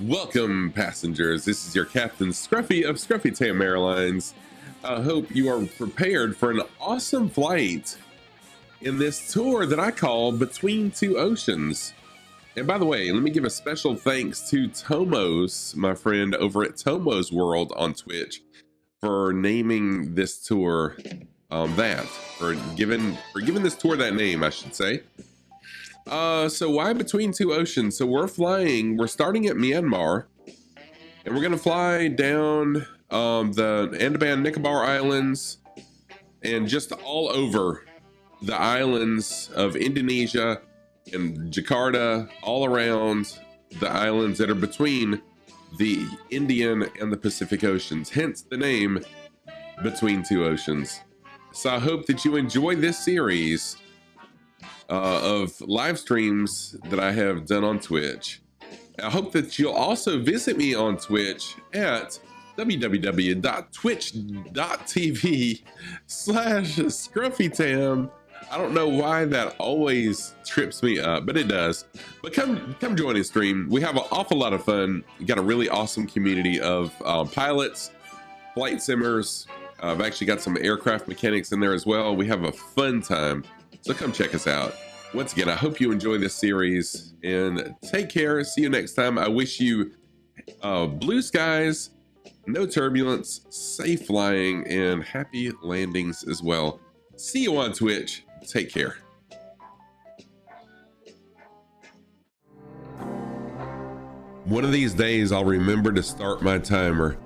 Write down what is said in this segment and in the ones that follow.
Welcome, passengers. This is your Captain Scruffy of Scruffy Tam Airlines. I hope you are prepared for an awesome flight in this tour that I call Between Two Oceans. And by the way, let me give a special thanks to Tomos, my friend over at Tomos World on Twitch, for naming this tour for giving this tour that name, I should say. So why Between Two Oceans? So we're starting at Myanmar, and we're gonna fly down the Andaman Nicobar Islands and just all over the islands of Indonesia and Jakarta, all around the islands that are between the Indian and the Pacific Oceans, hence the name Between Two Oceans. So I hope that you enjoy this series of live streams that I have done on Twitch. I hope that you'll also visit me on Twitch at www.twitch.tv/ScruffyTam. I don't know why that always trips me up, but it does. But come join the stream. We have an awful lot of fun. We got a really awesome community of pilots, flight simmers. I've actually got some aircraft mechanics in there as well. We have a fun time. So come check us out. Once again, I hope you enjoy this series and take care. See you next time. I wish you blue skies, no turbulence, safe flying, and happy landings as well. See you on Twitch. Take care. One of these days, I'll remember to start my timer.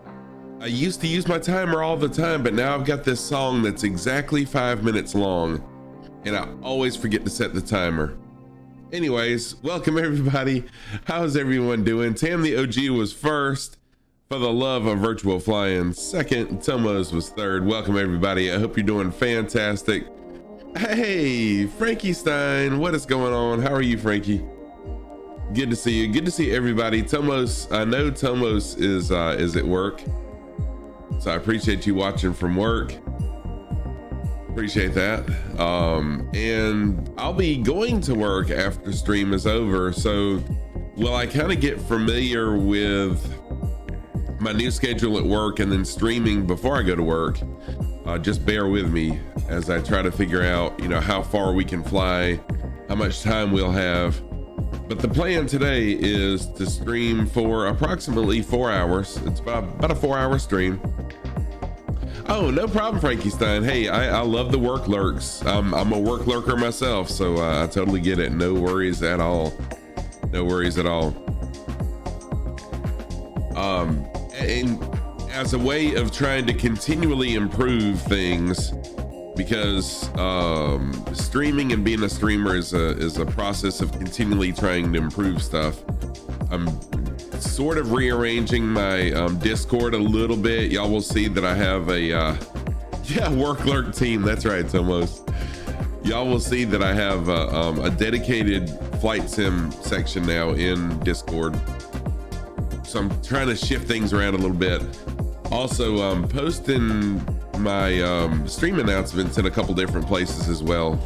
I used to use my timer all the time, but now I've got this song that's exactly 5 minutes long, and I always forget to set the timer. Anyways, welcome everybody. How's everyone doing? Tam the OG was first. For the love of virtual flying, second. Tomos was third. Welcome everybody. I hope you're doing fantastic. Hey, Frankie Stein, what is going on? How are you, Frankie? Good to see you. Good to see everybody. Tomos, I know Tomos is at work, so I appreciate you watching from work. Appreciate that. And I'll be going to work after stream is over, so will I kind of get familiar with my new schedule at work and then streaming before I go to work. Just bear with me as I try to figure out, how far we can fly, how much time we'll have. But the plan today is to stream for approximately 4 hours. It's about a 4-hour stream. Oh, no problem, Frankie Stein. Hey, I love the work lurks. I'm a work lurker myself, so I totally get it. No worries at all. No worries at all. And as a way of trying to continually improve things, because streaming and being a streamer is a process of continually trying to improve stuff. I'm sort of rearranging my Discord a little bit. Y'all will see that I have a work lurk team. That's right, Tomos. Y'all will see that I have a dedicated flight sim section now in Discord. So I'm trying to shift things around a little bit. Also, posting my stream announcements in a couple different places as well.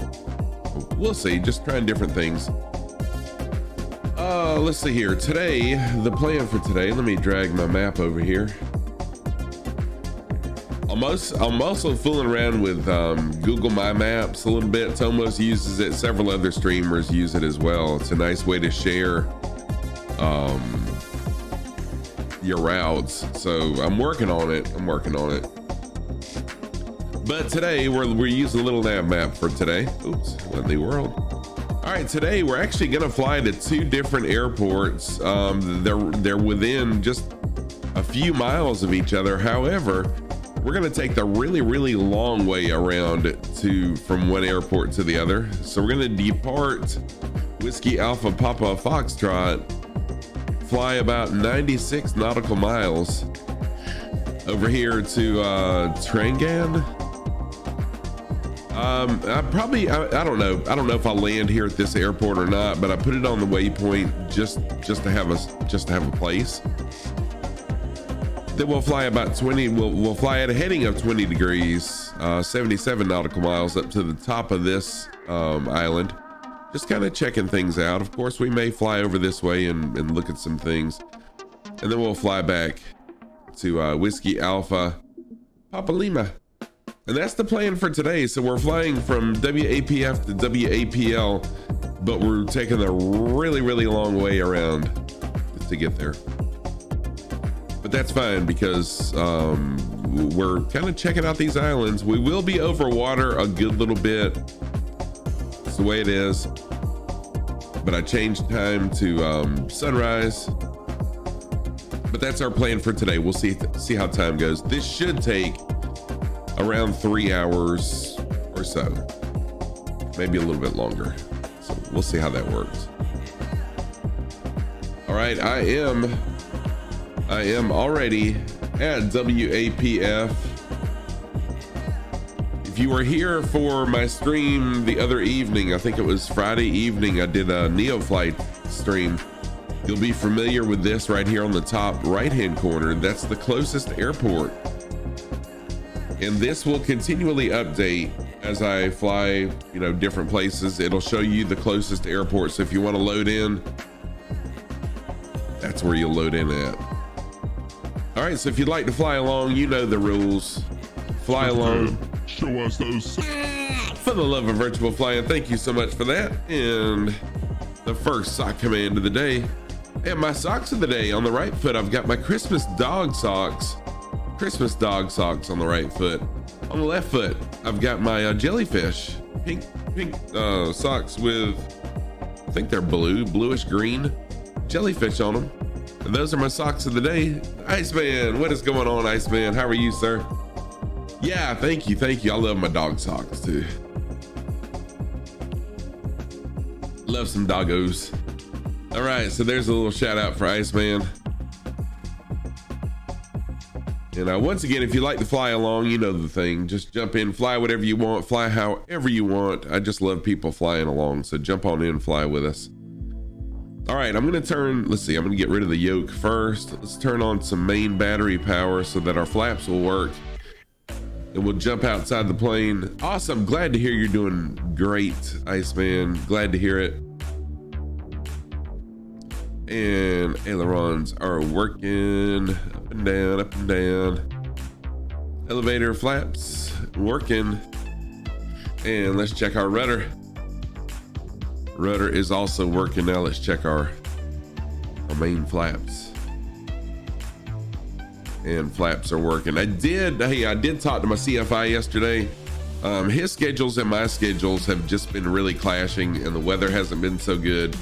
We'll see, just trying different things. Let's see here. Today, the plan for today, let me drag my map over here. I'm also fooling around with Google My Maps a little bit. Tomos uses it, several other streamers use it as well. It's a nice way to share your routes. So I'm working on it. But today we're using a little nav map for today. Oops, what in the world? All right, today we're actually gonna fly to 2 different airports. They're within just a few miles of each other. However, we're gonna take the really long way around from one airport to the other. So we're gonna depart Whiskey Alpha Papa Foxtrot, fly about 96 nautical miles over here to Trangan. I don't know if I'll land here at this airport or not, but I put it on the waypoint just to have a place. Then we'll fly about 20. We'll fly at a heading of 20 degrees, 77 nautical miles up to the top of this island. Just kind of checking things out. Of course, we may fly over this way and look at some things. and then we'll fly back to Whiskey Alpha Papa Lima. And that's the plan for today. So we're flying from WAPF to WAPL, but we're taking a really, really long way around to get there. But that's fine because we're kind of checking out these islands. We will be over water a good little bit. It's the way it is. But I changed time to sunrise. But that's our plan for today. We'll see how time goes. This should take around 3 hours or so, maybe a little bit longer. So we'll see how that works. All right, I am already at WAPF. If you were here for my stream the other evening, I think it was Friday evening, I did a Neoflight stream. You'll be familiar with this right here on the top right-hand corner. That's the closest airport. And this will continually update as I fly, different places. It'll show you the closest airport. So if you want to load in, that's where you'll load in at. All right, so if you'd like to fly along, you know the rules. Fly along. Show us those. For the love of virtual flying, thank you so much for that. And the first sock command of the day. And my socks of the day on the right foot, I've got my Christmas dog socks. Christmas dog socks on the right foot. On the left foot, I've got my jellyfish pink socks with, I think they're bluish green jellyfish on them. And those are my socks of the day. Iceman, what is going on, Iceman? How are you, sir? Yeah, thank you. I love my dog socks too. Love some doggos. All right, so there's a little shout out for Iceman. And once again, if you like to fly along, you know the thing. Just jump in, fly whatever you want, fly however you want. I just love people flying along, so jump on in, fly with us. All right, I'm gonna I'm gonna get rid of the yoke first. Let's turn on some main battery power so that our flaps will work. And we'll jump outside the plane. Awesome, glad to hear you're doing great, Iceman. Glad to hear it. And ailerons are working up and down, up and down. Elevator flaps working. And let's check our rudder. Rudder is also working now. Let's check our main flaps. And flaps are working. I did talk to my CFI yesterday. His schedules and my schedules have just been really clashing, and the weather hasn't been so good.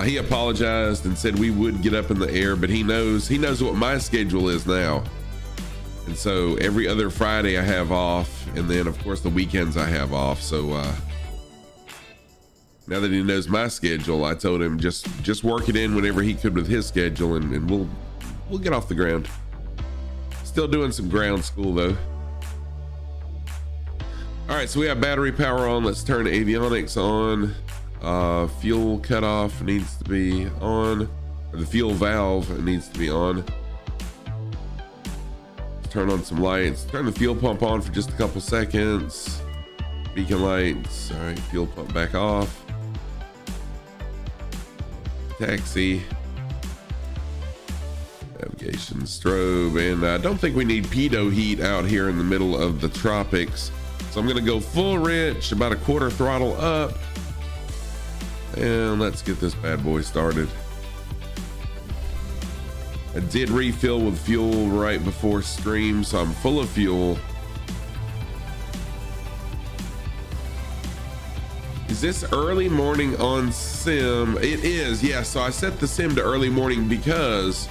He apologized and said we would get up in the air, but he knows what my schedule is now. And so every other Friday I have off, and then of course the weekends I have off. So now that he knows my schedule, I told him just work it in whenever he could with his schedule, and we'll get off the ground. Still doing some ground school though. All right, so we have battery power on. Let's turn avionics on. Fuel cutoff needs to be on, or the fuel valve needs to be on. Let's turn on some lights. Turn the fuel pump on for just a couple seconds. Beacon lights. All right, fuel pump back off. Taxi. Navigation strobe. And I don't think we need pitot heat out here in the middle of the tropics. So I'm gonna go full rich, about a quarter throttle up. And let's get this bad boy started. I did refill with fuel right before stream, so I'm full of fuel. Is this early morning on sim? It is, yeah. So I set the sim to early morning because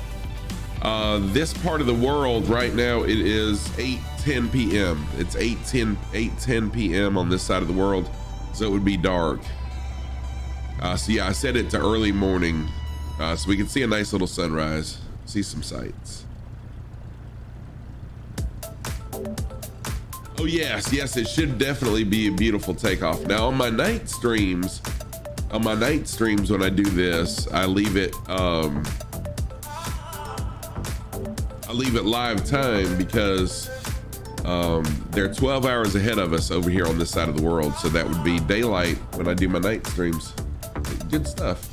this part of the world right now, it is 8:10 p.m. It's 8:10 p.m. on this side of the world, so it would be dark. So yeah, I set it to early morning so we can see a nice little sunrise, see some sights. Oh yes, it should definitely be a beautiful takeoff. Now on my night streams when I do this, I leave it live time because they're 12 hours ahead of us over here on this side of the world. So that would be daylight when I do my night streams. Good stuff.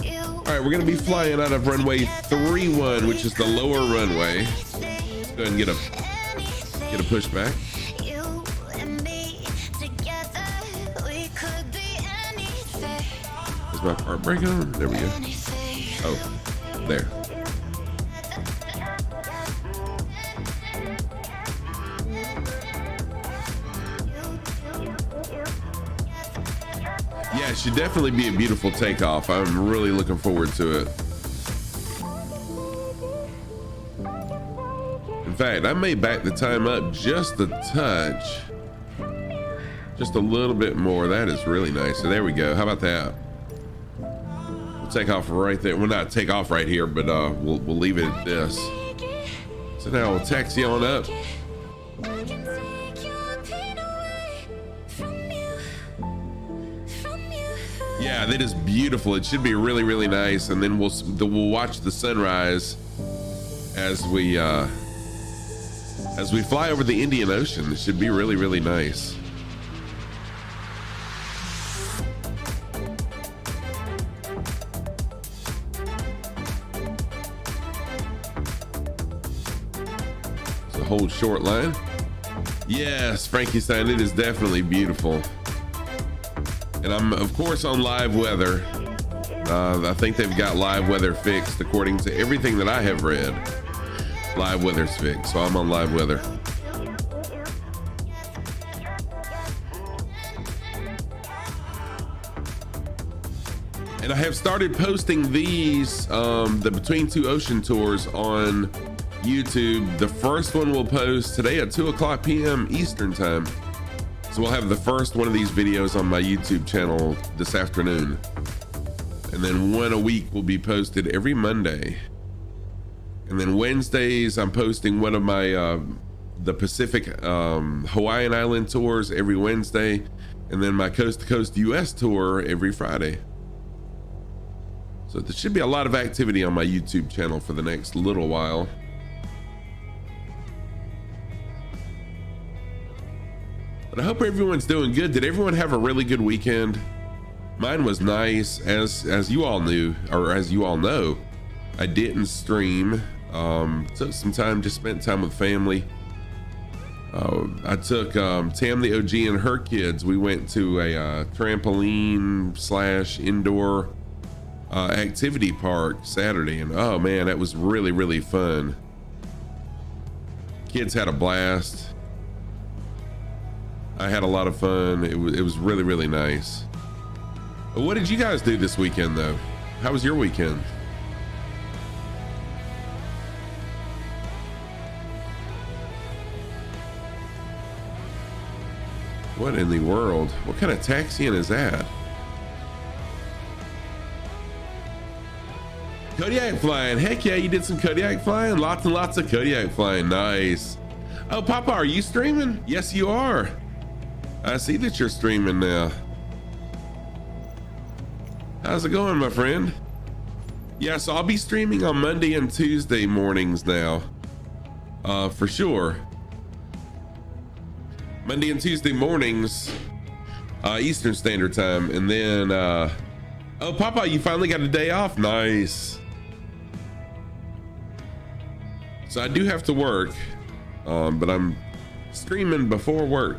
All All right, we're gonna be flying out of runway 31, which is the lower runway. Let's go ahead and get a pushback. Is my part brake on? There we go. Oh, there. Yeah, it should definitely be a beautiful takeoff. I'm really looking forward to it. In fact, I may back the time up just a touch. Just a little bit more. That is really nice. So there we go. How about that? We'll take off right there. Well, not take off right here, but we'll leave it at this. So now we'll taxi on up. Yeah, that is beautiful. It should be really, really nice. And then we'll watch the sunrise as we fly over the Indian Ocean. It should be really, really nice. It's a whole short line. Yes, Frankenstein, it is definitely beautiful. And I'm of course on live weather. I think they've got live weather fixed according to everything that I have read. Live weather's fixed, so I'm on live weather. And I have started posting these, the Between Two Ocean tours on YouTube. The first one will post today at 2:00 p.m. Eastern time. So we'll have the first one of these videos on my YouTube channel this afternoon. And then one a week will be posted every Monday. And then Wednesdays, I'm posting one of my, the Pacific Hawaiian Island tours every Wednesday. And then my Coast to Coast US tour every Friday. So there should be a lot of activity on my YouTube channel for the next little while. But I hope everyone's doing good. Did everyone have a really good weekend? Mine was nice, as you all knew, or as you all know. I didn't stream. Took some time, just spent time with family. I took Tam the OG and her kids. We went to a trampoline / indoor activity park Saturday, and oh man, that was really, really fun. Kids had a blast. I had a lot of fun. It was really, really nice. But what did you guys do this weekend though? How was your weekend? What in the world? What kind of taxiing is that? Kodiak flying. Heck yeah, you did some Kodiak flying? Lots and lots of Kodiak flying. Nice. Oh, Papa, are you streaming? Yes, you are. I see that you're streaming now. How's it going, my friend? Yeah, so I'll be streaming on Monday and Tuesday mornings now. For sure. Monday and Tuesday mornings, Eastern Standard Time. And then, oh, Papa, you finally got a day off. Nice. So I do have to work, but I'm streaming before work.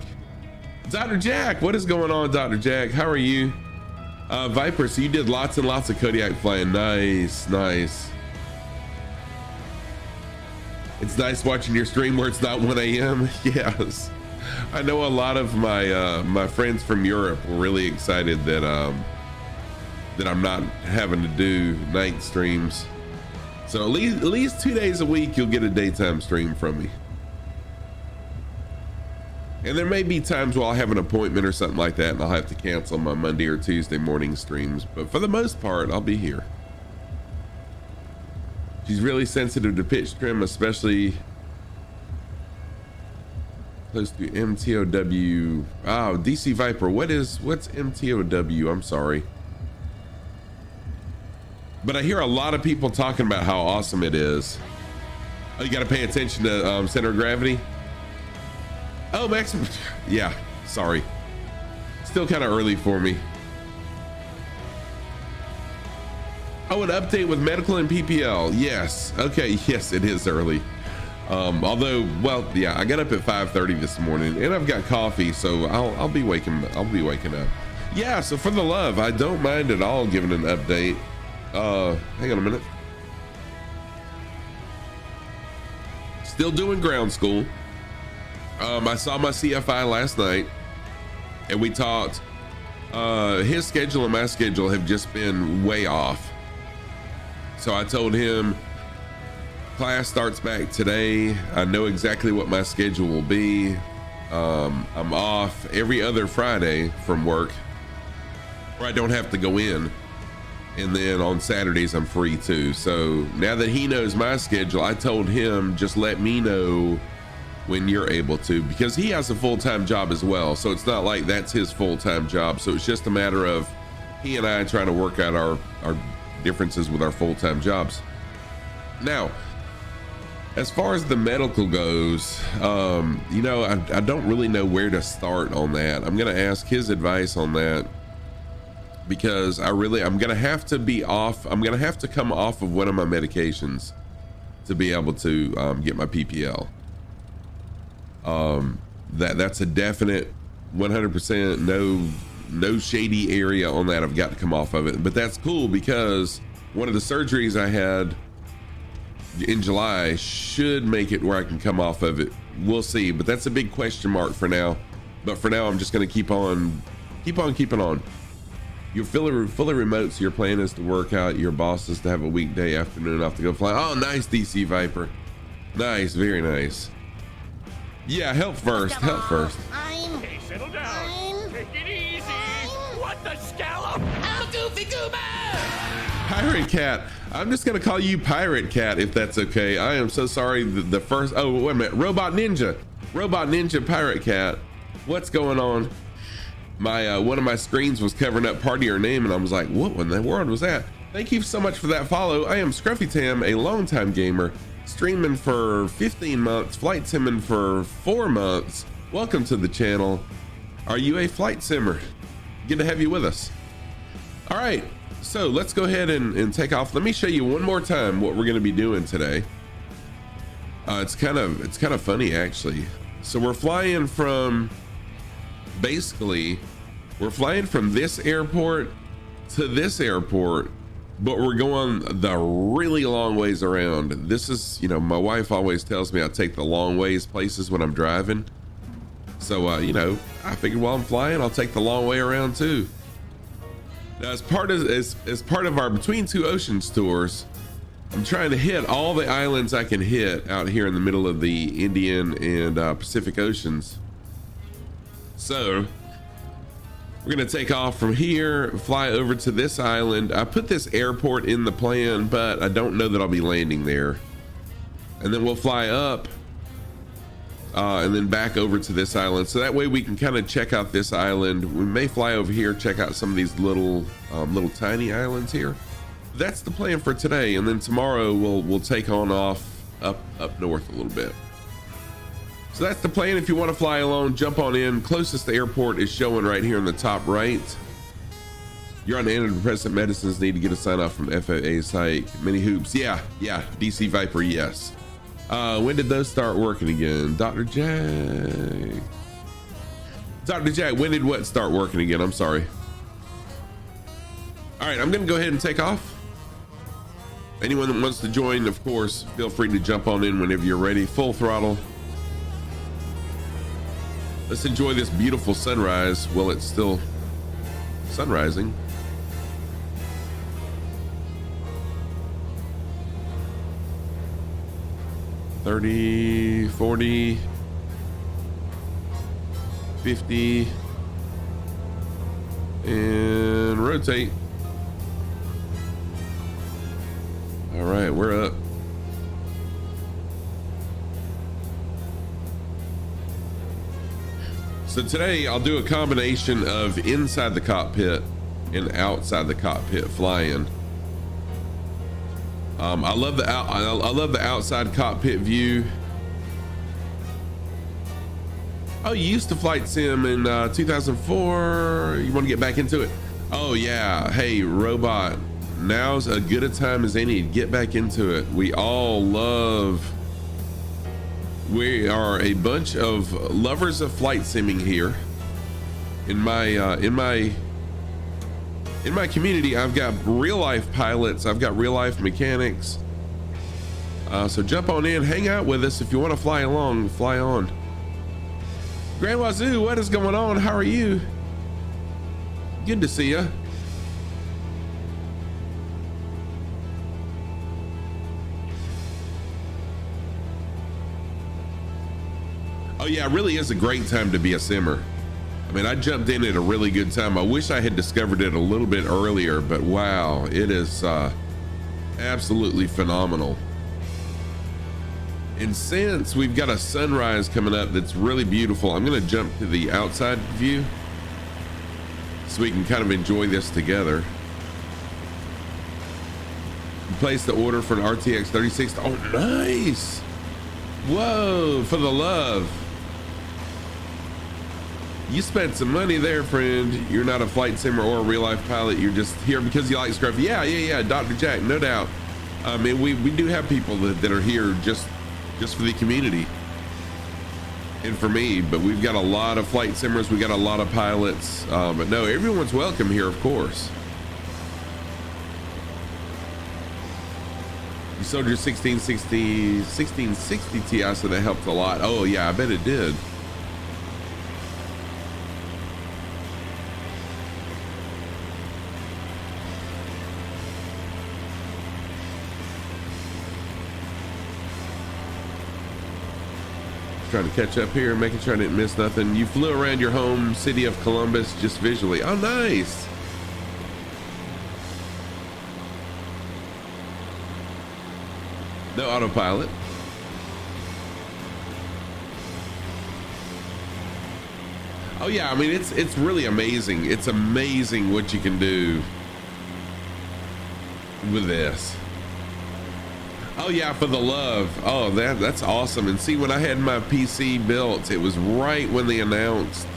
Dr. Jack, what is going on, Dr. Jack? How are you? Viper, so you did lots and lots of Kodiak flying. Nice, nice. It's nice watching your stream where it's not 1 a.m. Yes. I know a lot of my my friends from Europe were really excited that that I'm not having to do night streams. So at least 2 days a week you'll get a daytime stream from me. And there may be times where I'll have an appointment or something like that and I'll have to cancel my Monday or Tuesday morning streams, but for the most part I'll be here. She's really sensitive to pitch trim, especially close to MTOW. Oh, DC Viper, what's MTOW? I'm sorry. But I hear a lot of people talking about how awesome it is. Oh, you got to pay attention to center of gravity. Oh, maximum. Yeah, sorry. Still kind of early for me. Oh, an update with medical and PPL. Yes. Okay. Yes, it is early. Although, well, yeah, I got up at 5:30 this morning and I've got coffee, so I'll be waking up. Yeah. So for the love, I don't mind at all giving an update. Hang on a minute. Still doing ground school. I saw my CFI last night and we talked. His schedule and my schedule have just been way off. So I told him class starts back today. I know exactly what my schedule will be. I'm off every other Friday from work where I don't have to go in. And then on Saturdays, I'm free too. So now that he knows my schedule, I told him, just let me know when you're able to, because he has a full-time job as well. So it's not like that's his full-time job. So it's just a matter of he and I trying to work out our differences with our full-time jobs. Now, as far as the medical goes, you know, I don't really know where to start on that. I'm going to ask his advice on that because I'm going to have to be off. I'm going to have to come off of one of my medications to be able to get my PPL. That's a definite 100% no shady area on that. I've got to come off of it, but that's cool because one of the surgeries I had in July should make it where I can come off of it. We'll see, but that's a big question mark for now. But for now, I'm just going to keep on keeping on. You're fully remote, so your plan is to work out. Your boss is to have a weekday afternoon off to go fly. Oh, nice, DC Viper. Nice, very nice. Yeah, help first. Okay, settle down. Take it easy. What the scallop? I'm a goofy goober. Pirate Cat. I'm just gonna call you Pirate Cat if that's okay. I am so sorry. The first. Oh, wait a minute. Robot Ninja Pirate Cat. What's going on? My one of my screens was covering up part of your name, and I was like, what in the world was that? Thank you so much for that follow. I am Scruffy Tam, a longtime gamer, streaming for 15 months, flight simming for 4 months. Welcome to the channel. Are you a flight simmer? Good to have you with us. All right, so let's go ahead and take off. Let me show you one more time what we're going to be doing today. It's kind of funny actually. So we're flying from this airport to this airport, but we're going the really long ways around. This is, you know, my wife always tells me I take the long ways places when I'm driving. So, you know, I figured while I'm flying, I'll take the long way around too. Now, as part of our Between Two Oceans tours, I'm trying to hit all the islands I can hit out here in the middle of the Indian and Pacific Oceans. So we're gonna take off from here, fly over to this island. I put this airport in the plan, but I don't know that I'll be landing there. And then we'll fly up and then back over to this island. So that way we can kind of check out this island. We may fly over here, check out some of these little tiny islands here. That's the plan for today. And then tomorrow we'll take on off up north a little bit. So that's the plan. If you want to fly alone, jump on in. Closest airport is showing right here in the top right. You're on antidepressant medicines, need to get a sign off from FAA site. Many hoops. Yeah, DC Viper, yes. When did those start working again? Dr. Jack, when did what start working again? I'm sorry. All right, I'm gonna go ahead and take off. Anyone that wants to join, of course, feel free to jump on in whenever you're ready. Full throttle. Let's enjoy this beautiful sunrise while it's still sunrising. $30, $40, $50, and rotate. All right, we're up. So today I'll do a combination of inside the cockpit and outside the cockpit flying. I love the outside cockpit view. Oh, you used to flight sim in 2004. You want to get back into it? Oh yeah. Hey, Robot now's as good a time as any to get back into it. We are a bunch of lovers of flight simming here. In my community, I've got real life pilots, I've got real life mechanics. So jump on in, hang out with us. If you want to fly along, fly on. Grand Wazoo, what is going on? How are you? Good to see you. Oh yeah, it really is a great time to be a simmer. I mean, I jumped in at a really good time. I wish I had discovered it a little bit earlier, but wow, it is absolutely phenomenal. And since we've got a sunrise coming up that's really beautiful, I'm gonna jump to the outside view so we can kind of enjoy this together. Place the order for an RTX 3060. Oh, nice. Whoa, for the love. You spent some money there, friend. You're not a flight simmer or a real life pilot. You're just here because you like Scruffy. Yeah, Dr. Jack, no doubt. And we do have people that are here just for the community and for me, but we've got a lot of flight simmers. We got a lot of pilots, but no, everyone's welcome here, of course. You sold your 1660 Ti, so that helped a lot. Oh yeah, I bet it did. Trying to catch up here, making sure I didn't miss nothing. You flew around your home city of Columbus just visually. Oh, nice. No autopilot. Oh yeah, I mean, it's really amazing. It's amazing what you can do with this. Oh yeah, for the love. Oh, that's awesome. And see, when I had my PC built, it was right when they announced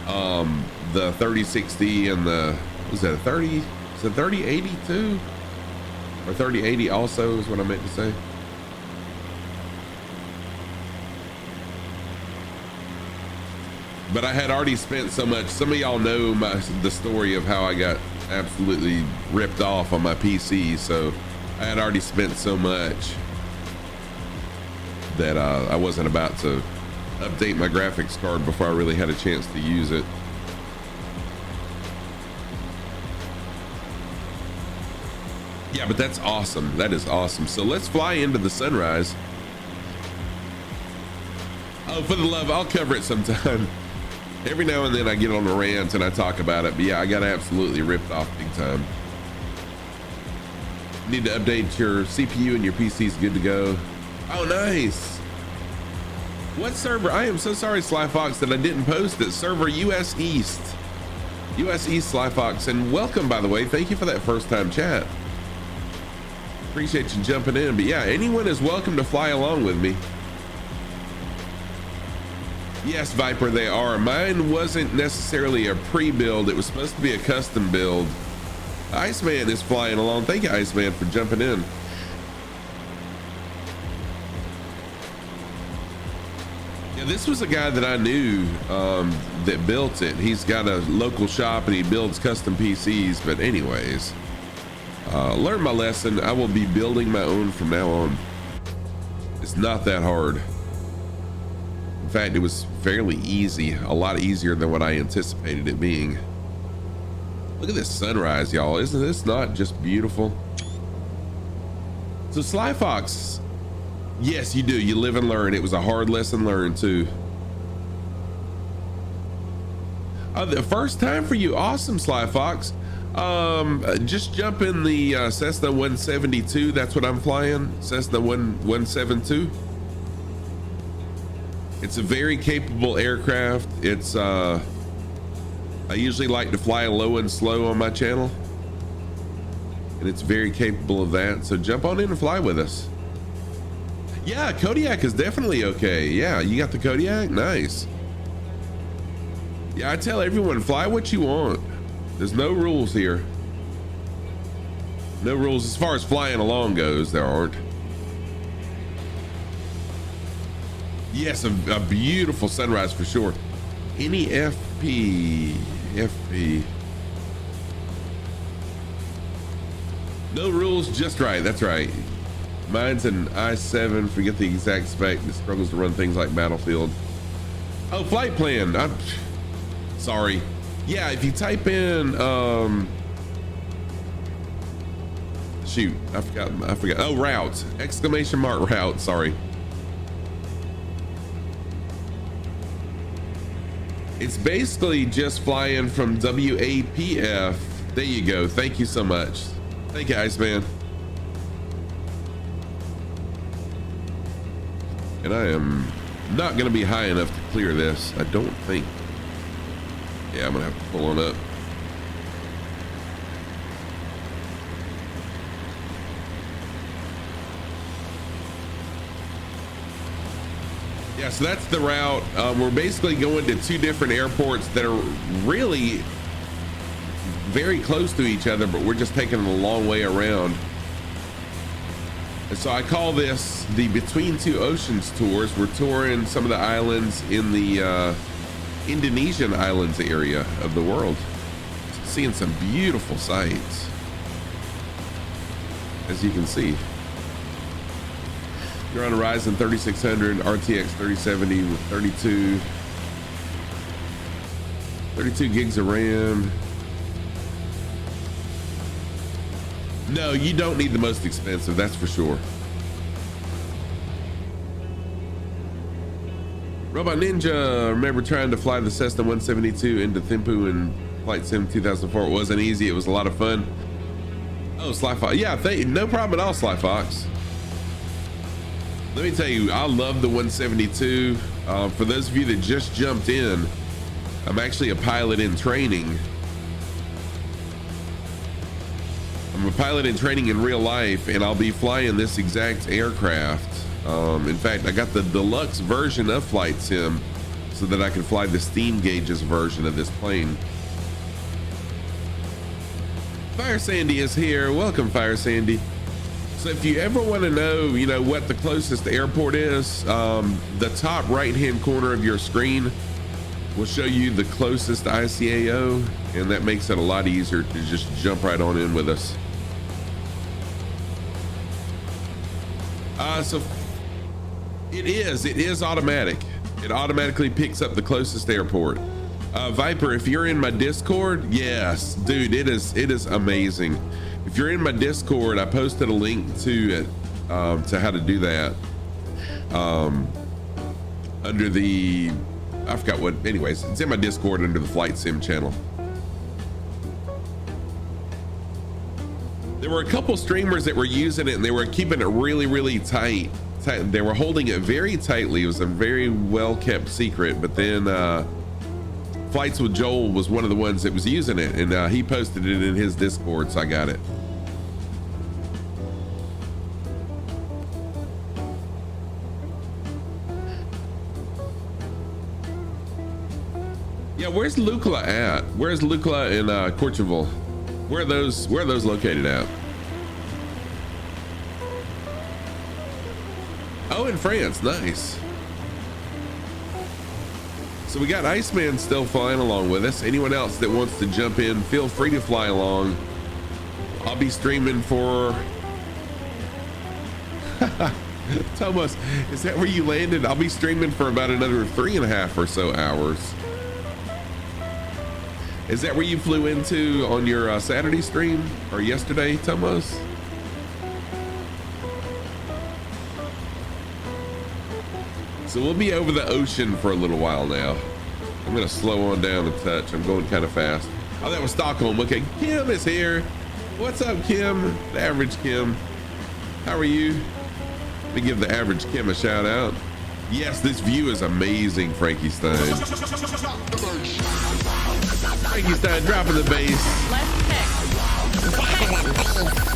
the 3060 and the, was that a 30? Is it 3080 too? Or 3080 also is what I meant to say. But I had already spent so much. Some of y'all know the story of how I got absolutely ripped off on my PC. So I had already spent so much that I wasn't about to update my graphics card before I really had a chance to use it. Yeah, but that's awesome. That is awesome. So let's fly into the sunrise. Oh, for the love, I'll cover it sometime. Every now and then I get on a rant and I talk about it, but yeah, I got absolutely ripped off big time. Need to update your CPU and your PC's good to go. Oh, nice. What server? I am so sorry, Sly Fox, that I didn't post it. Server US East. US East, Sly Fox. And welcome, by the way. Thank you for that first time chat. Appreciate you jumping in. But yeah, anyone is welcome to fly along with me. Yes, Viper, they are. Mine wasn't necessarily a pre-build. It was supposed to be a custom build. Iceman is flying along. Thank you, Iceman, for jumping in. Yeah, this was a guy that I knew that built it. He's got a local shop and he builds custom PCs. But anyways, learned my lesson. I will be building my own from now on. It's not that hard. In fact, it was fairly easy, a lot easier than what I anticipated it being. Look at this sunrise, y'all. Isn't this not just beautiful? So Sly Fox, yes, you do. You live and learn. It was a hard lesson learned too. The first time for you. Awesome, Sly Fox. Just jump in the Cessna 172. That's what I'm flying. Cessna 172. It's a very capable aircraft. It's I usually like to fly low and slow on my channel, and it's very capable of that. So jump on in and fly with us. Yeah, Kodiak is definitely okay. Yeah, you got the Kodiak? Nice. Yeah, I tell everyone, fly what you want. There's no rules here. No rules as far as flying along goes, there aren't. Yes, a beautiful sunrise for sure. Any FP. No rules, just right. That's right. Mine's an i7. Forget the exact spec. It struggles to run things like Battlefield. Oh, flight plan. I'm sorry. Yeah, if you type in shoot, I forgot. Oh, route. Exclamation mark route. Sorry. It's basically just flying from WAPF. There you go. Thank you so much. Thank you, Iceman. And I am not going to be high enough to clear this, I don't think. Yeah, I'm going to have to pull on up. Yeah, so that's the route. We're basically going to two different airports that are really very close to each other, but we're just taking a long way around. And so I call this the Between Two Oceans tours. We're touring some of the islands in the Indonesian Islands area of the world. Seeing some beautiful sights, as you can see. You're on a Ryzen 3600 RTX 3070 with 32 gigs of RAM. No, you don't need the most expensive, that's for sure. Robot Ninja, remember trying to fly the Cessna 172 into Thimphu in Flight Sim 2004. It wasn't easy, it was a lot of fun. Oh, Sly Fox. Yeah, no problem at all, Sly Fox. Let me tell you, I love the 172. For those of you that just jumped in, I'm actually a pilot in training. I'm a pilot in training in real life, and I'll be flying this exact aircraft. In fact, I got the deluxe version of Flight Sim so that I can fly the steam gauges version of this plane. Fire Sandy is here. Welcome, Fire Sandy. So if you ever want to know, what the closest airport is, the top right-hand corner of your screen will show you the closest ICAO, and that makes it a lot easier to just jump right on in with us. So it is automatic. It automatically picks up the closest airport. Viper, if you're in my Discord, yes, dude, it is amazing. If you're in my Discord, I posted a link to it, to how to do that. Under the, I forgot what, anyways, it's in my Discord under the Flight Sim channel. There were a couple streamers that were using it and they were keeping it really, really tight. They were holding it very tightly. It was a very well kept secret, but then Flights with Joel was one of the ones that was using it, and he posted it in his Discord, so I got it. Yeah, where's Lucla at? Where's Lucla in Courchevel? Where are those located at? Oh, in France, nice. So we got Iceman still flying along with us. Anyone else that wants to jump in, feel free to fly along. I'll be streaming for Thomas, is that where you landed? I'll be streaming for about another 3.5 or so hours. Is that where you flew into on your Saturday stream or yesterday, Thomas? So we'll be over the ocean for a little while now. I'm gonna slow on down a touch. I'm going kind of fast. Oh, that was Stockholm. Okay, Kim is here. What's up, Kim? The average Kim. How are you? Let me give the average Kim a shout out. Yes, this view is amazing, Frankie Stein. Frankie Stein dropping the bass. Let's pick.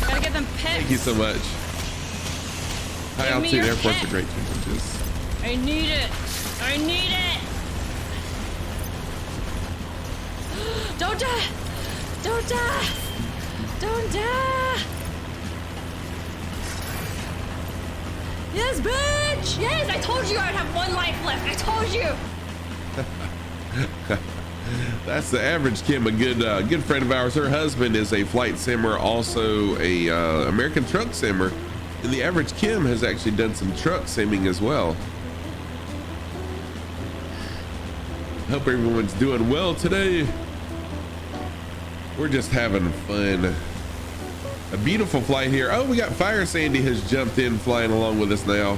Gotta get them picked. Thank you so much. High altitude airports are great challenges. I need it. I need it. Don't die. Don't die. Don't die. Yes, bitch! Yes, I told you I would have 1 life left. I told you. That's the average Kim, a good friend of ours. Her husband is a flight simmer, also a American truck simmer, and the average Kim has actually done some truck simming as well. Hope everyone's doing well today. We're just having fun. A beautiful flight here. Oh, we got Fire Sandy has jumped in, flying along with us now.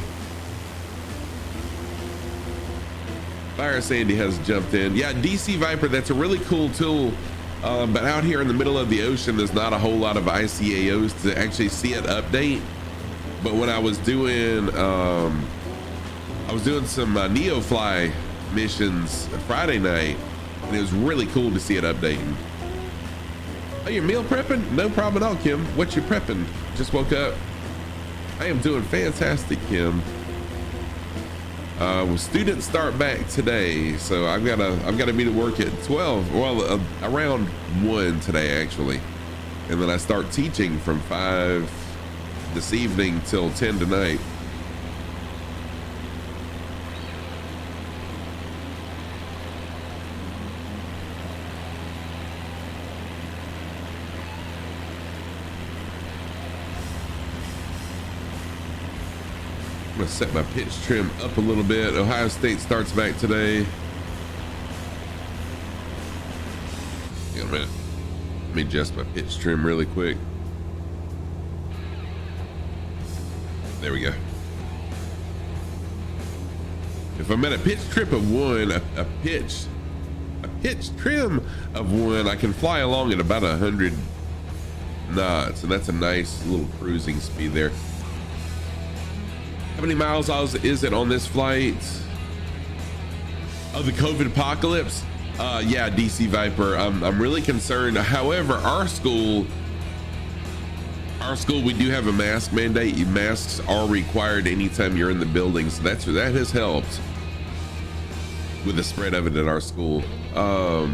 Fire Sandy has jumped in. Yeah, DC Viper, that's a really cool tool. But out here in the middle of the ocean, there's not a whole lot of ICAOs to actually see it update. But when I was doing some NeoFly missions Friday night, and it was really cool to see it updating. Oh, you're meal prepping? No problem at all, Kim. What you prepping? Just woke up. I am doing fantastic, Kim. Well, students start back today, so I've got to be to work at 12. Well, around 1 today actually, and then I start teaching from 5 this evening till 10 tonight. I'm gonna set my pitch trim up a little bit. Ohio State starts back today. Hang on a minute. Let me adjust my pitch trim really quick. There we go. If I'm at a pitch trip of 1, a pitch trim of 1, I can fly along at about 100 knots, and that's a nice little cruising speed there. How many miles is it on this flight? Oh, the COVID apocalypse? Yeah, DC Viper. I'm really concerned. However, our school, we do have a mask mandate. Masks are required anytime you're in the building, so that has helped with the spread of it at our school. How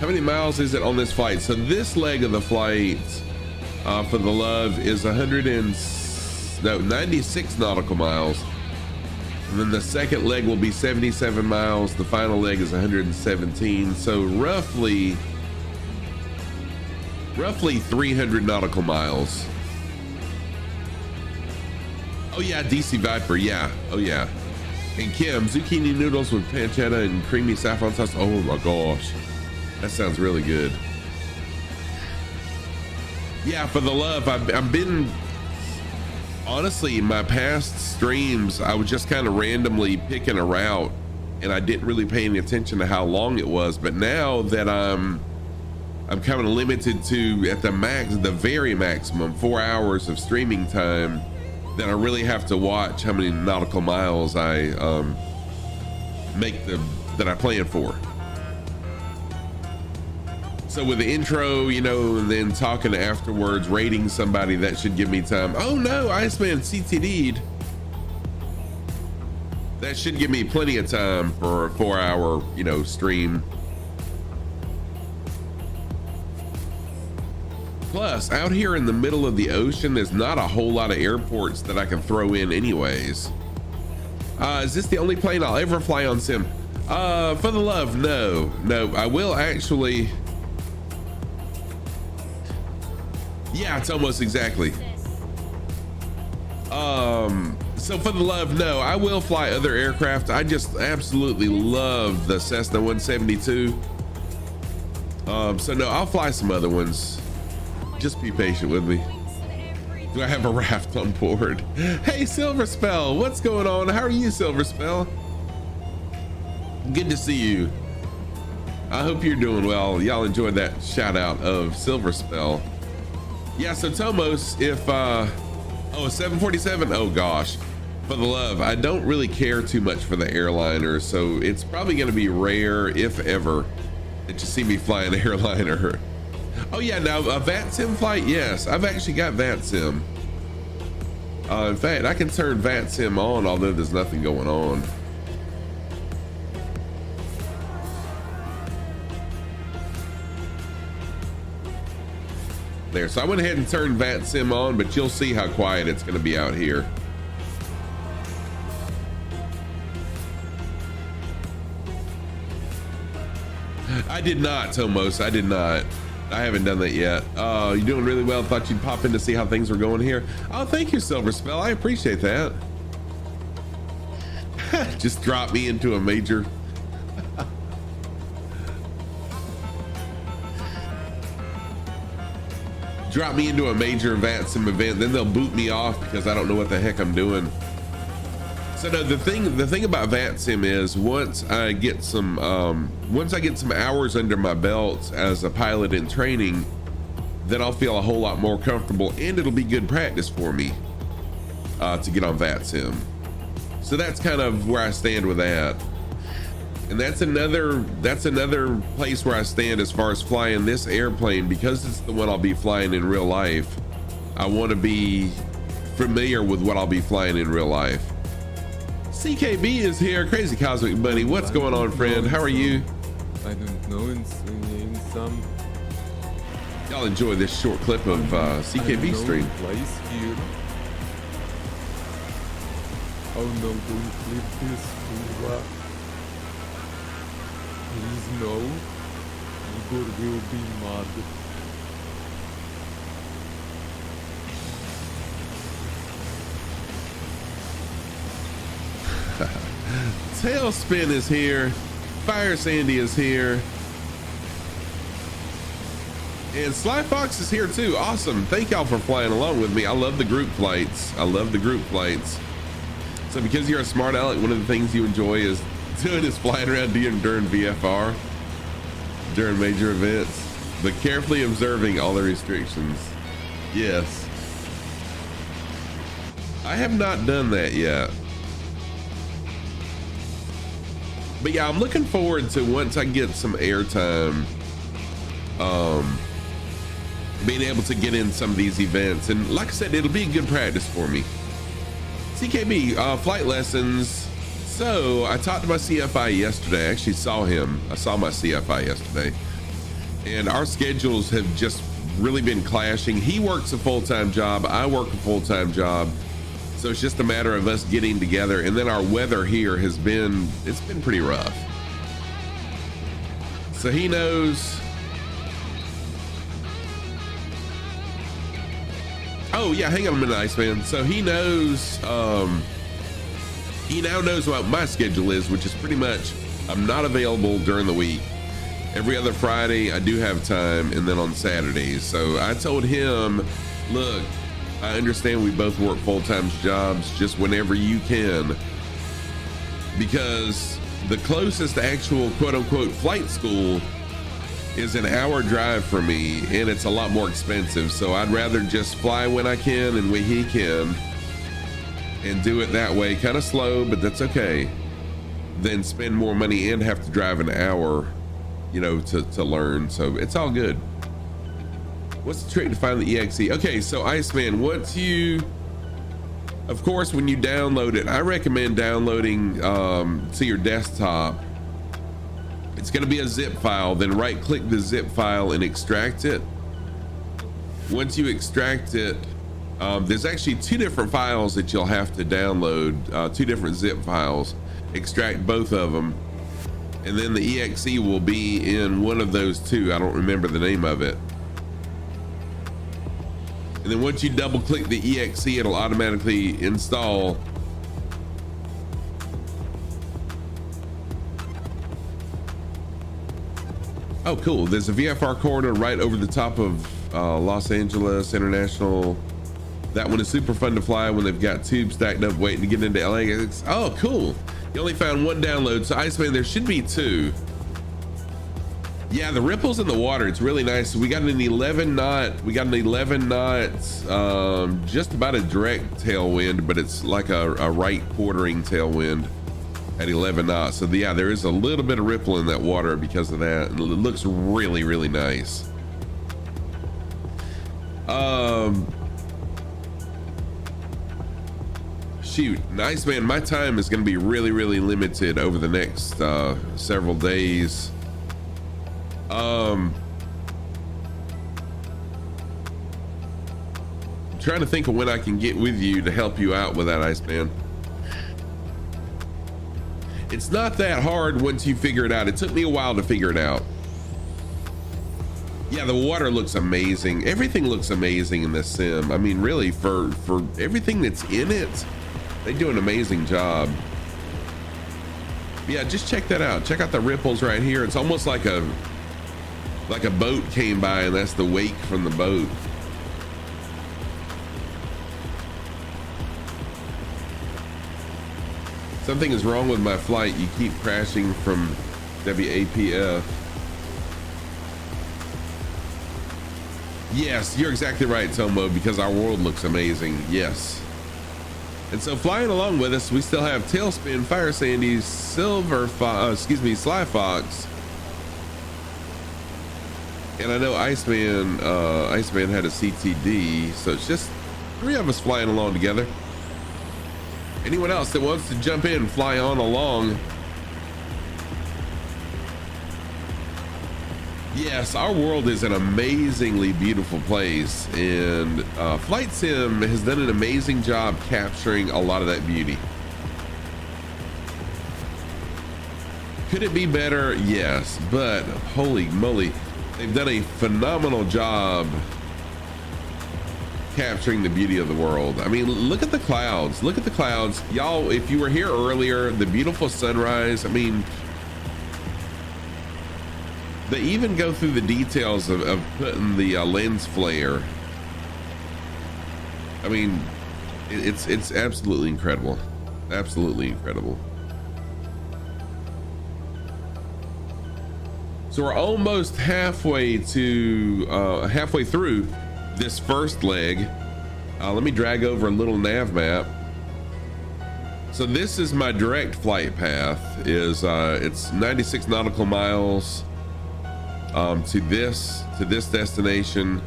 many miles is it on this flight? So this leg of the flight for the Love is 96 nautical miles, and then the second leg will be 77 miles. The final leg is 117, so roughly 300 nautical miles. Oh yeah, DC Viper, yeah. Oh yeah. And Kim, zucchini noodles with pancetta and creamy saffron sauce. Oh my gosh, that sounds really good. Yeah, for the Love, I've been, honestly, in my past streams, I was just kind of randomly picking a route, and I didn't really pay any attention to how long it was. But now that I'm kind of limited to, at the max, the very maximum, 4 hours of streaming time, then I really have to watch how many nautical miles I that I plan for. So with the intro, you know, and then talking afterwards, rating somebody, that should give me time. Oh no, Iceman CTD'd. That should give me plenty of time for a 4 hour, you know, stream. Plus, out here in the middle of the ocean, there's not a whole lot of airports that I can throw in anyways. Is this the only plane I'll ever fly on sim? For the Love, no. I will actually. Yeah, it's almost exactly. So for the Love, no, I will fly other aircraft. I just absolutely love the Cessna 172. So no, I'll fly some other ones. Just be patient with me. Do I have a raft on board? Hey, Silver Spell, what's going on? How are you, Silver Spell? Good to see you. I hope you're doing well. Y'all enjoyed that shout out of Silver Spell. Yeah, so Tomos, if, 747, oh gosh, for the Love, I don't really care too much for the airliner, so it's probably gonna be rare, if ever, that you see me fly an airliner. Oh yeah, now a VATSIM flight, yes, I've actually got VATSIM. In fact, I can turn VATSIM on, although there's nothing going on. There, so I went ahead and turned VATSIM on, but you'll see how quiet it's gonna be out here. I did not, Tomos. I did not. I haven't done that yet. You're doing really well. Thought you'd pop in to see how things were going here. Oh, thank you, Silver Spell. I appreciate that. Just drop me into a major. Drop me into a major VATSIM event, then they'll boot me off because I don't know what the heck I'm doing. So no, the thing about VATSIM is once I get some hours under my belt as a pilot in training, then I'll feel a whole lot more comfortable, and it'll be good practice for me to get on VATSIM. So that's kind of where I stand with that. And that's another place where I stand as far as flying this airplane, because it's the one I'll be flying in real life. I want to be familiar with what I'll be flying in real life. CKB is here. Crazy Cosmic Bunny, what's going on, friend? How are you? I don't know, in some... Y'all enjoy this short clip of CKB stream. Place here. Oh no, don't clip this. Please no. Igor will be mad. Tailspin is here. Fire Sandy is here. And Sly Fox is here too. Awesome. Thank y'all for flying along with me. I love the group flights. I love the group flights. So because you're a smart aleck, one of the things you enjoy is flying around during VFR, during major events, but carefully observing all the restrictions. Yes. I have not done that yet. But yeah, I'm looking forward to, once I get some airtime, being able to get in some of these events. And like I said, it'll be good practice for me. CKB, flight lessons. So I talked to my CFI yesterday. I actually saw him. I saw my CFI yesterday. And our schedules have just really been clashing. He works a full-time job. I work a full-time job. So it's just a matter of us getting together. And then our weather here it's been pretty rough. So he knows. Oh yeah, hang on a minute, Iceman. So he knows, he now knows what my schedule is, which is pretty much, I'm not available during the week. Every other Friday I do have time, and then on Saturdays. So I told him, look, I understand we both work full-time jobs, just whenever you can, because the closest actual quote-unquote flight school is an hour drive for me, and it's a lot more expensive. So I'd rather just fly when I can and when he can, and do it that way, kind of slow, but that's okay, than spend more money and have to drive an hour, you know, to learn. So it's all good. What's the trick to find the EXE? Okay, so Iceman, once you, of course, when you download it, I recommend downloading to your desktop. It's going to be a zip file. Then right click the zip file and extract it. Once you extract it, there's actually two different files that you'll have to download, two different zip files. Extract both of them, and then the EXE will be in one of those two. I don't remember the name of it. And then once you double click the EXE, it'll automatically install. Oh, cool. There's a VFR corridor right over the top of Los Angeles International. That one is super fun to fly when they've got tubes stacked up waiting to get into LA. Oh, cool. You only found one download. So Iceman, there should be two. Yeah, the ripples in the water, it's really nice. We got an 11 knot, just about a direct tailwind, but it's like a right quartering tailwind at 11 knots. So yeah, there is a little bit of ripple in that water because of that. And it looks really, really nice. Shoot, nice man. My time is going to be really, really limited over the next several days. I'm trying to think of when I can get with you to help you out with that, Iceman. It's not that hard once you figure it out. It took me a while to figure it out. Yeah, the water looks amazing. Everything looks amazing in this sim. I mean, really, for everything that's in it, they do an amazing job. Yeah, just check that out. Check out the ripples right here. It's almost like a boat came by, and that's the wake from the boat. Something is wrong with my flight. You keep crashing from WAPF. Yes, you're exactly right, Tomo, because our world looks amazing. Yes. And so flying along with us, we still have Tailspin, Fire Sandy, Sly Fox. And I know Iceman had a CTD, so it's just 3 of us flying along together. Anyone else that wants to jump in, fly on along. Yes, our world is an amazingly beautiful place, and Flight Sim has done an amazing job capturing a lot of that beauty. Could it be better? Yes, but holy moly, they've done a phenomenal job capturing the beauty of the world. I mean, look at the clouds. Look at the clouds. Y'all, if you were here earlier, the beautiful sunrise. I mean, they even go through the details of putting the lens flare. I mean, it's absolutely incredible. Absolutely incredible. So we're almost halfway through this first leg. Let me drag over a little nav map. So this is my direct flight path. It's 96 nautical miles to this destination.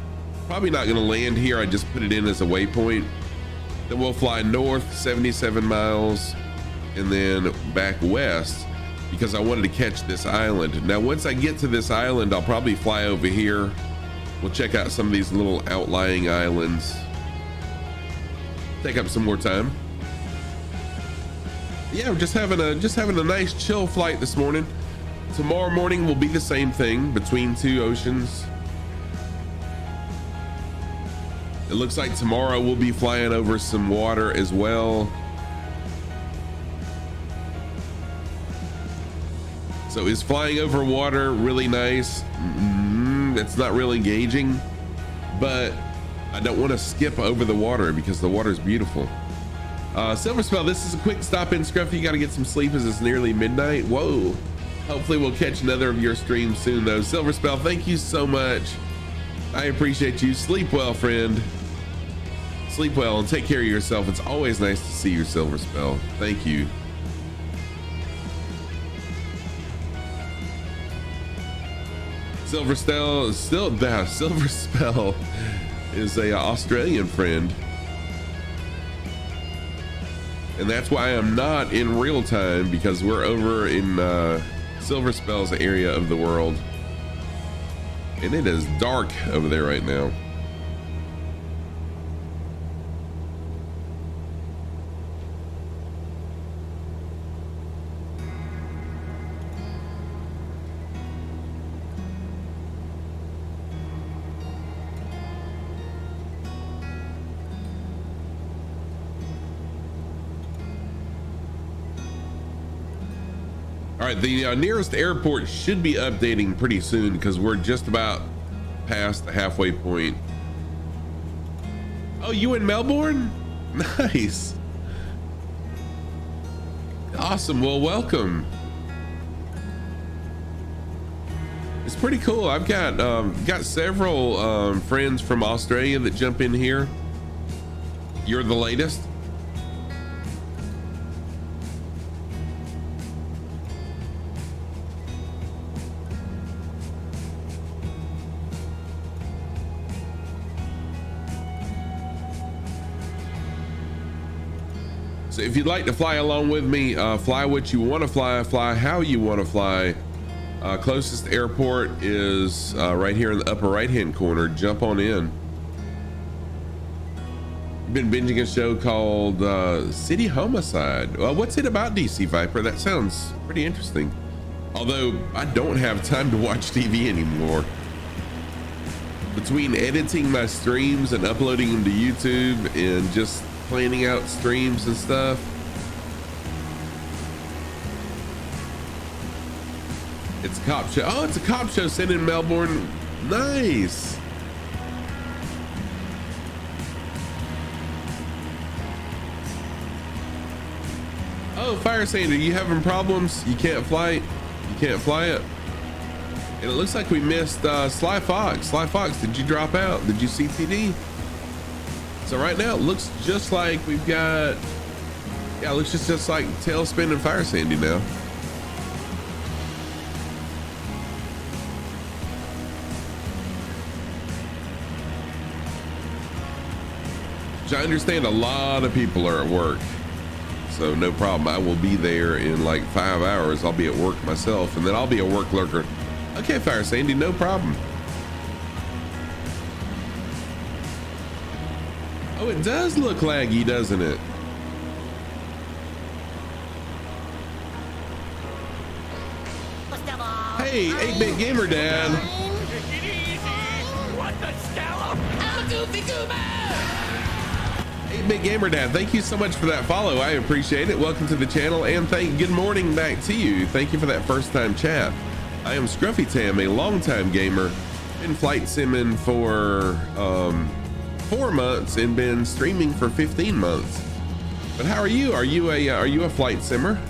Probably not going to land here. I just put it in as a waypoint. Then we'll fly north 77 miles and then back west, because I wanted to catch this island. Now, once I get to this island, I'll probably fly over here. We'll check out some of these little outlying islands. Take up some more time. Yeah, we're just having a nice chill flight this morning. Tomorrow morning will be the same thing, between 2 oceans. It looks like tomorrow we'll be flying over some water as well. So is flying over water really nice? It's not real engaging, but I don't want to skip over the water because the water is beautiful. Silver Spell, this is a quick stop in, Scruffy. You got to get some sleep as it's nearly midnight. Whoa. Hopefully we'll catch another of your streams soon though. Silver Spell, thank you so much. I appreciate you. Sleep well, friend. Sleep well and take care of yourself. It's always nice to see your Silver Spell. Thank you. Silver Spell is a Australian friend, and that's why I'm not in real time, because we're over in Silver Spell's area of the world, and it is dark over there right now. All right, the nearest airport should be updating pretty soon, because we're just about past the halfway point. Oh, you in Melbourne? Nice. Awesome. Well, welcome. It's pretty cool. I've got several friends from Australia that jump in here. You're the latest. So if you'd like to fly along with me, fly what you want to fly how you want to fly. Closest airport is right here in the upper right hand corner. Jump on in. Been binging a show called City Homicide. Well, what's it about, DC Viper? That sounds pretty interesting. Although I don't have time to watch TV anymore. between editing my streams and uploading them to YouTube and just planning out streams and stuff. It's a cop show. Oh, it's a cop show set in Melbourne. Nice. Oh, Fire Sandy, you having problems? You can't fly it? You can't fly it? And it looks like we missed Sly Fox. Sly Fox, did you drop out? Did you CTD? So right now it looks just like we've got, yeah, it looks just like Tailspin and Fire Sandy now. Which I understand a lot of people are at work. So no problem. I will be there in like 5 hours. I'll be at work myself, and then I'll be a work lurker. Okay, Fire Sandy, no problem. Oh, it does look laggy, doesn't it? Hey, 8-Bit Gamer Dad. Take it easy. What the scallop? I'm a goofy goober. 8-Bit Gamer Dad, thank you so much for that follow. I appreciate it. Welcome to the channel, and good morning back to you. Thank you for that first time chat. I am Scruffy Tam, a longtime gamer. Been flight simming for 4 months and been streaming for 15 months. But how are you? Are you a flight simmer?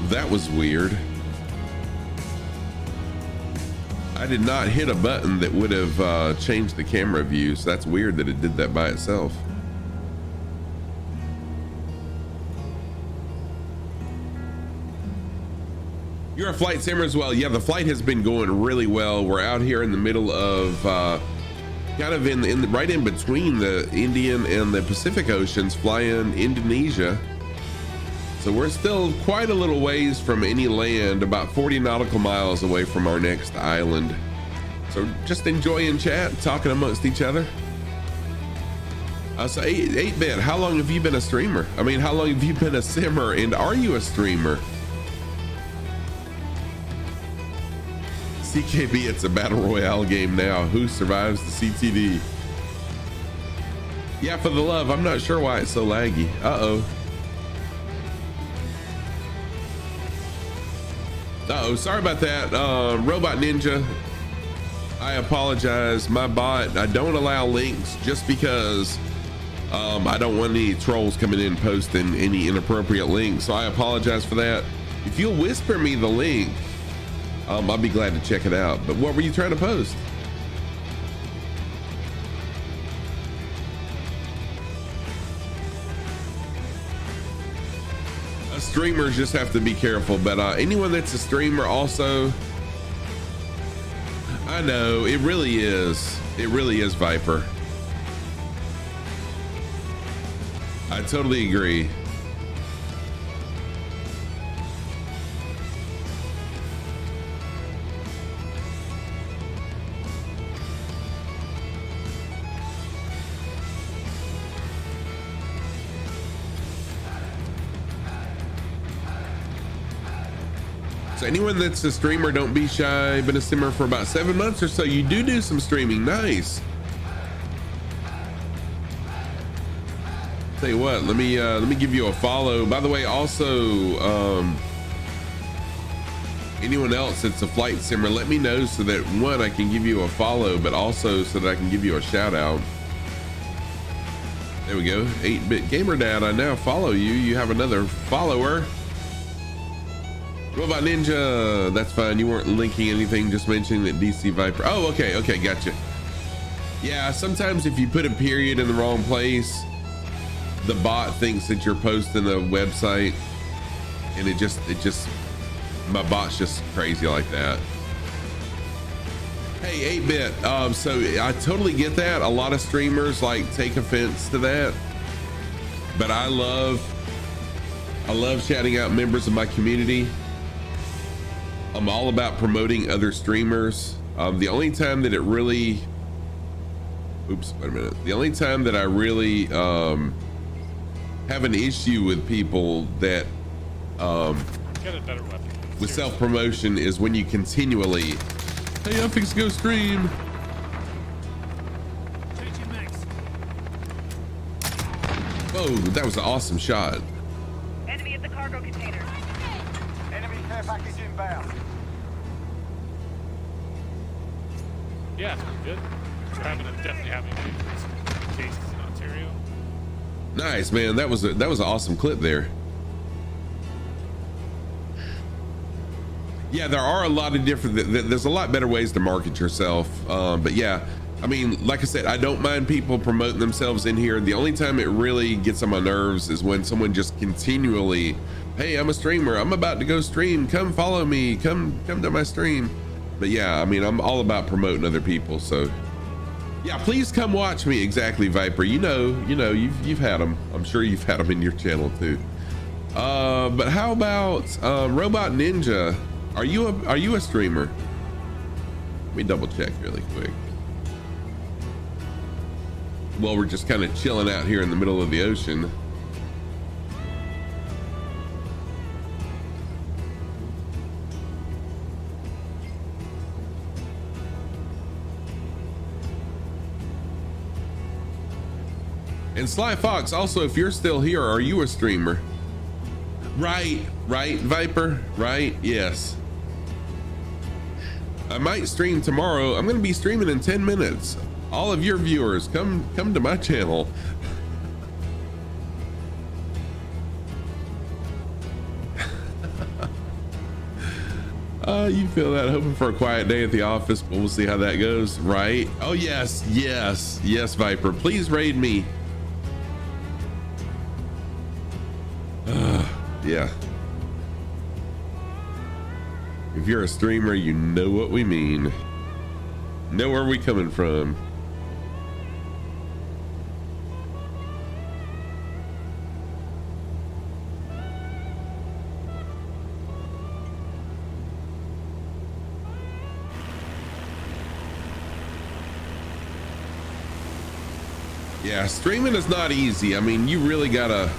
That was weird. I did not hit a button that would have changed the camera view, so that's weird that it did that by itself. You're a flight simmer as well. Yeah, the flight has been going really well. We're out here in the middle of kind of right in between the Indian and the Pacific Oceans, flying Indonesia. So we're still quite a little ways from any land, about 40 nautical miles away from our next island. So just enjoying chat, talking amongst each other. So 8-Bit, how long have you been a streamer? I mean, how long have you been a simmer, and are you a streamer? CKB, it's a battle royale game now. Who survives the CTD? Yeah, for the love, I'm not sure why it's so laggy. Uh-oh, sorry about that. Robot Ninja, I apologize. My bot, I don't allow links just because I don't want any trolls coming in posting any inappropriate links. So I apologize for that. If you'll whisper me the link, I'll be glad to check it out. But what were you trying to post? Streamers just have to be careful, but anyone that's a streamer also, I know it really is Viper. I totally agree. So anyone that's a streamer, don't be shy. Been a streamer for about 7 months or so. You do some streaming. Nice. Tell you what, let me give you a follow. By the way, also anyone else that's a flight simmer, let me know so that one, I can give you a follow, but also so that I can give you a shout out. There we go. 8-Bit Gamer Dad, I now follow you. You have another follower. Robot Ninja, that's fine. You weren't linking anything, just mentioning that DC Viper. Oh, okay, gotcha. Yeah, sometimes if you put a period in the wrong place, the bot thinks that you're posting a website, and it just my bot's just crazy like that. Hey, 8-Bit, so I totally get that. A lot of streamers like take offense to that, but I love shouting out members of my community. I'm all about promoting other streamers. The only time that it really, the only time that I really have an issue with people that Get a better weapon. with self-promotion is when you continually, hey, I'm fixing to go stream. Whoa, that was an awesome shot. Enemy at the cargo container. Enemy care package inbound. Yeah, it's pretty good. Definitely having cases in Ontario. Nice, man. That was an awesome clip there. Yeah, there are a lot of different, there's a lot better ways to market yourself. But yeah, I mean, like I said, I don't mind people promoting themselves in here. The only time it really gets on my nerves is when someone just continually, hey, I'm a streamer, I'm about to go stream, come follow me, come to my stream. But yeah, I mean, I'm all about promoting other people. So yeah, please come watch me. Exactly, Viper. You know, you've had them. I'm sure you've had them in your channel too. But how about Robot Ninja? Are you a streamer? Let me double check really quick. Well, we're just kind of chilling out here in the middle of the ocean. And Sly Fox, also, if you're still here, are you a streamer? Right, Viper, right, yes. I might stream tomorrow. I'm gonna be streaming in 10 minutes. All of your viewers, come to my channel. You feel that, hoping for a quiet day at the office, but we'll see how that goes, right? Oh yes, Viper, please raid me. Yeah. If you're a streamer, you know what we mean. Know where we coming from. Yeah, streaming is not easy. I mean, you really gotta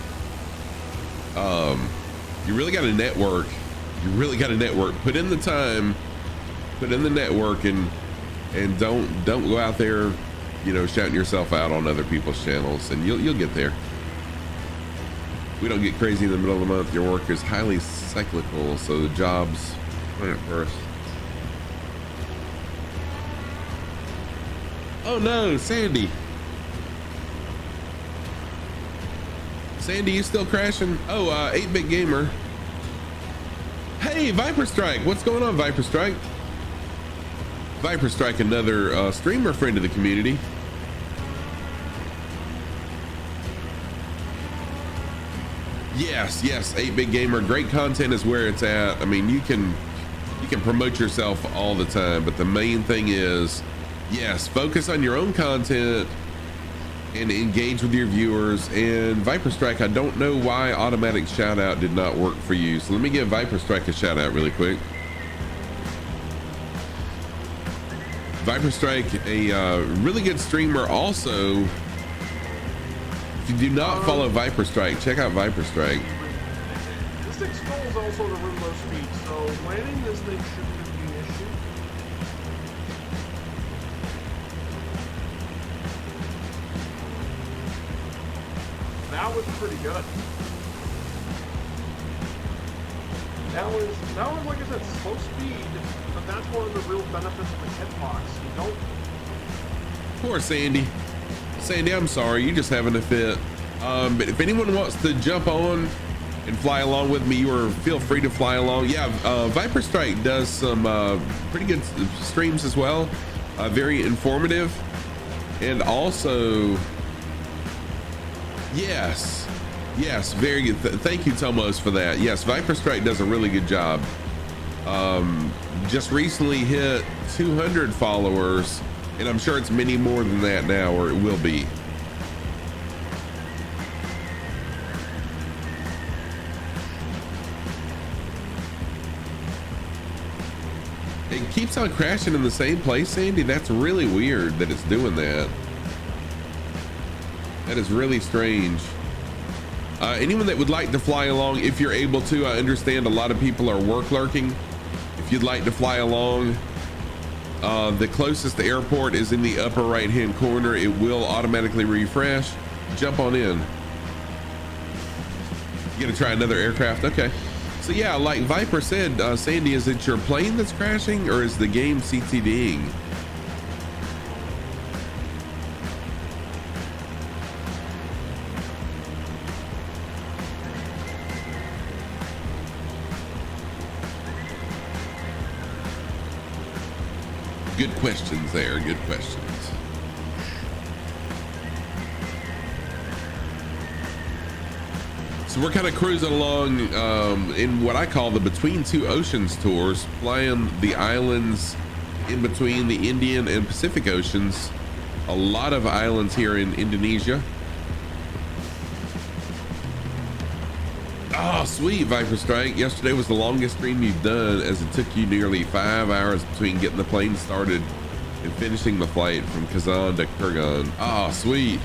network. You really gotta network. Put in the time, put in the network, and don't go out there, you know, shouting yourself out on other people's channels, and you'll get there. We don't get crazy in the middle of the month. Your work is highly cyclical, so the jobs come first. Oh no, Sandy. Sandy, you still crashing? Oh, 8-Bit Gamer. Hey, Viper Strike, what's going on, Viper Strike? Viper Strike, another streamer friend of the community. Yes, 8-Bit Gamer, great content is where it's at. I mean, you can promote yourself all the time, but the main thing is, yes, focus on your own content and engage with your viewers. And Viper Strike, I don't know why automatic shout out did not work for you, so let me give Viper Strike a shout out really quick. Viper Strike, a really good streamer. Also, if you do not follow Viper Strike, check out Viper Strike. This thing scrolls also at a really low speed, so landing this thing shouldn't be an issue. That was pretty good. That was like I said, slow speed, but that's one of the real benefits of the hitbox. You don't. Poor Sandy. Sandy, I'm sorry, you're just having a fit. But if anyone wants to jump on and fly along with me, feel free to fly along. Yeah, Viper Strike does some pretty good streams as well. Very informative, and also. Yes, very good. Thank you, Tomos, for that. Yes, Viper Strike does a really good job. Just recently hit 200 followers, and I'm sure it's many more than that now, or it will be. It keeps on crashing in the same place, Sandy. That's really weird that it's doing that. That is really strange. Anyone that would like to fly along, if you're able to, I understand a lot of people are work lurking. If you'd like to fly along, the closest airport is in the upper right hand corner. It will automatically refresh. Jump on in. You gonna try another aircraft? Okay. So yeah, like Viper said, Sandy, is it your plane that's crashing or is the game CTDing? Good questions there, good questions. So we're kind of cruising along in what I call the Between Two Oceans tours, flying the islands in between the Indian and Pacific Oceans. A lot of islands here in Indonesia. Oh, sweet, Viper Strike. Yesterday was the longest stream you've done, as it took you nearly 5 hours between getting the plane started and finishing the flight from Kazan to Kurgan. Oh, sweet.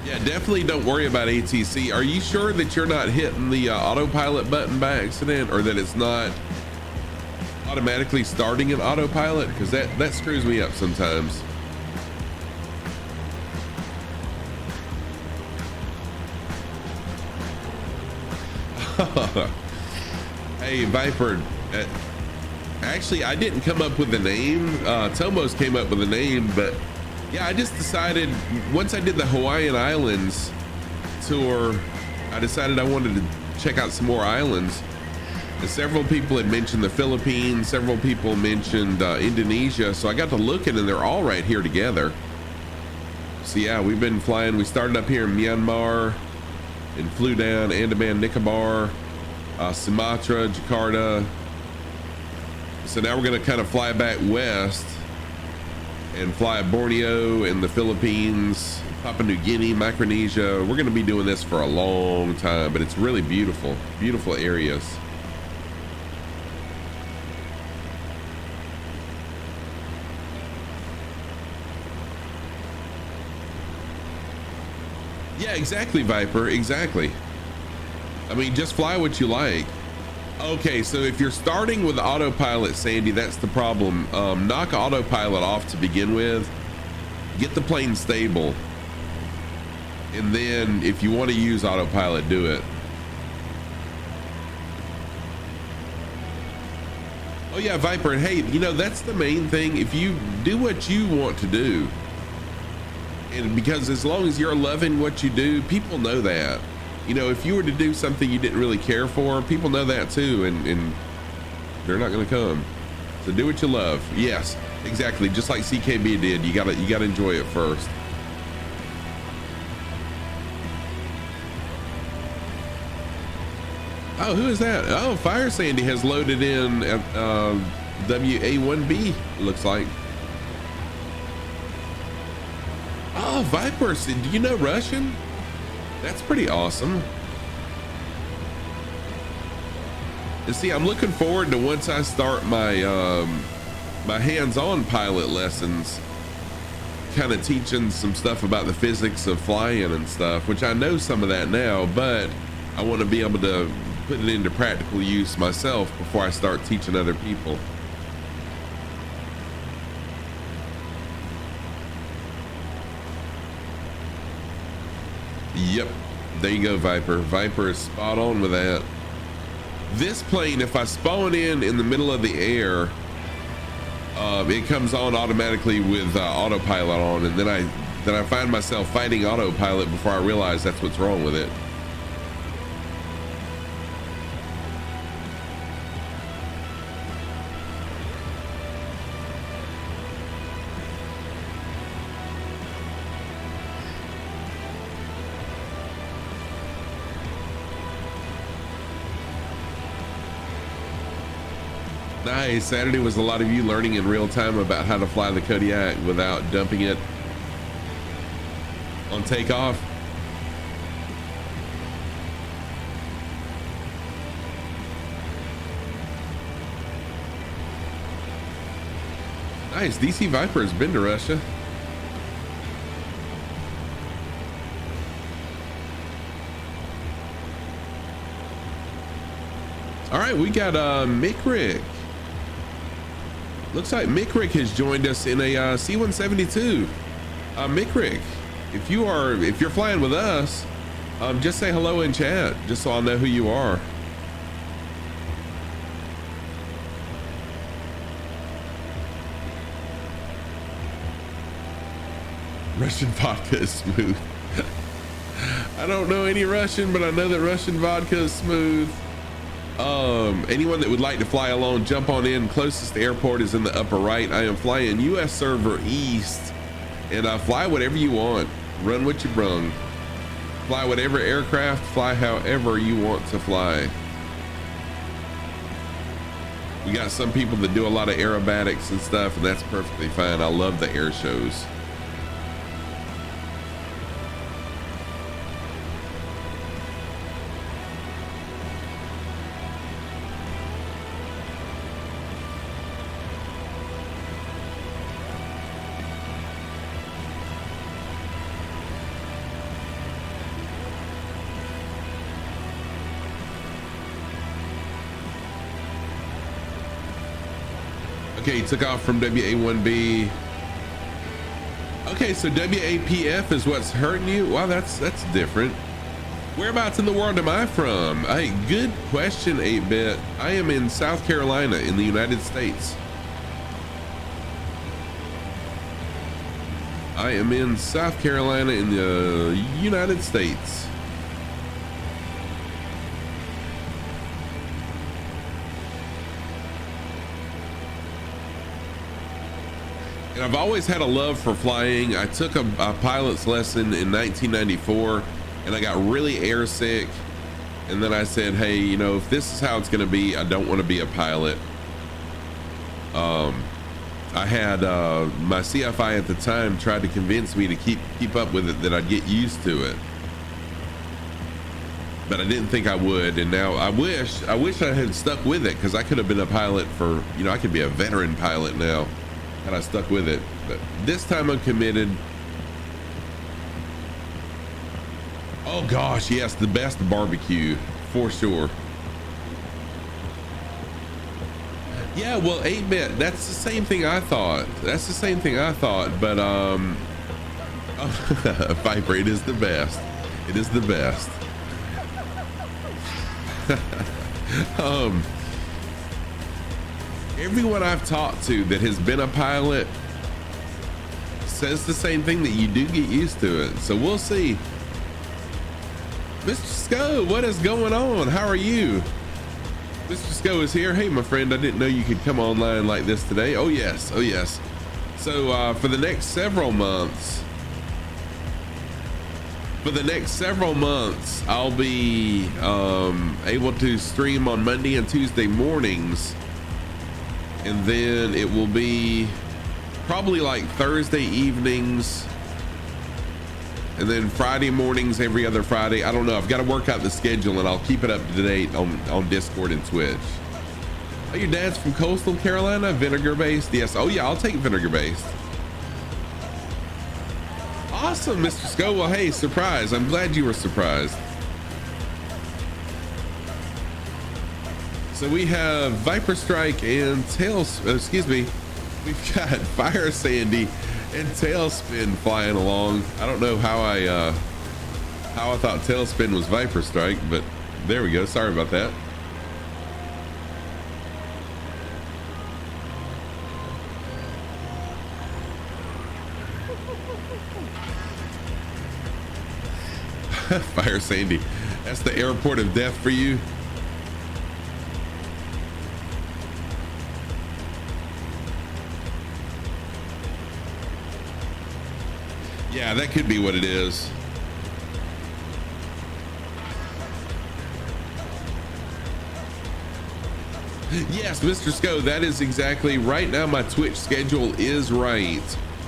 Yeah, definitely don't worry about ATC. Are you sure that you're not hitting the autopilot button by accident, or that it's not automatically starting an autopilot? Because that screws me up sometimes. Hey, Viper, actually, I didn't come up with the name. Tomos came up with the name, but yeah, I just decided once I did the Hawaiian Islands tour, I decided I wanted to check out some more islands. And several people had mentioned the Philippines, several people mentioned Indonesia, so I got to looking and they're all right here together. So yeah, we've been flying. We started up here in Myanmar and flew down Andaman, Nicobar, Sumatra, Jakarta. So now we're gonna kind of fly back west and fly Borneo and the Philippines, Papua New Guinea, Micronesia. We're gonna be doing this for a long time, but it's really beautiful, beautiful areas. Yeah, exactly, Viper, exactly. I mean, just fly what you like. Okay, so if you're starting with autopilot, Sandy, that's the problem. Knock autopilot off to begin with. Get the plane stable. And then if you want to use autopilot, do it. Oh yeah, Viper, and hey, you know, that's the main thing. If you do what you want to do, and because as long as you're loving what you do, people know that. You know, if you were to do something you didn't really care for, people know that too, and they're not going to come. So do what you love. Yes, exactly. Just like CKB did. You gotta enjoy it first. Oh, who is that? Oh, Fire Sandy has loaded in at WA1B, looks like. Oh, Viper, do you know Russian? That's pretty awesome. And see, I'm looking forward to once I start my my hands-on pilot lessons, kind of teaching some stuff about the physics of flying and stuff, which I know some of that now, but I want to be able to put it into practical use myself before I start teaching other people. Yep, there you go, Viper. Viper is spot on with that. This plane, if I spawn in the middle of the air, it comes on automatically with autopilot on, and then I find myself fighting autopilot before I realize that's what's wrong with it. Nice. Saturday was a lot of you learning in real time about how to fly the Kodiak without dumping it on takeoff. Nice. DC Viper has been to Russia. All right, we got Mick. Looks like Mick has joined us in a C-172. Mick, if you're flying with us, just say hello in chat, just so I'll know who you are. Russian vodka is smooth. I don't know any Russian, but I know that Russian vodka is smooth. Anyone that would like to fly along, jump on in. Closest airport is in the upper right. I am flying US server east, and fly whatever you want. Run what you brung. Fly whatever aircraft, fly however you want to fly. We got some people that do a lot of aerobatics and stuff, and that's perfectly fine. I love the air shows. Okay, took off from WA1B. Okay, so WAPF is what's hurting you? Wow, that's different. Whereabouts in the world am I from? Hey, good question, 8-bit. I am in South Carolina in the United States. I am in South Carolina in the United States. And I've always had a love for flying. I took a pilot's lesson in 1994 and I got really airsick. And then I said, hey, you know, if this is how it's going to be, I don't want to be a pilot. I had my CFI at the time tried to convince me to keep up with it, that I'd get used to it. But I didn't think I would. And now I wish I had stuck with it, because I could have been a pilot for, you know, I could be a veteran pilot now. And I stuck with it, but this time I'm committed. Oh gosh, yes, the best barbecue for sure. Yeah, well, 8-bit, that's the same thing I thought. That's the same thing I thought, but Viper, it is the best. It is the best. Everyone I've talked to that has been a pilot says the same thing, that you do get used to it. So we'll see. Mr. Sco, what is going on? How are you? Mr. Sco is here. Hey, my friend, I didn't know you could come online like this today. Oh yes, oh yes. So for the next several months, I'll be able to stream on Monday and Tuesday mornings. And then it will be probably like Thursday evenings, and then Friday mornings every other Friday. I don't know. I've got to work out the schedule, and I'll keep it up to date on Discord and Twitch. Oh, your dad's from Coastal Carolina, vinegar based? Yes. Oh yeah, I'll take vinegar based. Awesome, Mr. Sco. Well, hey, surprise. I'm glad you were surprised. So we have Viper Strike and we've got Fire Sandy and Tailspin flying along. I don't know how I thought Tailspin was Viper Strike, but there we go. Sorry about that. Fire Sandy, that's the airport of death for you. Yeah, that could be what it is. Yes, Mr. Sco, that is exactly right. Now my Twitch schedule is right.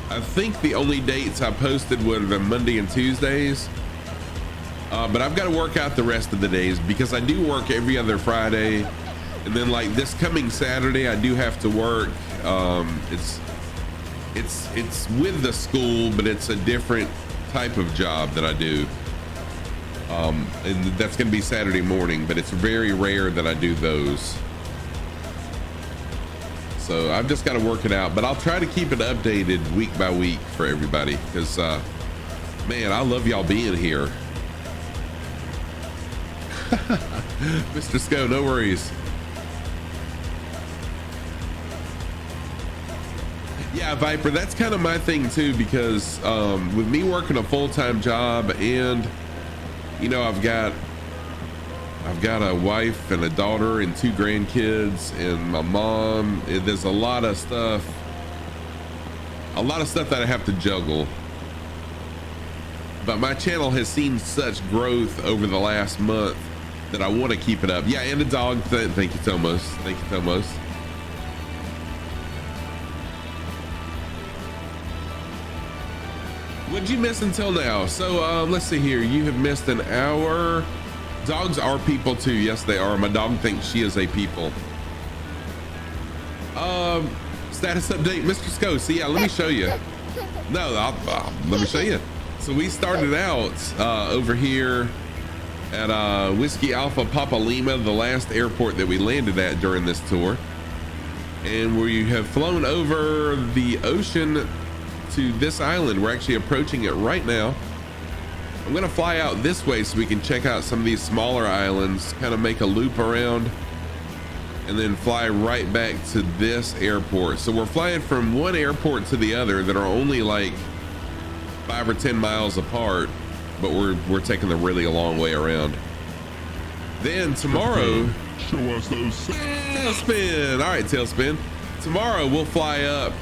I think the only dates I posted were the Monday and Tuesdays. But I've got to work out the rest of the days, because I do work every other Friday. And then like this coming Saturday, I do have to work. it's with the school, but it's a different type of job that I do. And that's going to be Saturday morning, but it's very rare that I do those. So I've just got to work it out, but I'll try to keep it updated week by week for everybody, because man, I love y'all being here. Mr. Sco, no worries. Yeah, Viper, that's kind of my thing too, because with me working a full-time job, and you know, I've got a wife and a daughter and 2 grandkids and my mom. There's a lot of stuff that I have to juggle. But my channel has seen such growth over the last month that I want to keep it up. Yeah, and a dog. Thank you, Tomos. Thank you, Tomos. What'd you miss until now? So let's see here. You have missed an hour. Dogs are people too. Yes, they are. My dog thinks she is a people. Status update, Mr. Sco. See, yeah, let me show you. No, let me show you. So we started out over here at Whiskey Alpha Papa Lima, the last airport that we landed at during this tour. And we have flown over the ocean to this island. We're actually approaching it right now. I'm gonna fly out this way so we can check out some of these smaller islands, kind of make a loop around, and then fly right back to this airport. So we're flying from one airport to the other that are only like 5 or 10 miles apart, but we're taking the really long way around. Then tomorrow, show us those tailspin. All right, tailspin. Tomorrow we'll fly up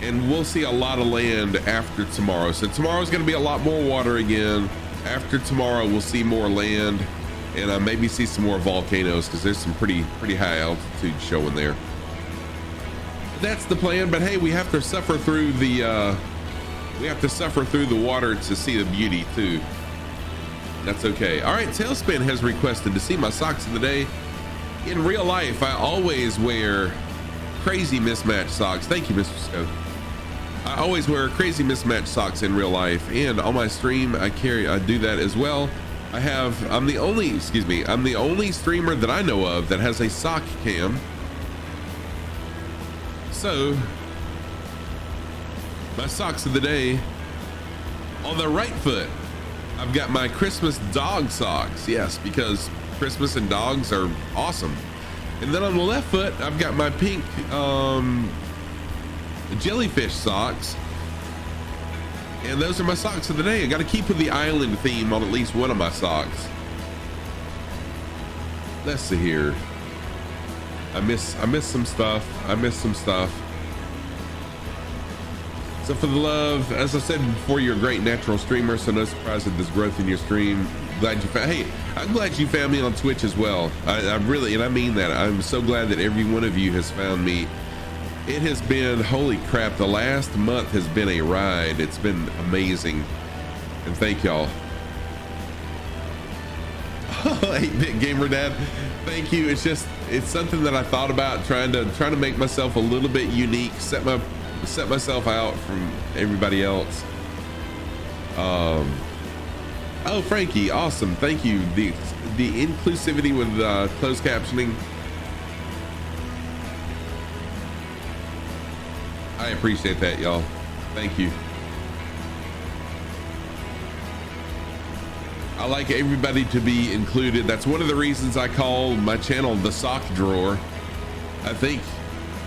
and we'll see a lot of land after tomorrow. So tomorrow's gonna be a lot more water again. After tomorrow, we'll see more land, and maybe see some more volcanoes, because there's some pretty high altitude showing there. That's the plan. But hey, we have to suffer through the water to see the beauty too. That's okay. All right, Tailspin has requested to see my socks of the day. In real life, I always wear crazy mismatched socks. Thank you, Mr. Scope. I always wear crazy mismatched socks in real life, and on my stream I do that as well. I'm the only streamer that I know of that has a sock cam. So my socks of the day, on the right foot, I've got my Christmas dog socks. Yes, because Christmas and dogs are awesome. And then on the left foot, I've got my pink jellyfish socks. And those are my socks of the day. I got to keep with the island theme on at least one of my socks. Let's see here. I miss some stuff. So for the love, as I said before, you're a great natural streamer, so no surprise that there's growth in your stream. Hey, I'm glad you found me on Twitch as well. I really, and I mean that. I'm so glad that every one of you has found me. It has been, holy crap, the last month has been a ride. It's been amazing. And thank y'all. 8-bit gamer dad, thank you. It's something that I thought about, trying to make myself a little bit unique, set myself out from everybody else. Oh, Frankie, awesome. Thank you. The inclusivity with closed captioning, I appreciate that, y'all. Thank you. I like everybody to be included. That's one of the reasons I call my channel the sock drawer. I think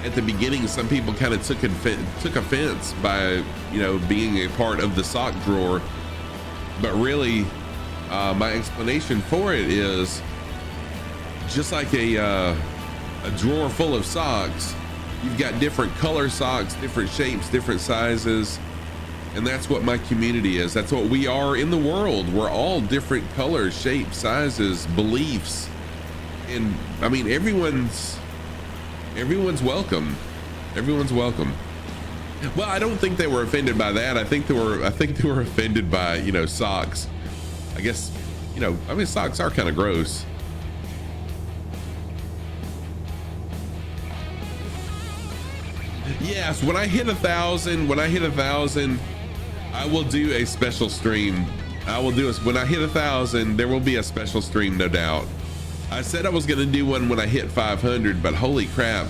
at the beginning, some people kind of took offense by, being a part of the sock drawer. But really, my explanation for it is just like a drawer full of socks. You've got different color socks, different shapes, different sizes. And that's what my community is. That's what we are in the world. We're all different colors, shapes, sizes, beliefs. And I mean, everyone's welcome. Everyone's welcome. Well, I don't think they were offended by that. I think they were offended by, socks. I guess, socks are kind of gross. Yes, when I hit 1,000, I will do a special stream. I will do it when I hit 1,000. There will be a special stream, no doubt. I said I was gonna do one when I hit 500, but holy crap.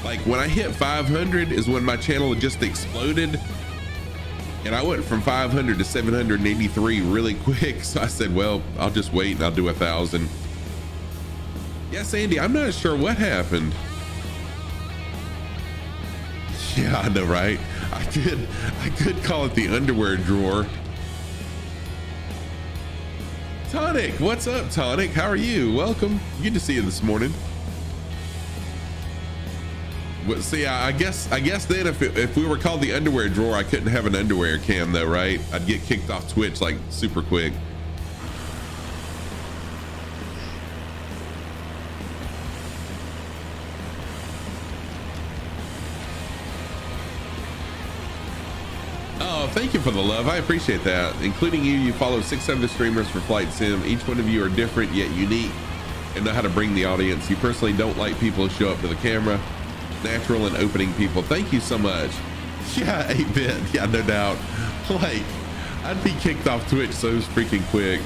Like when I hit 500 is when my channel just exploded. And I went from 500 to 783 really quick. So I said, well, I'll just wait and I'll do 1,000. Yes, Andy, I'm not sure what happened. Yeah, I know, right? I could call it the underwear drawer. Tonic, what's up, Tonic? How are you? Welcome. Good to see you this morning. But see, I guess then if we were called the underwear drawer, I couldn't have an underwear cam though, right? I'd get kicked off Twitch like super quick. Oh, thank you for the love. I appreciate that. Including you, you follow 6 other streamers for Flight Sim. Each one of you are different yet unique and know how to bring the audience. You personally don't like people who show up to the camera. Natural and opening people. Thank you so much. Yeah, 8-bit. Yeah, no doubt. Like, I'd be kicked off Twitch so freaking quick.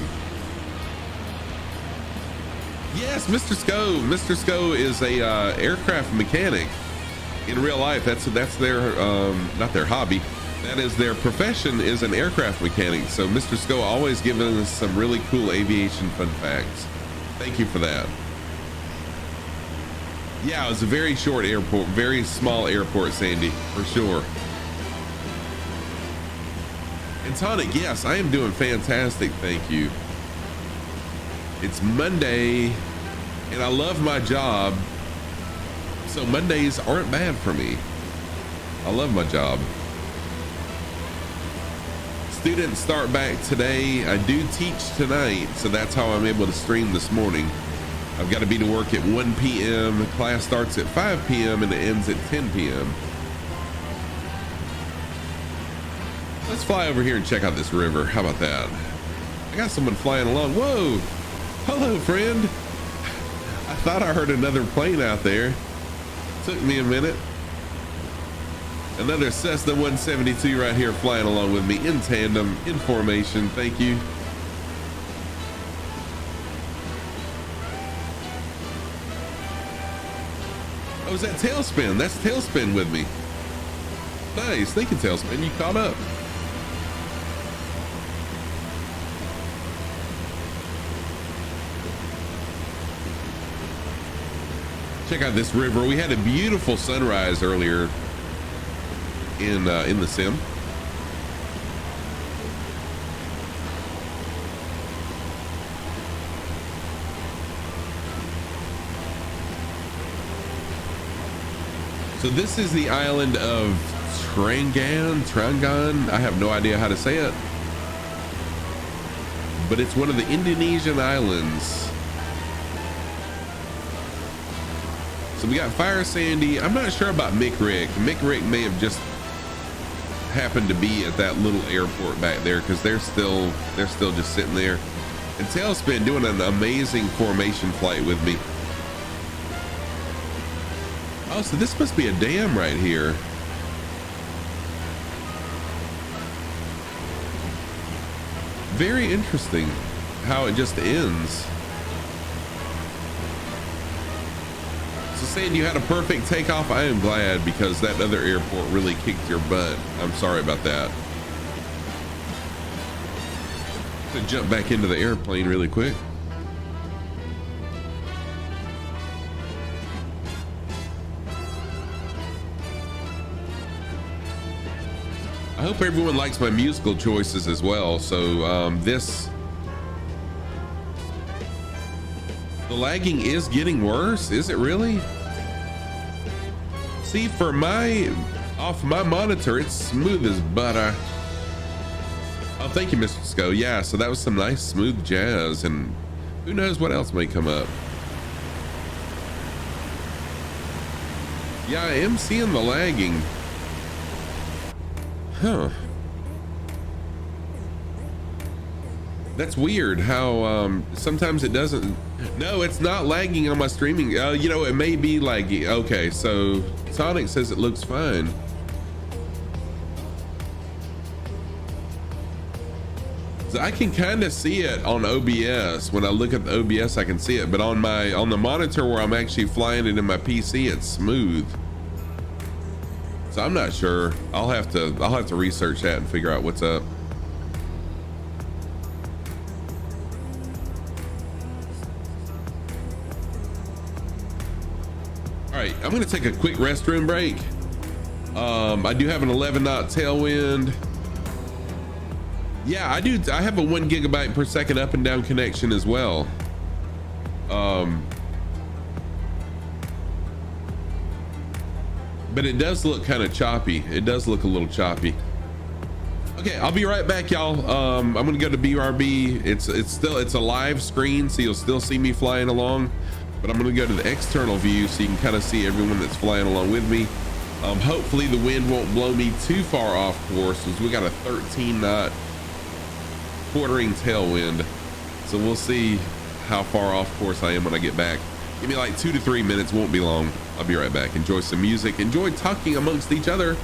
Yes, Mr. Sco. Mr. Sco is a aircraft mechanic in real life. That's their not their hobby. That is their profession, is an aircraft mechanic. So Mr. Sco always giving us some really cool aviation fun facts. Thank you for that. Yeah, it was a very short airport, very small airport, Sandy, for sure. And Tonic, yes, I am doing fantastic, thank you. It's Monday, and I love my job, so Mondays aren't bad for me. I love my job. Students start back today. I do teach tonight, so that's how I'm able to stream this morning. I've got to be to work at 1 p.m. Class starts at 5 p.m. and it ends at 10 p.m. Let's fly over here and check out this river. How about that? I got someone flying along. Whoa! Hello, friend. I thought I heard another plane out there. Took me a minute. Another Cessna 172 right here flying along with me in tandem, in formation. Thank you. Oh, is that Tailspin? That's Tailspin with me. Nice. Thank you, Tailspin. You caught up. Check out this river. We had a beautiful sunrise earlier in the sim. So this is the island of Trangan. I have no idea how to say it, but it's one of the Indonesian islands. So we got Fire Sandy. I'm not sure about Mick Rick. Mick Rick may have just happened to be at that little airport back there because they're still just sitting there. And Tailspin doing an amazing formation flight with me. Oh, so this must be a dam right here. Very interesting how it just ends. So saying you had a perfect takeoff, I am glad, because that other airport really kicked your butt. I'm sorry about that. To jump back into the airplane really quick. I hope everyone likes my musical choices as well. So the lagging is getting worse. Is it really? See, for off my monitor, it's smooth as butter. Oh, thank you, Mr. Sco. Yeah, so that was some nice smooth jazz, and who knows what else may come up. Yeah, I am seeing the lagging. Huh. That's weird how sometimes it doesn't. No, it's not lagging on my streaming. You know, it may be laggy. Okay, so Sonic says it looks fine. So I can kind of see it on OBS. When I look at the OBS, I can see it, but on the monitor where I'm actually flying it in my PC, it's smooth. So I'm not sure. I'll have to research that and figure out what's up. All right, I'm gonna take a quick restroom break. I do have an 11 knot tailwind. Yeah, I do. I have a 1 gigabyte per second up and down connection as well. But it does look kind of choppy. It does look a little choppy. Okay, I'll be right back, y'all. I'm gonna go to BRB. It's a live screen, so you'll still see me flying along. But I'm gonna go to the external view so you can kind of see everyone that's flying along with me. Hopefully the wind won't blow me too far off course, as we got a 13 knot quartering tailwind. So we'll see how far off course I am when I get back. Give me like 2 to 3 minutes, won't be long. I'll be right back. Enjoy some music, enjoy talking amongst each other.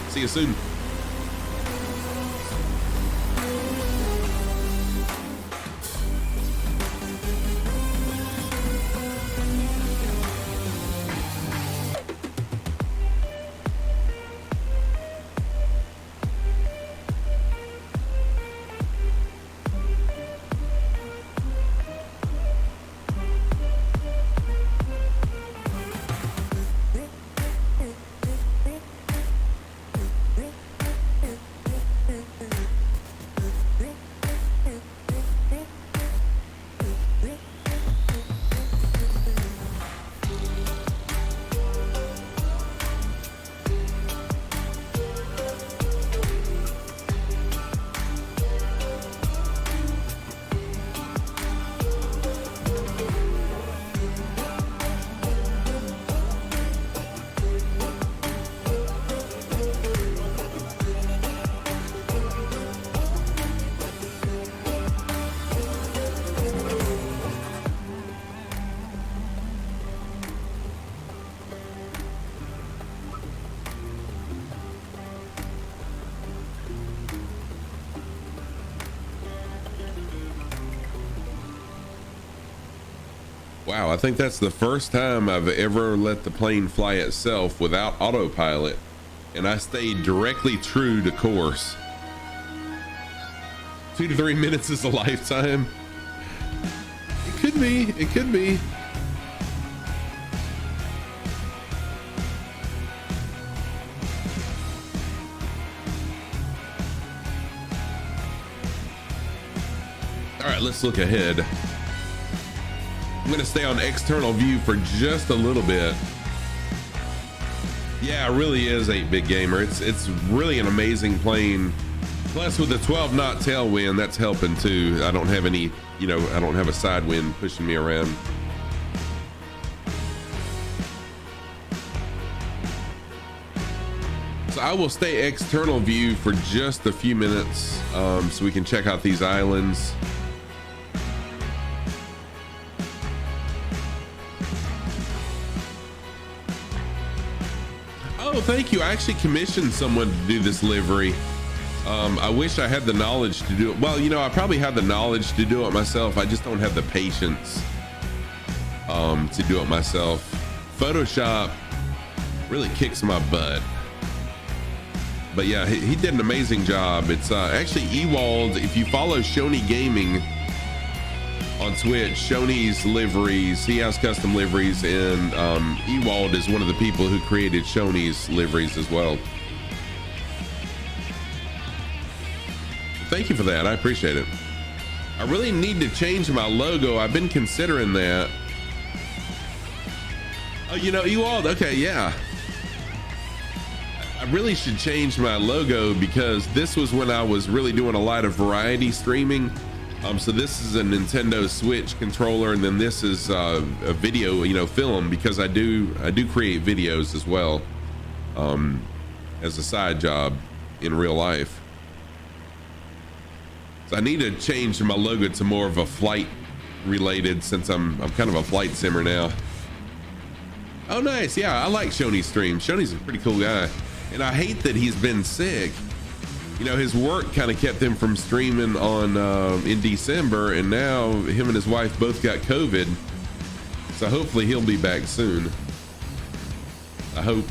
See you soon. Wow, I think that's the first time I've ever let the plane fly itself without autopilot, and I stayed directly true to course. 2 to 3 minutes is a lifetime. It could be, it could be. All right, let's look ahead. I'm gonna stay on external view for just a little bit. Yeah, it really is 8-bit gamer. It's really an amazing plane. Plus with the 12 knot tailwind, that's helping too. I don't have any, I don't have a side wind pushing me around. So I will stay external view for just a few minutes, so we can check out these islands. Oh, thank you. I actually commissioned someone to do this livery. I wish I had the knowledge to do it. Well, I probably have the knowledge to do it myself. I just don't have the patience to do it myself. Photoshop really kicks my butt. But yeah, he did an amazing job. It's actually Ewald. If you follow Shoney Gaming on Twitch, Shoney's liveries, he has custom liveries, and Ewald is one of the people who created Shoney's liveries as well. Thank you for that. I appreciate it. I really need to change my logo. I've been considering that. Oh, Ewald. Okay, yeah. I really should change my logo, because this was when I was really doing a lot of variety streaming. So this is a Nintendo Switch controller, and then this is a video, film, because I do create videos as well, as a side job in real life. So I need to change my logo to more of a flight related, since I'm kind of a flight simmer now. Oh, nice. Yeah, I like Shoney's stream. Shoney's a pretty cool guy. And I hate that he's been sick. You know, his work kind of kept him from streaming on in December, and now him and his wife both got COVID. So hopefully he'll be back soon. I hope.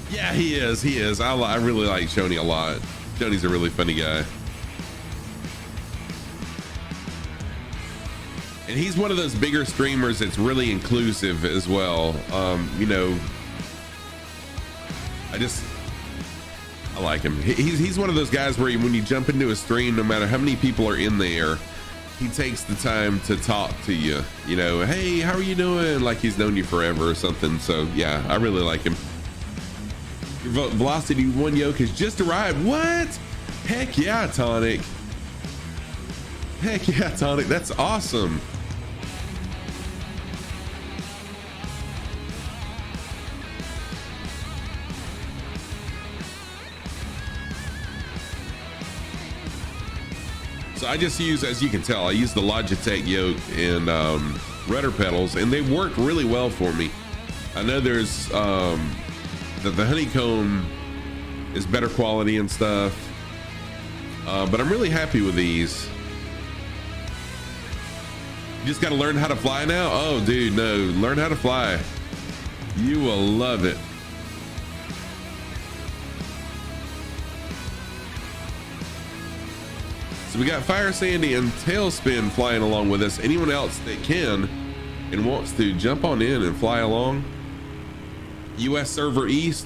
Yeah, he is. He is. I really like Shoney a lot. Shoney's a really funny guy. And he's one of those bigger streamers that's really inclusive as well. You know, I like him. He's one of those guys where when you jump into a stream, no matter how many people are in there, he takes the time to talk to you. You know, hey, how are you doing? Like he's known you forever or something. So yeah, I really like him. Your Velocity 1 yoke has just arrived. What? Heck yeah, Tonic. Heck yeah, Tonic. That's awesome. So I just use, as you can tell, I use the Logitech yoke and rudder pedals, and they worked really well for me. I know there's the honeycomb is better quality and stuff, but I'm really happy with these. You just got to learn how to fly now. Oh, dude, no, learn how to fly. You will love it. So we got Fire Sandy and Tailspin flying along with us. Anyone else that can and wants to jump on in and fly along. US server east,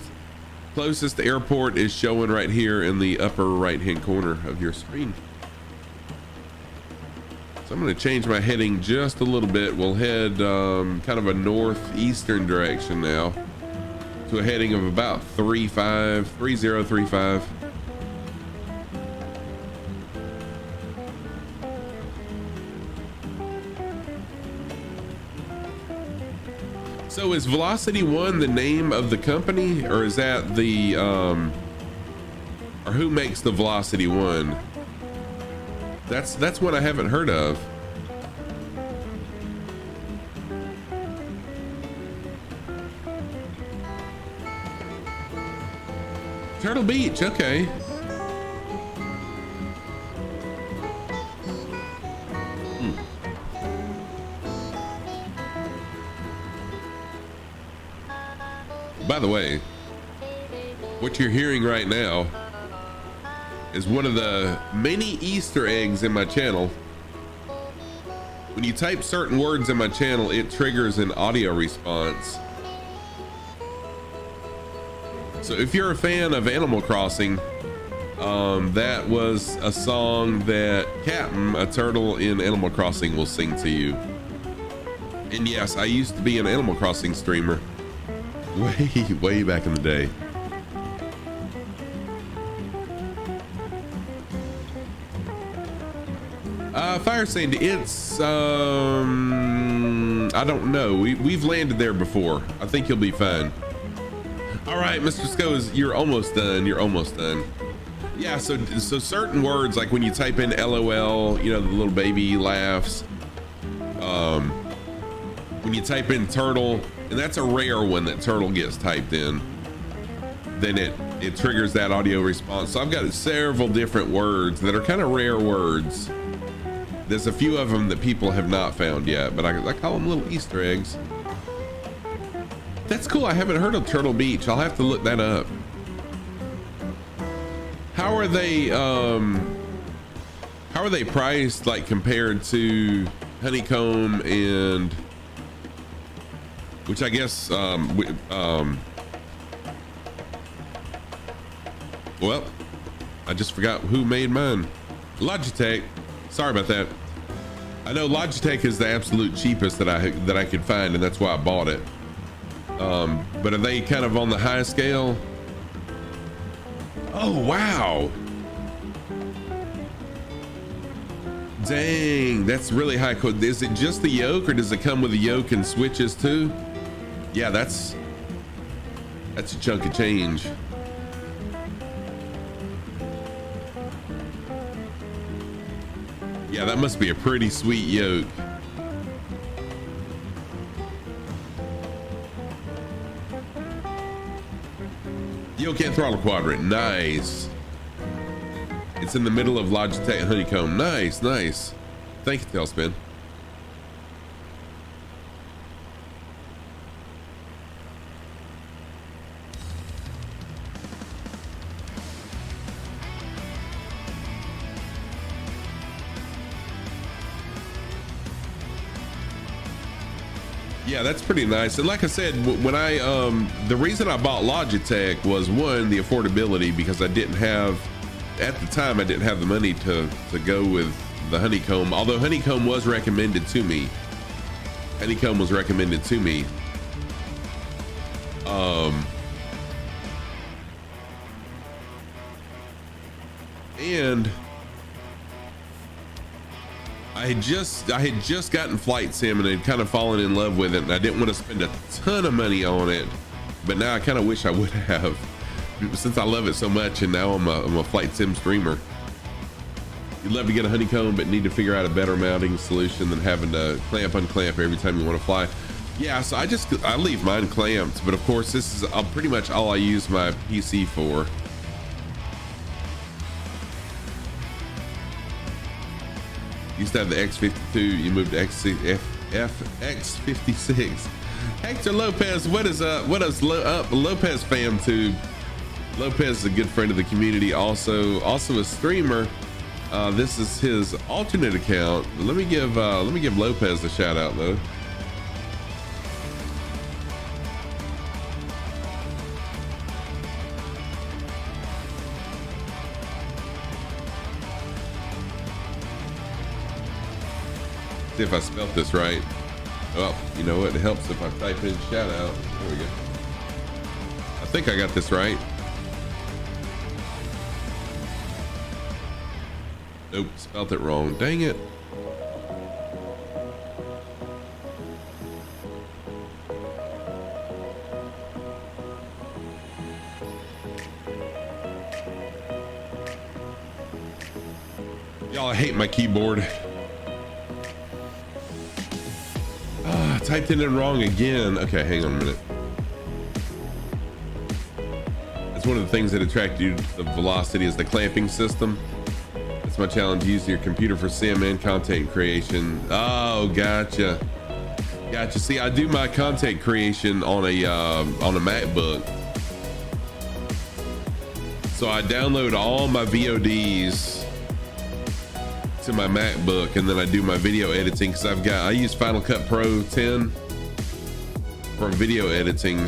closest airport is showing right here in the upper right hand corner of your screen. So I'm going to change my heading just a little bit. We'll head kind of a northeastern direction now to a heading of about 3035. So is Velocity 1 the name of the company, or is that the or who makes the Velocity 1? That's one I haven't heard of. Turtle Beach, okay. By the way, what you're hearing right now is one of the many Easter eggs in my channel. When you type certain words in my channel, it triggers an audio response. So if you're a fan of Animal Crossing, that was a song that Captain, a turtle in Animal Crossing, will sing to you. And yes, I used to be an Animal Crossing streamer. Way back in the day. Fire Sandy, it's I don't know. We've landed there before. I think you'll be fine. All right, Mr. Scoes, you're almost done. You're almost done. Yeah, so certain words, like when you type in LOL, you know, the little baby laughs. When you type in turtle, and that's a rare one that turtle gets typed in, then it triggers that audio response. So I've got several different words that are kind of rare words. There's a few of them that people have not found yet, but I call them little Easter eggs. That's cool. I haven't heard of Turtle Beach. I'll have to look that up. How are they priced, like compared to Honeycomb and, which I guess well, I just forgot who made mine. Logitech. Sorry about that. I know Logitech is the absolute cheapest that I could find, and that's why I bought it. But are they kind of on the high scale? Oh wow. Dang, that's really high code. Is it just the yoke, or does it come with the yoke and switches too? Yeah, that's a chunk of change. Yeah, that must be a pretty sweet yoke. Yoke and throttle quadrant, nice. It's in the middle of Logitech Honeycomb. Nice, nice. Thank you, Tailspin. Yeah, that's pretty nice. And like I said, when I the reason I bought Logitech was, one, the affordability, because I didn't have, at the time, I didn't have the money to go with the Honeycomb, although Honeycomb was recommended to me. Honeycomb was recommended to me. And I had just gotten Flight Sim and had kind of fallen in love with it, and I didn't want to spend a ton of money on it, but now I kind of wish I would have, since I love it so much, and now I'm a Flight Sim streamer. You'd love to get a Honeycomb, but need to figure out a better mounting solution than having to clamp unclamp every time you want to fly. Yeah, so I leave mine clamped, but of course this is pretty much all I use my PC for. Used to have the X52, you moved to X56. Hector Lopez, what is up? What is up, Lopez fam tube? Lopez is a good friend of the community, also a streamer. This is his alternate account. Let me give Lopez a shout out though. See if I spelt this right. Oh, you know what? It helps if I type in shout out. There we go. I think I got this right. Nope, spelt it wrong. Dang it. Y'all, I hate my keyboard. Typed it in wrong again. Okay, hang on a minute. That's one of the things that attract you to the Velocity is the clamping system. That's my challenge. Use your computer for sim and content creation. Oh, gotcha. See, I do my content creation on a MacBook. So I download all my VODs to my MacBook, and then I do my video editing, because I use Final Cut Pro 10 for video editing.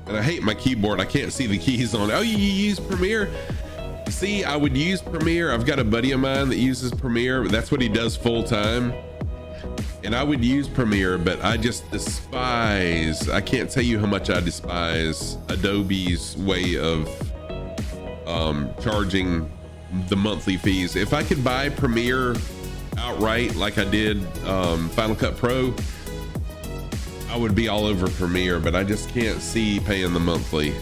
And I hate my keyboard. I can't see the keys on it. Oh, you use Premiere? See, I would use Premiere. I've got a buddy of mine that uses Premiere. That's what he does full time. And I would use Premiere, but I just despise, I can't tell you how much I despise Adobe's way of charging the monthly fees. If I could buy Premiere outright like I did Final Cut Pro, I would be all over Premiere, but I just can't see paying the monthly.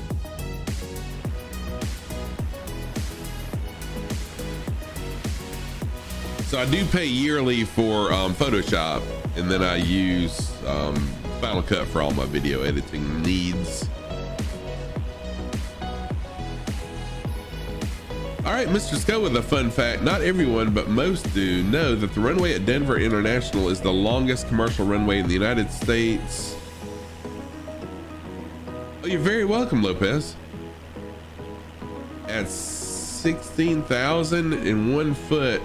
So I do pay yearly for Photoshop, and then I use Final Cut for all my video editing needs. All right, Mr. Sco with a fun fact. Not everyone, but most do know that the runway at Denver International is the longest commercial runway in the United States. Oh, you're very welcome, Lopez. At 16,001 foot.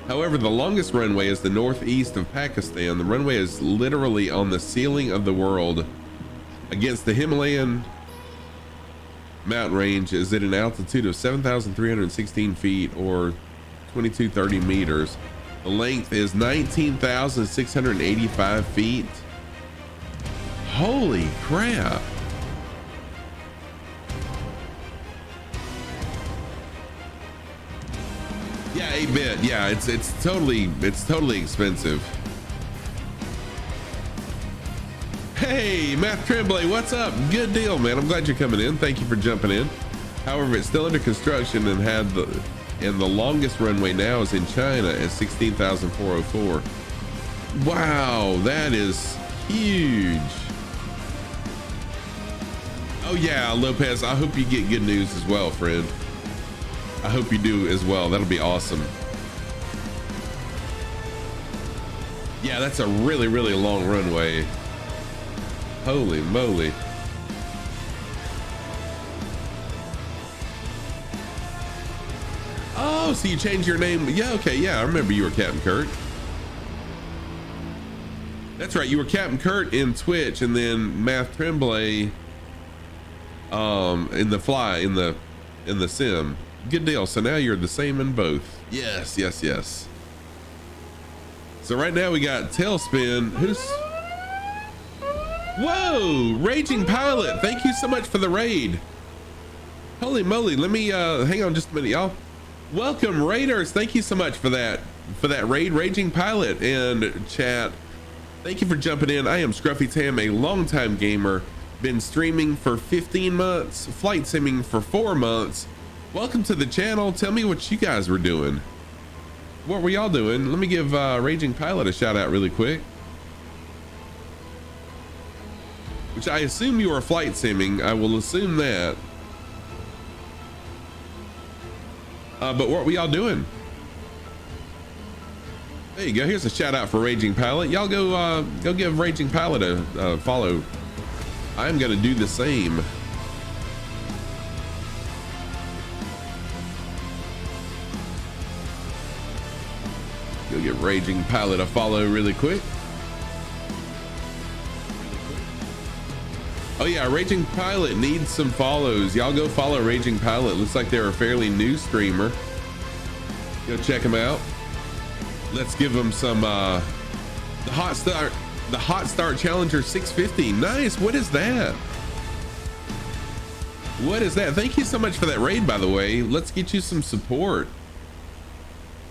However, the longest runway is the northeast of Pakistan. The runway is literally on the ceiling of the world against the Himalayan mountain range is at an altitude of 7,316 feet or 2230 meters. The length is 19,685 feet. Holy crap. Yeah, 8-bit. Yeah, it's totally expensive. Hey, Matt Tremblay, what's up? Good deal, man. I'm glad you're coming in. Thank you for jumping in. However, it's still under construction and the longest runway now is in China at 16,404. Wow, that is huge. Oh yeah, Lopez, I hope you get good news as well, friend. I hope you do as well. That'll be awesome. Yeah, that's a really long runway. Holy moly. Oh, so you changed your name. Yeah, okay, yeah, I remember you were Captain Kurt. That's right, you were Captain Kurt in Twitch and then Math Tremblay in the sim. Good deal. So now you're the same in both. Yes. So right now we got Tailspin. Whoa, Raging Pilot. Thank you so much for the raid. Holy moly. Let me hang on just a minute, y'all. Welcome, Raiders. Thank you so much for that raid, Raging Pilot. And chat, thank you for jumping in. I am Scruffy Tam, a longtime gamer. Been streaming for 15 months, flight simming for 4 months. Welcome to the channel. Tell me what you guys were doing. What were y'all doing? Let me give Raging Pilot a shout out really quick. Which I assume you are flight simming. I will assume that. But what were y'all doing? There you go. Here's a shout out for Raging Pilot. Y'all go give Raging Pilot a follow. I'm gonna do the same. Go give Raging Pilot a follow really quick. Oh yeah, Raging Pilot needs some follows. Y'all go follow Raging Pilot. Looks like they're a fairly new streamer. Go check them out. Let's give them some the Hot Start Challenger 650. Nice. What is that? What is that? Thank you so much for that raid, by the way. Let's get you some support.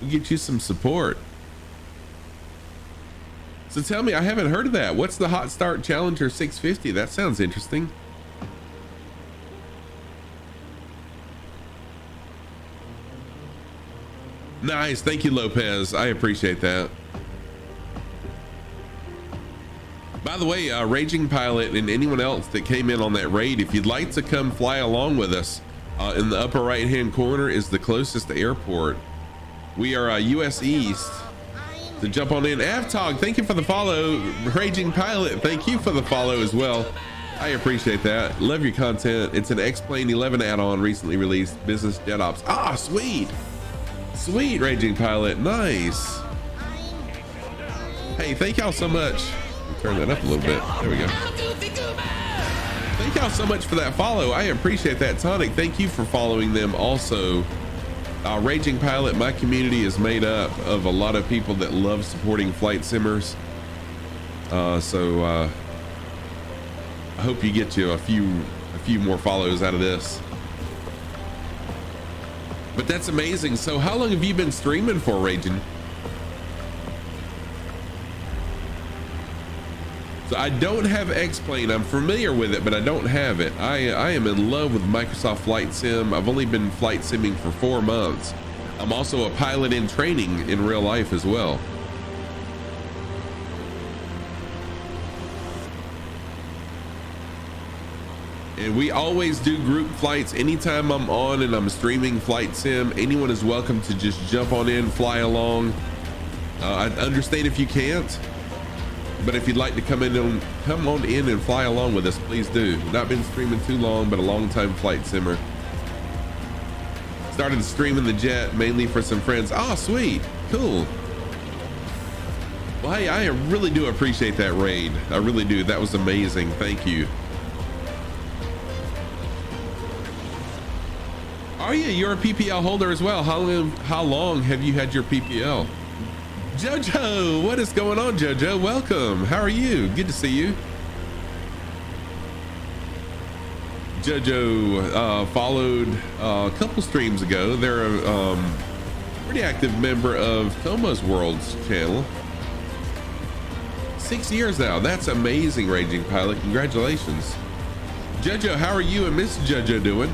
We'll get you some support. So tell me, I haven't heard of that. What's the Hot Start Challenger 650? That sounds interesting. Nice. Thank you, Lopez. I appreciate that. By the way, Raging Pilot and anyone else that came in on that raid, if you'd like to come fly along with us, in the upper right hand corner is the closest airport. We are US East. To jump on in. Avtog, thank you for the follow. Raging Pilot, thank you for the follow as well. I appreciate that. Love your content. It's an X-Plane 11 add-on recently released, business jet ops. Ah, sweet. Sweet, Raging Pilot. Nice. Hey, thank y'all so much. Turn that up a little bit. There we go. Thank y'all so much for that follow. I appreciate that. Tonic, thank you for following them also. Raging Pilot, my community is made up of a lot of people that love supporting flight simmers. So I hope you get you a few more follows out of this. But that's amazing. So how long have you been streaming for, Raging? So I don't have X-Plane. I'm familiar with it, but I don't have it. I am in love with Microsoft Flight Sim. I've only been flight simming for 4 months. I'm also a pilot in training in real life as well. And we always do group flights. Anytime I'm on and I'm streaming Flight Sim, anyone is welcome to just jump on in, fly along. I understand if you can't. But if you'd like to come on in and fly along with us, please do. Not been streaming too long, but a long time flight simmer. Started streaming the jet mainly for some friends. Oh, sweet, cool. Well, hey, I really do appreciate that raid. I really do. That was amazing. Thank you. Oh yeah, you're a PPL holder as well. How long have you had your PPL? Jojo, what is going on, Jojo? Welcome. How are you? Good to see you. Jojo followed a couple streams ago. They're a pretty active member of Toma's World's channel. 6 years now. That's amazing, Raging Pilot. Congratulations. Jojo, how are you and Miss Jojo doing?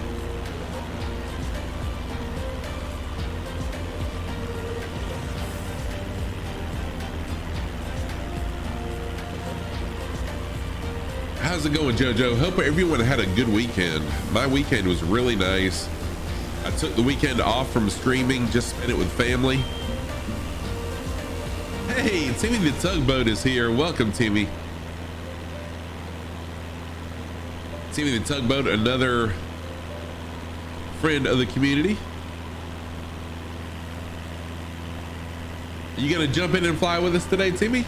How's it going, Jojo? Hope everyone had a good weekend. My weekend was really nice. I took the weekend off from streaming, just spent it with family. Hey, Timmy the Tugboat is here. Welcome, Timmy. Timmy the Tugboat, another friend of the community. You gonna jump in and fly with us today, Timmy?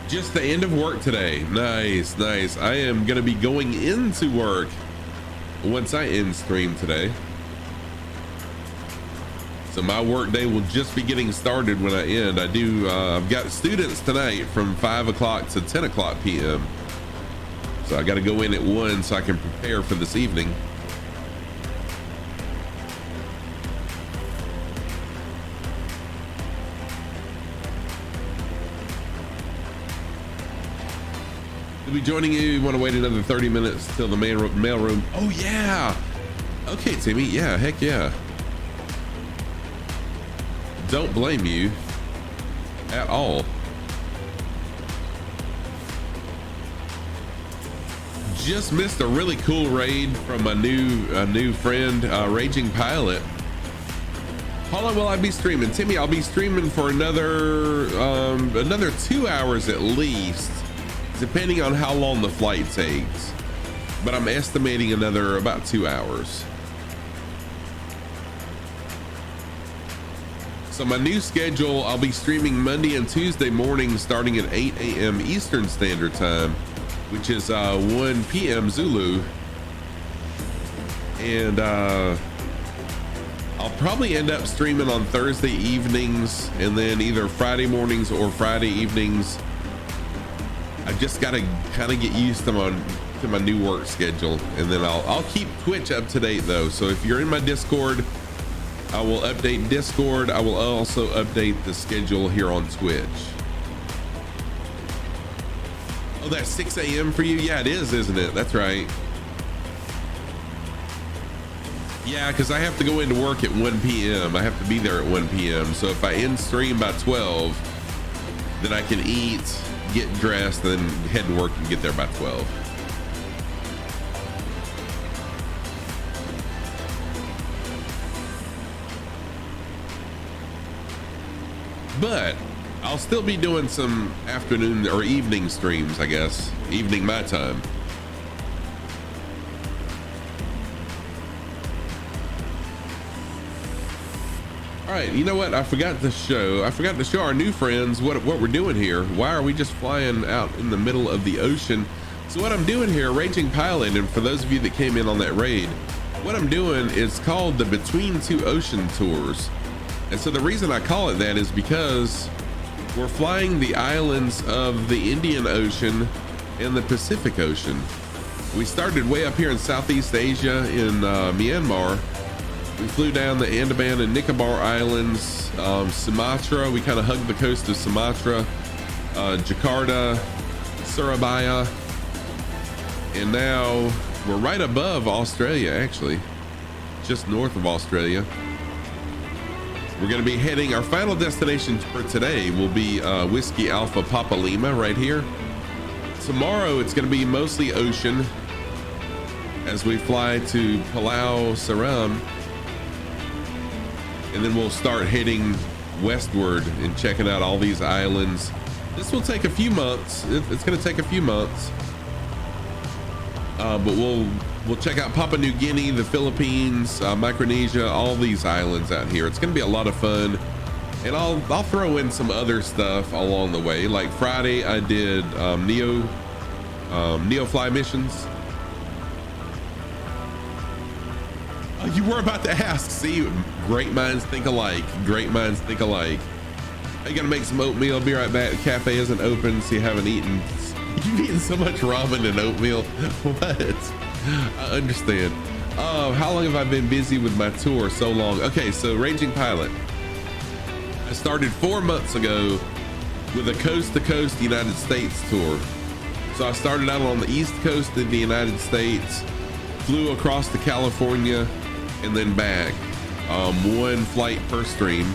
Just the end of work today. Nice, nice. I am gonna be going into work once I end stream today. So my work day will just be getting started when I end. I've got students tonight from 5 o'clock to 10 o'clock p.m. So I got to go in at 1 so I can prepare for this evening. We'll be joining you. You want to wait another 30 minutes till the mail room? Oh yeah. Okay, Timmy. Yeah, heck yeah. Don't blame you at all. Just missed a really cool raid from a new friend, Raging Pilot. How long will I be streaming? Timmy, I'll be streaming for another 2 hours at least, depending on how long the flight takes. But I'm estimating another about 2 hours. So my new schedule, I'll be streaming Monday and Tuesday mornings starting at 8 a.m. Eastern Standard Time, which is 1 p.m. Zulu. And I'll probably end up streaming on Thursday evenings and then either Friday mornings or Friday evenings. I just got to kind of get used to my new work schedule, and then I'll keep Twitch up to date though. So if you're in my Discord, I will update Discord. I will also update the schedule here on Twitch. Oh, that's 6 a.m. for you? Yeah, it is, isn't it? That's right. Yeah, because I have to go into work at 1 p.m. I have to be there at 1 p.m. So if I end stream by 12, then I can eat, get dressed, then head to work and get there by 12. But I'll still be doing some afternoon or evening streams, I guess. Evening my time. All right, you know what? I forgot to show our new friends what we're doing here. Why are we just flying out in the middle of the ocean? So what I'm doing here, Raging Pilot, and for those of you that came in on that raid, what I'm doing is called the Between Two Ocean Tours. And so the reason I call it that is because we're flying the islands of the Indian Ocean and the Pacific Ocean. We started way up here in Southeast Asia in Myanmar. We flew down the Andaman and Nicobar Islands, Sumatra. We kind of hugged the coast of Sumatra, Jakarta, Surabaya, and now we're right above Australia, actually, just north of Australia. We're going to be heading, our final destination for today will be Whiskey Alpha Papa Lima right here. Tomorrow it's going to be mostly ocean as we fly to Palau Seram, and then we'll start heading westward and checking out all these islands. This will take a few months. It's going to take a few months, but we'll check out Papua New Guinea, the Philippines, Micronesia, all these islands out here. It's going to be a lot of fun, and I'll throw in some other stuff along the way. Like Friday, I did Neo Neofly missions. You were about to ask. See, great minds think alike. Great minds think alike. I gotta make some oatmeal. Be right back. The cafe isn't open, so you haven't eaten. You've eaten so much ramen and oatmeal. What? I understand. How long have I been busy with my tour? So long. Okay, so Raging Pilot. I started 4 months ago with a coast-to-coast United States tour. So I started out on the East Coast of the United States, flew across to California, and then back. One flight per stream.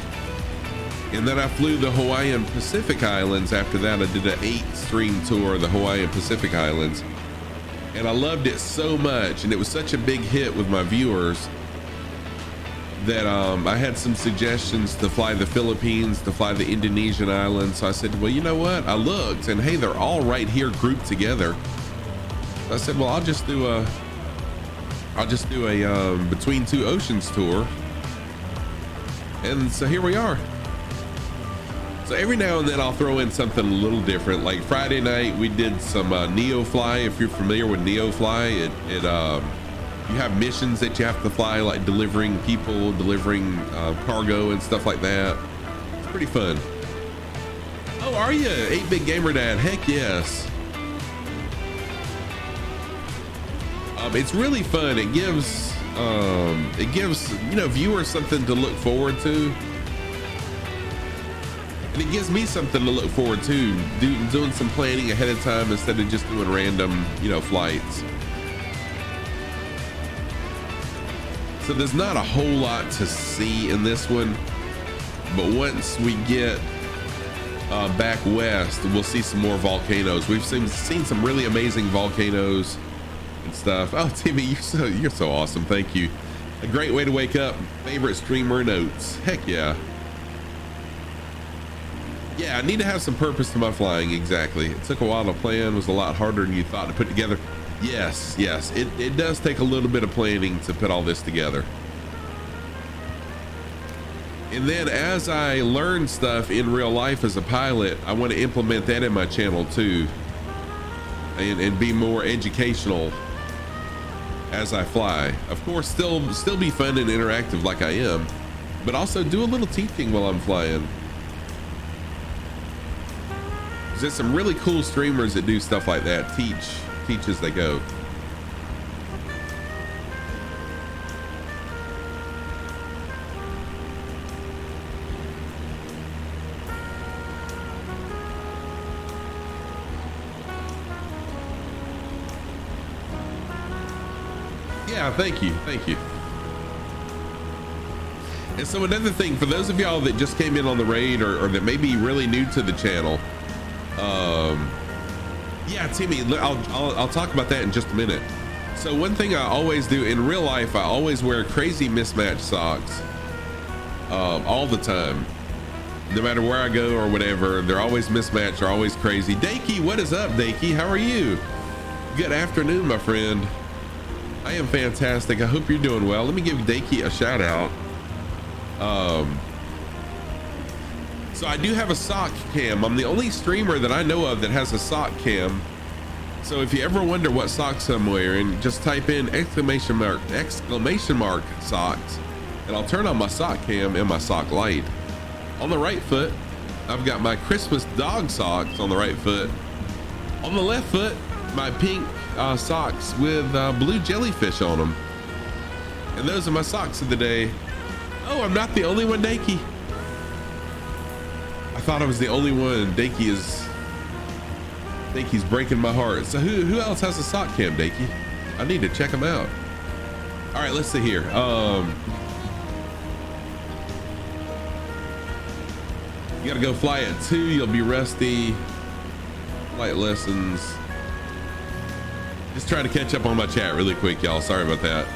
And then I flew the Hawaiian Pacific Islands. After that, I did an 8-stream tour of the Hawaiian Pacific Islands. And I loved it so much, and it was such a big hit with my viewers that I had some suggestions to fly the Philippines, to fly the Indonesian Islands. So I said, well, you know what? I looked, and hey, they're all right here grouped together. So I said, well, I'll just do a Between Two Oceans tour. And so here we are. So every now and then I'll throw in something a little different. Like Friday night, we did some Neofly. If you're familiar with Neofly, you have missions that you have to fly, like delivering people, delivering cargo and stuff like that. It's pretty fun. Oh, are you 8-Bit Gamer Dad? Heck yes. It's really fun. It gives viewers something to look forward to. And it gives me something to look forward to, doing some planning ahead of time instead of just doing random, flights. So there's not a whole lot to see in this one, but once we get back west, we'll see some more volcanoes. We've seen some really amazing volcanoes and stuff. Oh, Timmy, you're so awesome. Thank you. A great way to wake up. Favorite streamer notes. Heck yeah. Yeah, I need to have some purpose to my flying. Exactly. It took a while to plan. It was a lot harder than you thought to put together. Yes. It does take a little bit of planning to put all this together. And then as I learn stuff in real life as a pilot, I want to implement that in my channel too. And be more educational as I fly. Of course, still be fun and interactive like I am, but also do a little teaching while I'm flying. There's some really cool streamers that do stuff like that. Teach as they go. Yeah, thank you. And so another thing, for those of y'all that just came in on the raid or that may be really new to the channel, yeah, Timmy, I'll talk about that in just a minute. So one thing I always do in real life, I always wear crazy mismatched socks all the time, no matter where I go or whatever. They're always mismatched, they're always crazy. Dakey, what is up, Dakey? How are you? Good afternoon, my friend. I am fantastic. I hope you're doing well. Let me give Dakey a shout out. So I do have a sock cam. I'm the only streamer that I know of that has a sock cam. So if you ever wonder what socks I'm wearing, just type in exclamation mark socks, and I'll turn on my sock cam and my sock light. On the right foot, I've got my Christmas dog socks on the right foot. On the left foot, my pink socks with blue jellyfish on them. And those are my socks of the day. Oh, I'm not the only one, Dakey. I thought I was the only one. Dakey's breaking my heart. So who else has a sock cam, Dakey? I need to check them out. All right, let's see here. You gotta go fly at 2. You'll be rusty. Flight lessons. Just trying to catch up on my chat really quick, y'all. Sorry about that.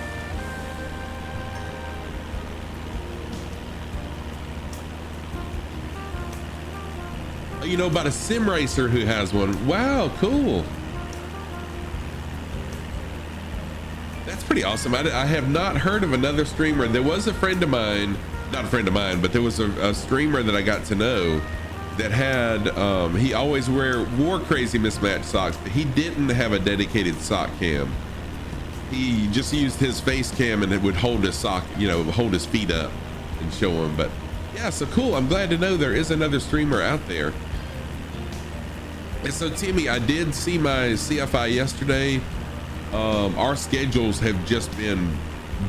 You know about a sim racer who has one. Wow, cool. That's pretty awesome. I have not heard of another streamer. There was a friend of mine, not a friend of mine, but there was a streamer that I got to know that had, he always wore crazy mismatched socks, but he didn't have a dedicated sock cam. He just used his face cam and it would hold his sock, you know, hold his feet up and show him. But yeah, so cool. I'm glad to know there is another streamer out there. And so Timmy, I did see my CFI yesterday. Our schedules have just been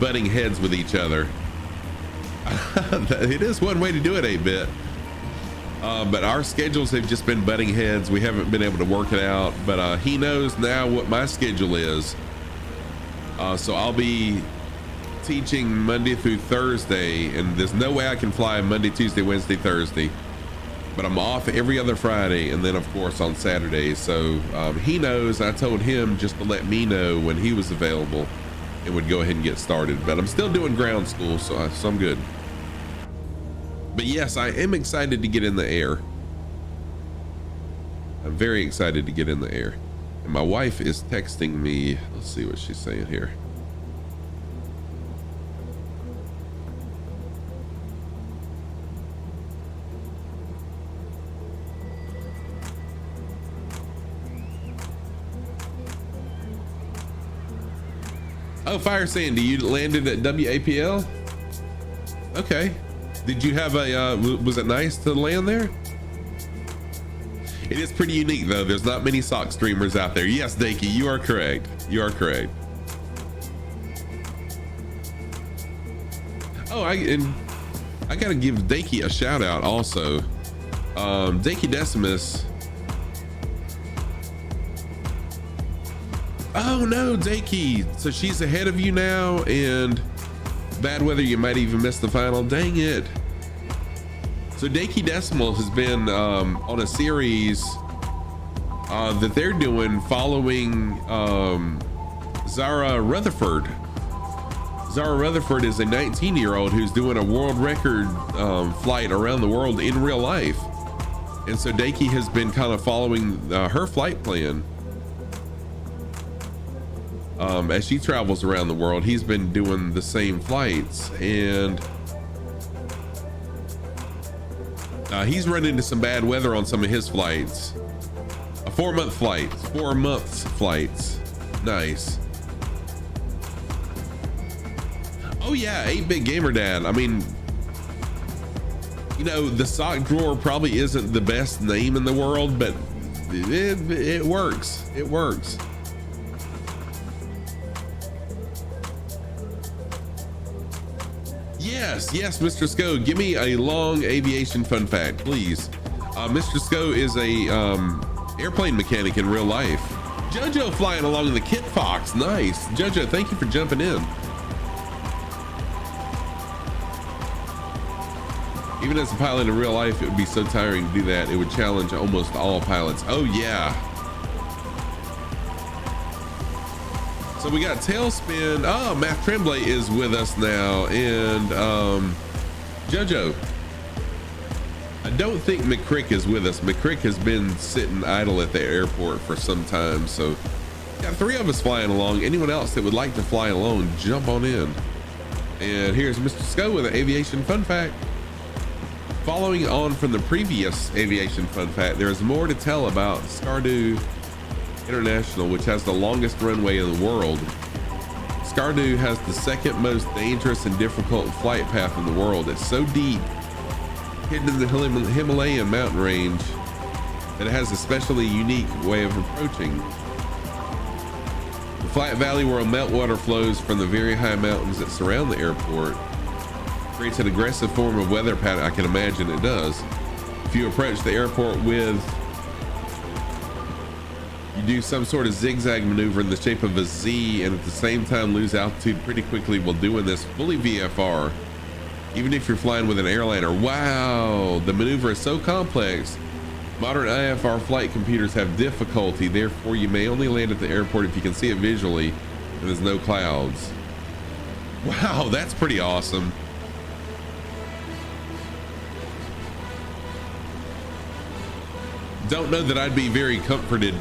butting heads with each other. It is one way to do it, 8-bit. But our schedules have just been butting heads. We haven't been able to work it out, but he knows now what my schedule is. So I'll be teaching Monday through Thursday, and there's no way I can fly Monday, Tuesday, Wednesday, Thursday, but I'm off every other Friday, and then of course on Saturdays. So he knows. I told him just to let me know when he was available and would go ahead and get started, but I'm still doing ground school, so I'm good. But yes, I am excited to get in the air. I'm very excited to get in the air. And my wife is texting me. Let's see what she's saying here. Oh, Fire Sandy, you landed at WAPL? Okay. Did you have a, was it nice to land there? It is pretty unique though. There's not many sock streamers out there. Yes, Dakey, you are correct. You are correct. Oh, I gotta give Dakey a shout out also. Dakey Decimus. Oh no, Dakey. So she's ahead of you now, and bad weather, you might even miss the final. Dang it. So Dakey Decimal has been on a series that they're doing following Zara Rutherford. Zara Rutherford is a 19-year-old who's doing a world record flight around the world in real life. And so Dakey has been kind of following her flight plan. As she travels around the world, he's been doing the same flights, and he's run into some bad weather on some of his flights. A 4-month flight, 4 months flights. Nice. Oh yeah, 8-bit gamer dad. I mean, you know, the sock drawer probably isn't the best name in the world, but it works. It works. Yes, Mr. Sco, give me a long aviation fun fact, please. Mr. Sco is a airplane mechanic in real life. Jojo flying along in the Kit Fox, nice. Jojo, thank you for jumping in. Even as a pilot in real life, it would be so tiring to do that. It would challenge almost all pilots. Oh yeah. So we got Tailspin. Oh, Matt Tremblay is with us now. And Jojo, I don't think McCrick is with us. McCrick has been sitting idle at the airport for some time. So got 3 of us flying along. Anyone else that would like to fly along, jump on in. And here's Mr. Sco with an aviation fun fact. Following on from the previous aviation fun fact, there is more to tell about Skardu International, which has the longest runway in the world. Skardu has the 2nd most dangerous and difficult flight path in the world. It's so deep, hidden in the Himalayan mountain range, that it has a especially unique way of approaching. The flat valley where meltwater flows from the very high mountains that surround the airport creates an aggressive form of weather pattern. I can imagine it does. If you approach the airport with, you do some sort of zigzag maneuver in the shape of a Z, and at the same time lose altitude pretty quickly while doing this fully VFR, even if you're flying with an airliner. Wow, the maneuver is so complex. Modern IFR flight computers have difficulty, therefore you may only land at the airport if you can see it visually and there's no clouds. Wow, that's pretty awesome. Don't know that I'd be very comforted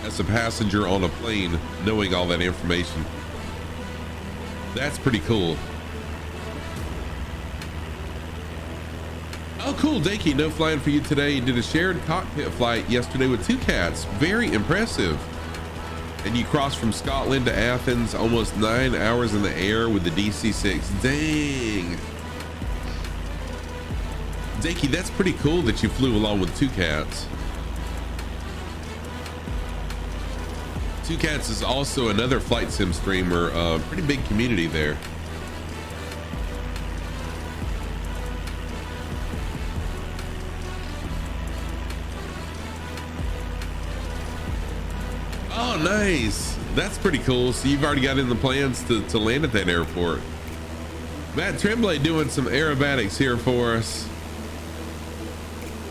as a passenger on a plane knowing all that information. That's pretty cool. Oh, cool, Dakey. No flying for you today. Did a shared cockpit flight yesterday with 2 cats. Very impressive. And you crossed from Scotland to Athens, almost 9 hours in the air with the DC-6. Dang. Dakey, that's pretty cool that you flew along with 2 cats. 2 Cats is also another flight sim streamer. Pretty big community there. Oh, nice. That's pretty cool. So you've already got in the plans to land at that airport. Matt Tremblay doing some aerobatics here for us.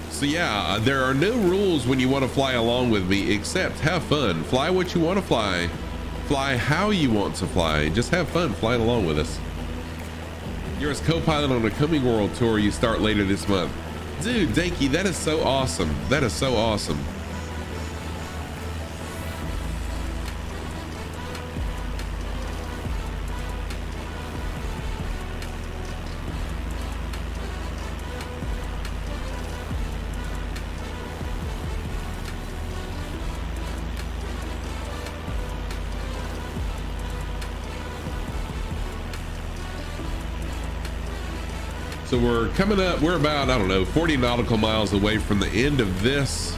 So yeah, there are no rules when you want to fly along with me, except have fun. Fly what you want to fly. Fly how you want to fly. Just have fun flying along with us. You're as co-pilot on a coming world tour you start later this month. Dude, Dakey, that is so awesome. That is so awesome. So we're coming up, we're about, I don't know, 40 nautical miles away from the end of this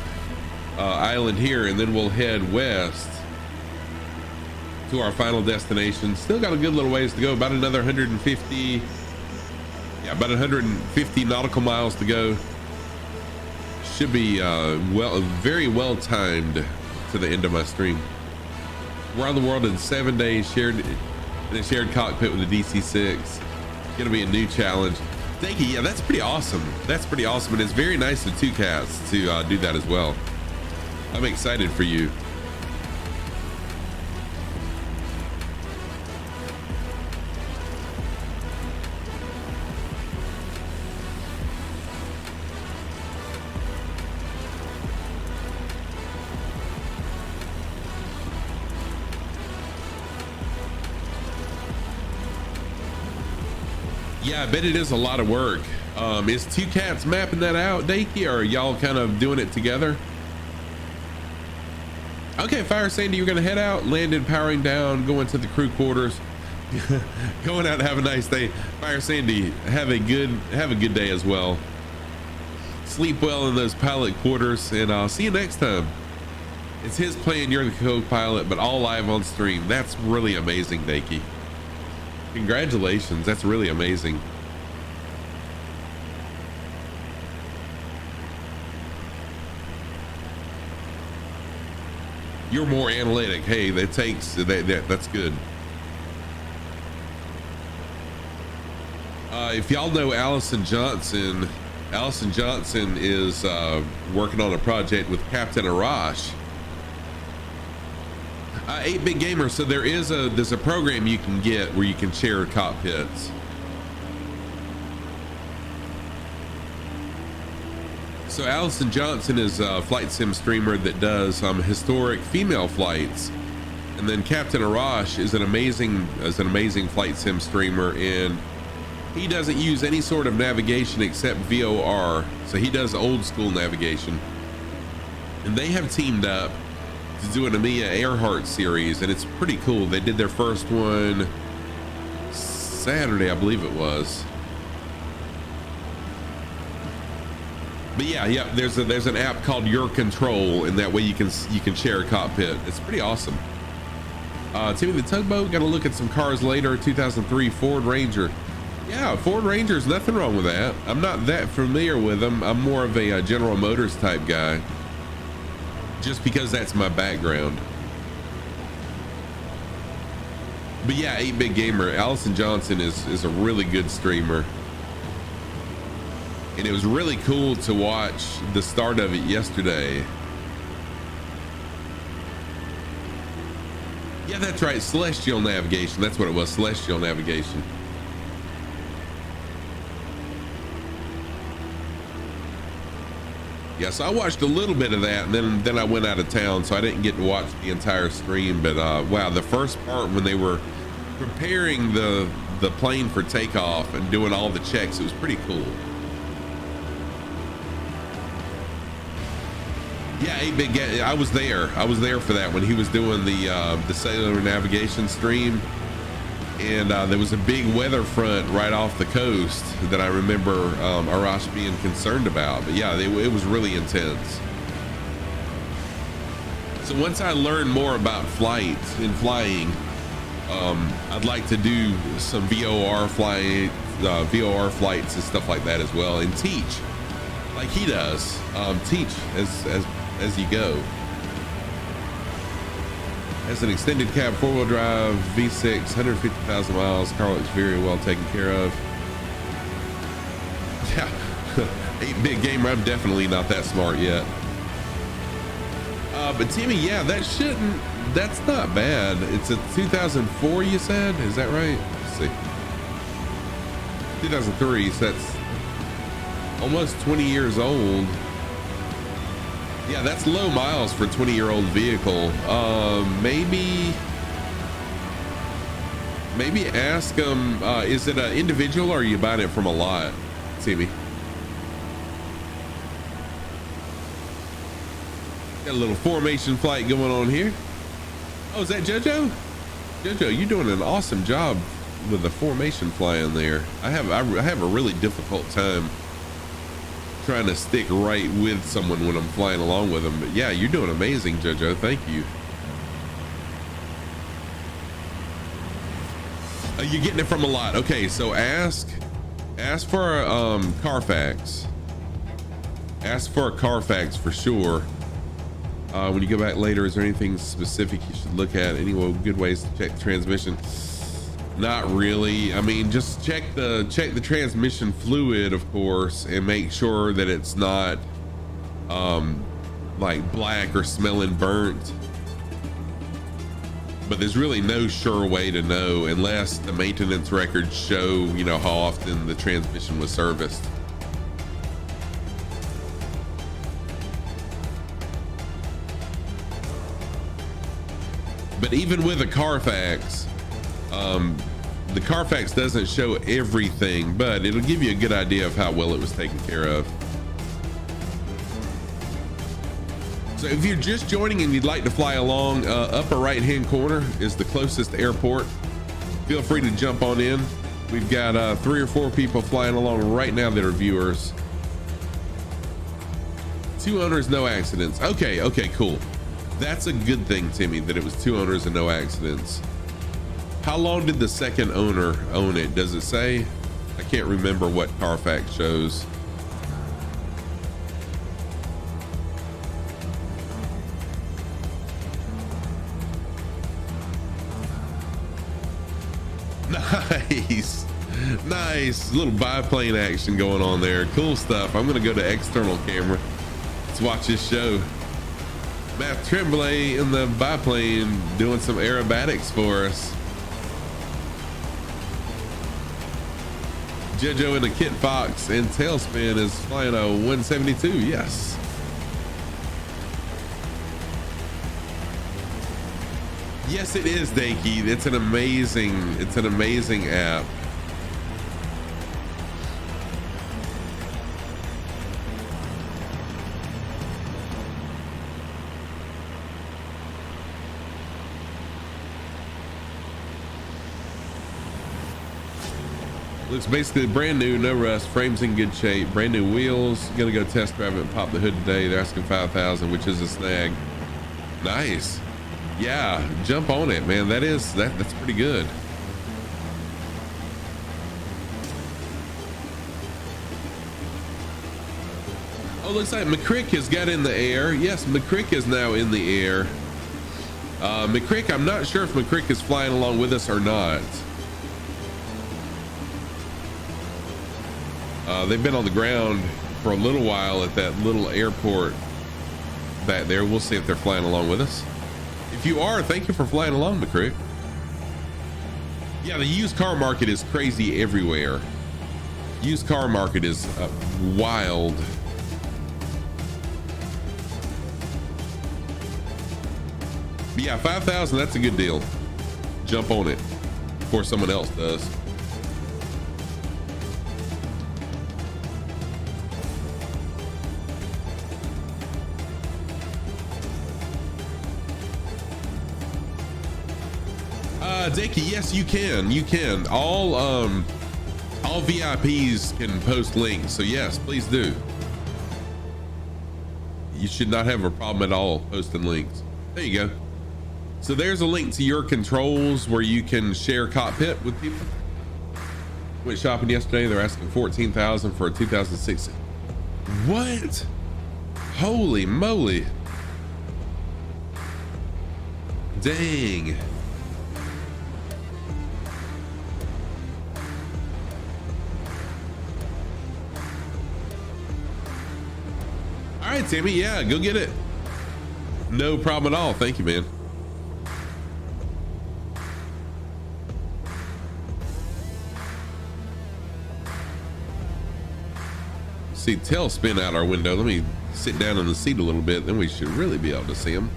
island here, and then we'll head west to our final destination. Still got a good little ways to go, about another 150, about 150 nautical miles to go. Should be very well timed to the end of my stream. Around the world in 7 days, shared in a shared cockpit with the DC-6. Gonna be a new challenge. Thank you. Yeah, that's pretty awesome. That's pretty awesome. And it's very nice of 2 Cats to do that as well. I'm excited for you. Yeah, I bet it is a lot of work. Is 2 Cats mapping that out, Dakey, or are y'all kind of doing it together? Okay, Fire Sandy, you're gonna head out, landed, powering down, going to the crew quarters, going out and have a nice day. Fire Sandy, have a good day as well. Sleep well in those pilot quarters, and I'll see you next time. It's his plan, you're the co-pilot, but all live on stream. That's really amazing, Dakey. Congratulations, that's really amazing. You're more analytic. Hey, that's good. If y'all know Allison Johnson is working on a project with Captain Arash. 8-Bit Gamer, so there's a program you can get where you can share cockpits. So Allison Johnson is a flight sim streamer that does historic female flights, and then Captain Arash is an amazing flight sim streamer, and he doesn't use any sort of navigation except VOR, so he does old school navigation, and they have teamed up to do an Amelia Earhart series, and it's pretty cool. They did their first one Saturday, I believe it was. But yeah, there's an app called Your Control, and that way you can share a cockpit. It's pretty awesome. Timmy the Tugboat, got to look at some cars later. 2003 Ford Ranger. Yeah, Ford Ranger's nothing wrong with that. I'm not that familiar with them. I'm more of a General Motors type guy, just because that's my background. But yeah, 8-Bit Gamer, Allison Johnson is a really good streamer, and it was really cool to watch the start of it yesterday. Yeah, that's right, Celestial Navigation, that's what it was, Celestial Navigation. Yeah, so I watched a little bit of that, and then I went out of town, so I didn't get to watch the entire stream. But wow, the first part when they were preparing the plane for takeoff and doing all the checks, it was pretty cool. Yeah, 8-bit. I was there. I was there for that when he was doing the cellular navigation stream, and there was a big weather front right off the coast that I remember Arash being concerned about. But yeah, it was really intense. So once I learn more about flights and flying, I'd like to do some VOR flights and stuff like that as well, and teach like he does. Teach as you go. As an extended cab 4-wheel drive V6, 150,000 miles. Car looks very well taken care of. Yeah, 8-bit gamer. I'm definitely not that smart yet. But Timmy, yeah, that's not bad. It's a 2004, you said? Is that right? Let's see. 2003, so that's almost 20 years old. Yeah, that's low miles for a 20-year-old vehicle. Maybe ask them, is it an individual or are you buying it from a lot, Timmy? Got a little formation flight going on here. Oh, is that JoJo? JoJo, you're doing an awesome job with the formation flying there. I have a really difficult time trying to stick right with someone when I'm flying along with them. But yeah, you're doing amazing, JoJo. Thank you. You're getting it from a lot. Okay, so ask for a Carfax. Ask for a Carfax for sure. When you go back later, is there anything specific you should look at? Any good ways to check the transmission? Not really. I mean, just check the transmission fluid, of course, and make sure that it's not like black or smelling burnt. But there's really no sure way to know unless the maintenance records show, you know, how often the transmission was serviced. But even with a Carfax, the Carfax doesn't show everything, but it'll give you a good idea of how well it was taken care of. So if you're just joining and you'd like to fly along, upper right-hand corner is the closest airport. Feel free to jump on in. We've got 3 or 4 people flying along right now that are viewers. 2 owners, no accidents. Okay, cool. That's a good thing, Timmy, that it was 2 owners and no accidents. How long did the second owner own it? Does it say? I can't remember what Carfax shows. Nice little biplane action going on there. Cool stuff. I'm gonna go to external camera. Let's watch this show. Matt Tremblay in the biplane doing some aerobatics for us. JoJo in the Kit Fox and Tailspin is flying a 172. Yes. Yes, it is, Danky. It's an amazing app. Looks basically brand new, no rust, frames in good shape, brand new wheels. Gonna go test drive it and pop the hood today. They're asking 5,000, which is a snag. Nice. Yeah, jump on it, man. That's pretty good. Oh, looks like McCrick has got in the air. Yes, McCrick is now in the air. McCrick, I'm not sure if McCrick is flying along with us or not. They've been on the ground for a little while at that little airport back there. We'll see if they're flying along with us. If you are, thank you for flying along, McCrick. Yeah, the used car market is crazy everywhere. Used car market is wild. But yeah, 5,000, that's a good deal. Jump on it before someone else does. Dickie, yes, you can. You can. All VIPs can post links. So yes, please do. You should not have a problem at all posting links. There you go. So there's a link to your controls where you can share cockpit with people. Went shopping yesterday. They're asking $14,000 for a 2006. What? Holy moly. Dang. All right, Timmy. Yeah, go get it. No problem at all. Thank you, man. See tailspin out our window. Let me sit down in the seat a little bit, then we should really be able to see them.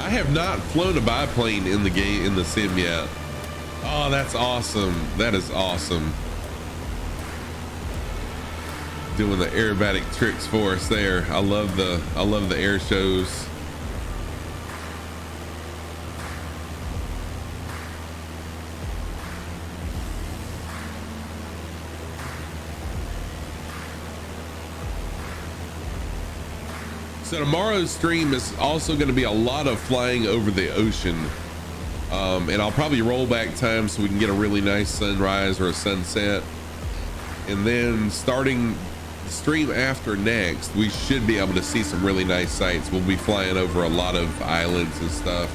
I have not flown a biplane in the game, in the sim yet. Oh, that's awesome. That is awesome. Doing the aerobatic tricks for us there. I love the air shows. So tomorrow's stream is also going to be a lot of flying over the ocean. And I'll probably roll back time so we can get a really nice sunrise or a sunset. And then starting the stream after next, we should be able to see some really nice sights. We'll be flying over a lot of islands and stuff.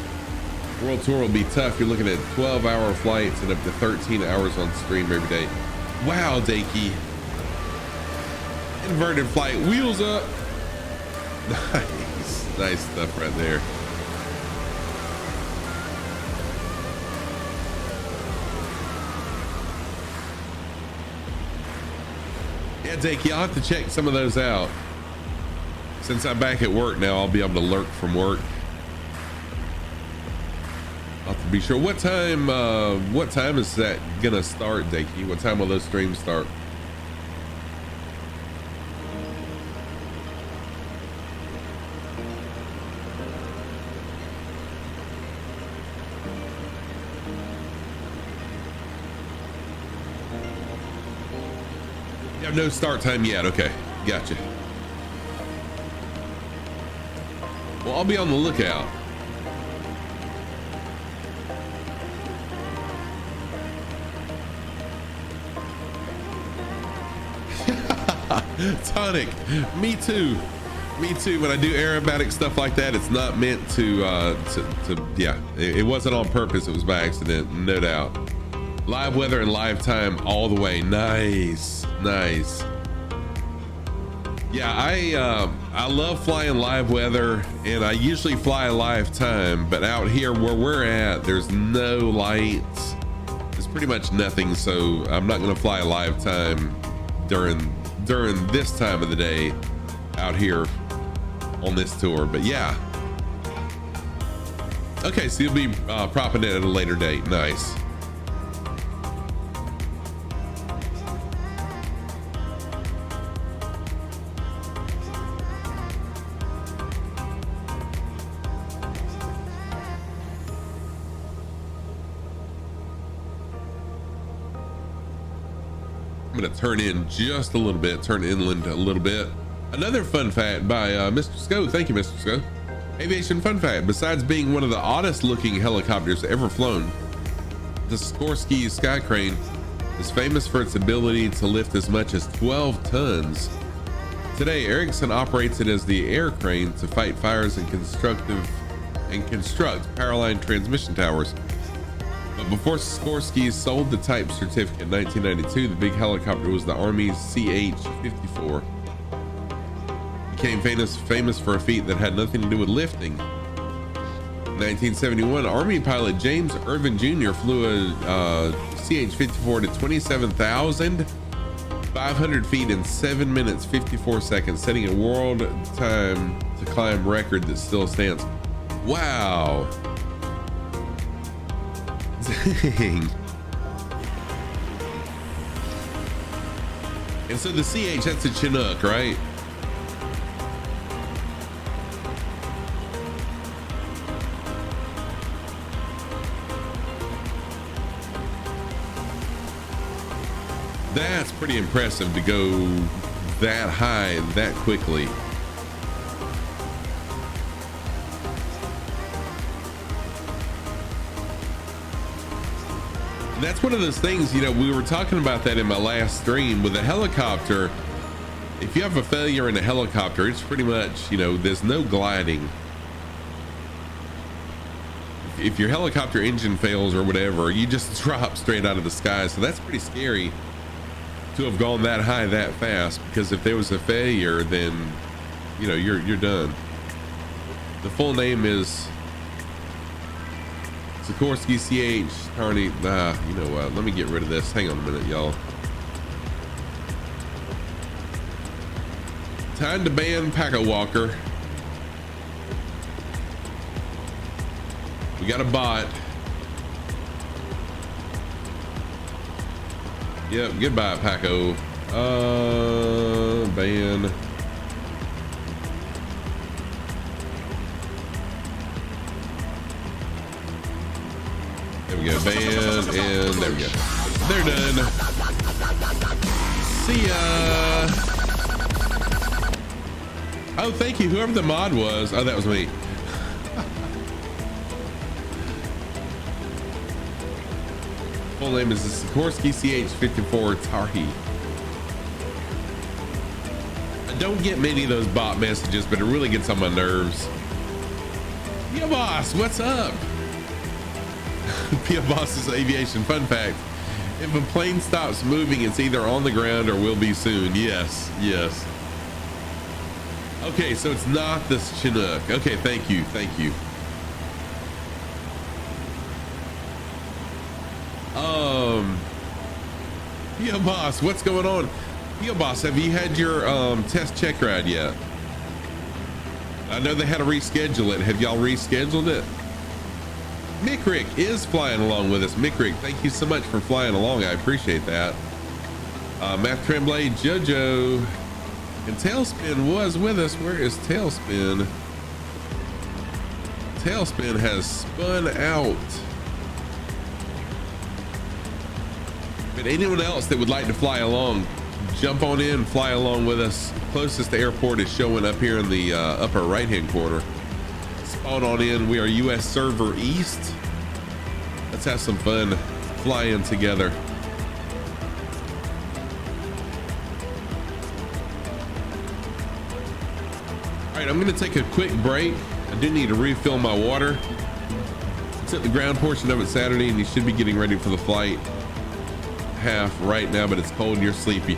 World tour will be tough. You're looking at 12-hour flights and up to 13 hours on stream every day. Wow, Dakey. Inverted flight, wheels up. Nice, nice stuff right there. Yeah, Dakey, I'll have to check some of those out. Since I'm back at work now, I'll be able to lurk from work. I'll have to be sure. What time is that gonna start, Dakey? What time will those streams start? No start time yet. Okay, gotcha. Well, I'll be on the lookout. Tonic, me too. Me too. When I do aerobatic stuff like that, it's not meant to yeah, it wasn't on purpose. It was by accident, no doubt. Live weather and live time all the way. Nice, nice. Yeah, I love flying live weather, and I usually fly live time, but out here where we're at, there's no lights. There's pretty much nothing, so I'm not gonna fly live time during this time of the day out here on this tour. But yeah. Okay, so you'll be propping it at a later date. Nice. I'm gonna turn in just a little bit, turn inland a little bit. Another fun fact by Mr. Sco. Thank you, Mr. Sco. Aviation fun fact: besides being one of the oddest looking helicopters ever flown, the Sikorsky Sky Crane is famous for its ability to lift as much as 12 tons. Today, Ericsson operates it as the air crane to fight fires and construct power line transmission towers. But before Sikorsky sold the type certificate in 1992, the big helicopter was the Army's CH-54. Became famous for a feat that had nothing to do with lifting. In 1971, Army pilot James Irvin Jr. flew a CH-54 to 27,000 500 feet in 7 minutes 54 seconds, setting a world time to climb record that still stands. Wow. Dang. And so the CH, that's a Chinook, right? That's pretty impressive to go that high that quickly. And that's one of those things, you know, we were talking about that in my last stream with a helicopter. If you have a failure in a helicopter, it's pretty much, you know, there's no gliding. If your helicopter engine fails or whatever, you just drop straight out of the sky. So that's pretty scary to have gone that high that fast, because if there was a failure, then you know you're done. The full name is Sikorsky CH Tarny. You know what? Let me get rid of this. Hang on a minute, y'all. Time to ban Paco Walker. We got a bot. Yep, goodbye, Paco. Ban. There we go, ban, and there we go. They're done. See ya. Oh, thank you, whoever the mod was. Oh, that was me. Full name is the Sikorsky CH-54 Tarhi. I don't get many of those bot messages, but it really gets on my nerves. Pia Boss, what's up? Pia Boss's aviation fun fact: if a plane stops moving, it's either on the ground or will be soon. Yes, yes. Okay, so it's not this Chinook. Okay, thank you, thank you. Pia Boss, what's going on? Pia Boss, have you had your test check ride yet? I know they had to reschedule it. Have y'all rescheduled it? Mickrick is flying along with us. Mickrick, thank you so much for flying along. I appreciate that. Matt Tremblay, Jojo, and Tailspin was with us. Where is Tailspin? Tailspin has spun out. But anyone else that would like to fly along, jump on in, fly along with us. Closest airport is showing up here in the upper right hand corner. Spawn on in. We are US server east. Let's have some fun flying together. All right, I'm gonna take a quick break. I do need to refill my water. Took the ground portion of it Saturday, and you should be getting ready for the flight half right now, but it's cold and you're sleepy.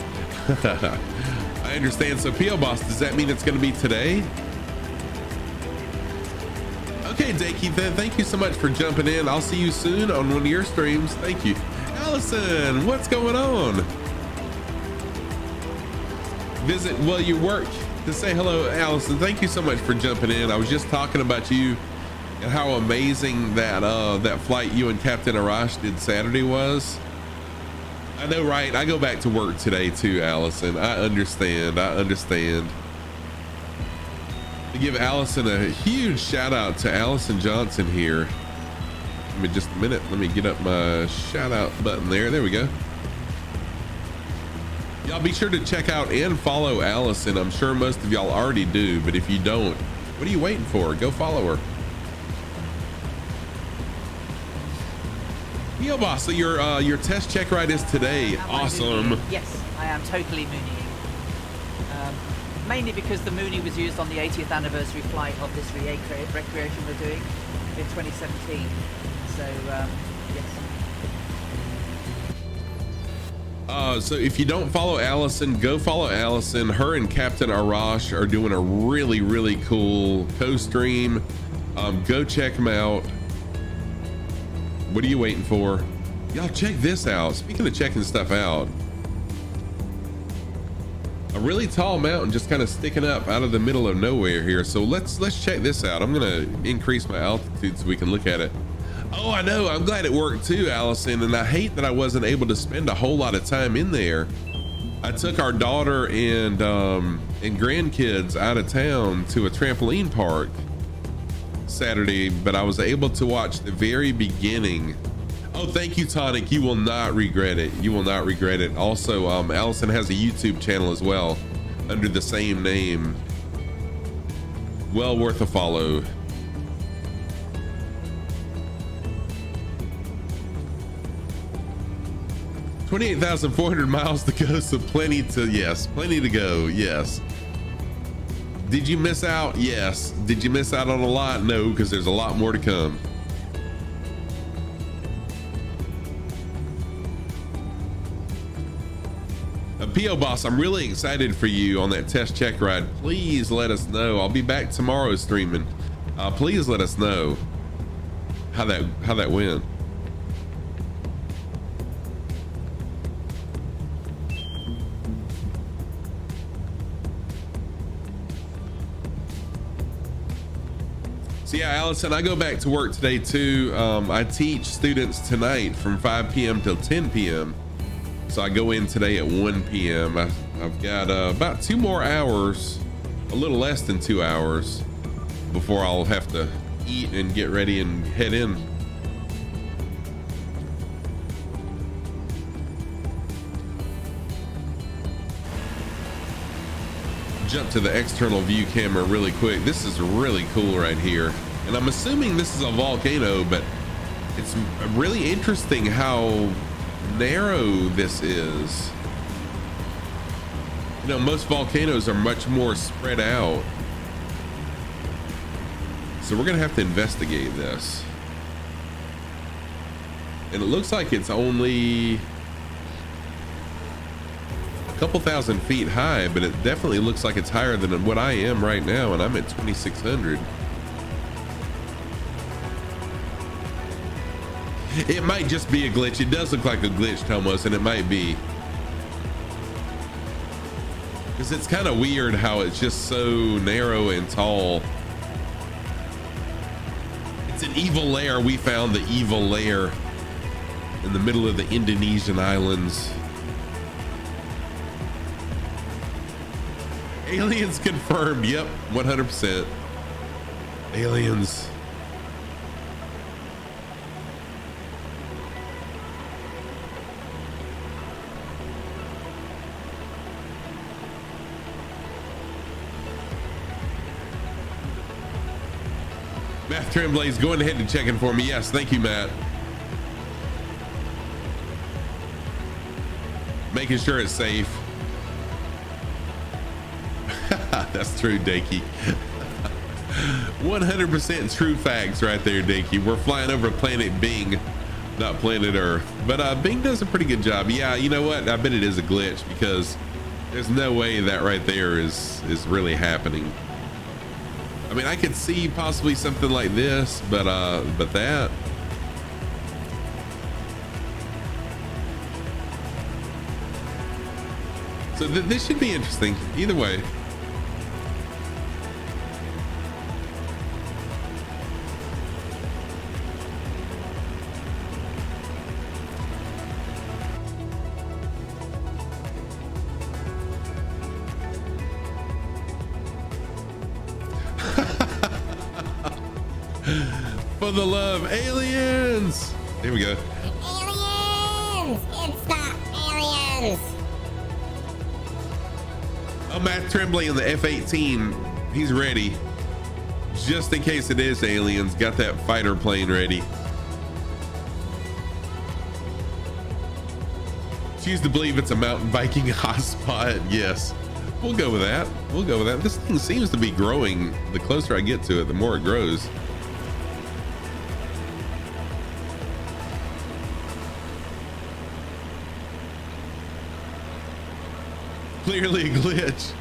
I understand. So P.O. Boss, does that mean it's going to be today? Okay, Dakey, thank you so much for jumping in. I'll see you soon on one of your streams. Thank you. Allison, what's going on? Visit while you work to say hello. Allison, thank you so much for jumping in. I was just talking about you and how amazing that that flight you and Captain Arash did Saturday was. I know, right? I go back to work today too, Allison. I understand. To give Allison a huge shout out to Allison Johnson here. Give me just a minute. Let me get up my shout out button there. There we go. Y'all be sure to check out and follow Allison. I'm sure most of y'all already do, but if you don't, what are you waiting for? Go follow her. Yo, boss, so your test check ride is today. Awesome. Yes, I am totally mooneying. Mainly because the Mooney was used on the 80th anniversary flight of this recreation we're doing in 2017. So, yes. So if you don't follow Allison, go follow Allison. Her and Captain Arash are doing a really, really cool co-stream. Go check them out. What are you waiting for? Y'all check this out. Speaking of checking stuff out, a really tall mountain just kind of sticking up out of the middle of nowhere here. So let's check this out. I'm gonna increase my altitude so we can look at it. Oh, I know. I'm glad it worked too, Allison. And I hate that I wasn't able to spend a whole lot of time in there. I took our daughter and grandkids out of town to a trampoline park Saturday, but I was able to watch the very beginning. Oh, thank you, Tonic. You will not regret it. You will not regret it. Also, Allison has a YouTube channel as well under the same name. Well worth a follow. $28,400 miles to go, so plenty to go. Yes. Did you miss out? Yes. Did you miss out on a lot? No, because there's a lot more to come. P.O. Boss, I'm really excited for you on that test check ride. Please let us know. I'll be back tomorrow streaming. Please let us know how that went. So yeah, Allison, I go back to work today too. I teach students tonight from 5 p.m. till 10 p.m. So I go in today at 1 p.m. I've got about 2 more hours, a little less than 2 hours before I'll have to eat and get ready and head in. Jump to the external view camera really quick. This is really cool right here. And I'm assuming this is a volcano, but it's really interesting how narrow this is. You know, most volcanoes are much more spread out. So we're gonna have to investigate this. And it looks like it's only a couple thousand feet high, but it definitely looks like it's higher than what I am right now, and I'm at 2,600. It might just be a glitch. It does look like a glitch, Tomos, and it might be. Because it's kind of weird how it's just so narrow and tall. It's an evil lair. We found the evil lair in the middle of the Indonesian islands. Aliens confirmed. Yep, 100%. Aliens. Matt Tremblay's going ahead and checking for me. Yes, thank you, Matt. Making sure it's safe. That's true, Dakey. 100% true facts right there, Dakey. We're flying over planet Bing, not planet Earth. But Bing does a pretty good job. Yeah, you know what? I bet it is a glitch because there's no way that right there is really happening. I mean, I could see possibly something like this, but that. So this should be interesting either way. For the love, aliens! Here we go. Aliens! It's the aliens! Oh, Matt Tremblay in the F-18. He's ready. Just in case it is aliens. Got that fighter plane ready. Choose to believe it's a mountain biking hotspot. Yes. We'll go with that. We'll go with that. This thing seems to be growing. The closer I get to it, the more it grows. Clearly a glitch.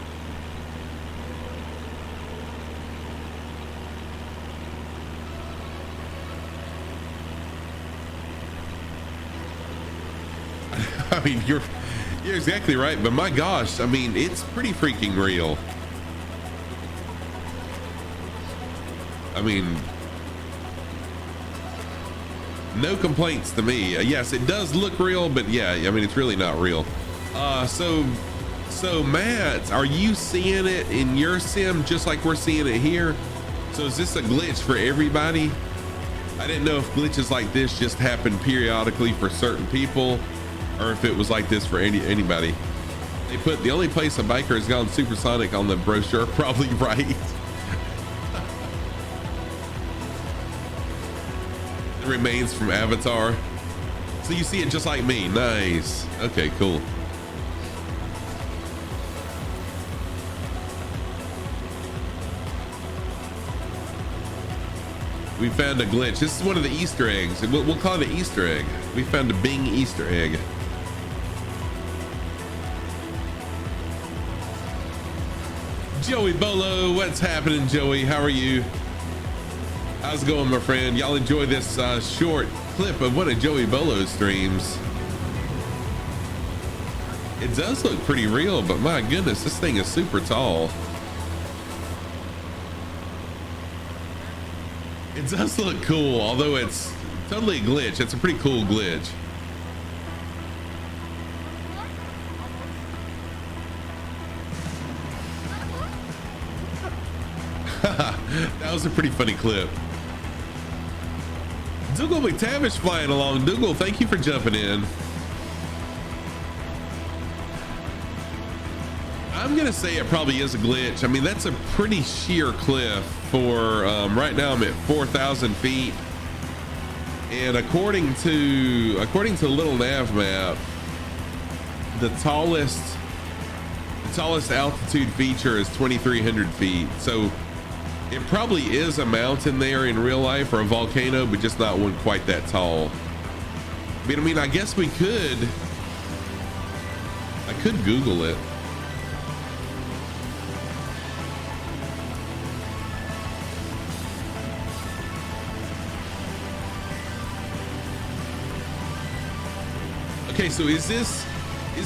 I mean, You're exactly right, but my gosh, I mean, it's pretty freaking real. I mean, no complaints to me. Yes, it does look real, but yeah, I mean, it's really not real. So Matt, are you seeing it in your sim just like we're seeing it here? So is this a glitch for everybody? I didn't know if glitches like this just happen periodically for certain people, or if it was like this for anybody. They put the only place a biker has gone supersonic on the brochure. Probably right. The remains from Avatar. So you see it just like me. Nice. Okay, cool. We found a glitch. This is one of the Easter eggs. We'll call it an Easter egg. We found a Bing Easter egg. Joey Bolo, what's happening, Joey? How are you? How's it going, my friend? Y'all enjoy this short clip of one of Joey Bolo's streams. It does look pretty real, but my goodness, this thing is super tall. It does look cool, although it's totally a glitch. It's a pretty cool glitch. That was a pretty funny clip. Dougal McTavish flying along. Dougal, thank you for jumping in. I'm gonna say it probably is a glitch. I mean, that's a pretty sheer cliff for right now I'm at 4,000 feet, and according to Little Nav Map, the tallest altitude feature is 2,300 feet. So it probably is a mountain there in real life, or a volcano, but just not one quite that tall. I mean, I guess I could Google it. Okay, so is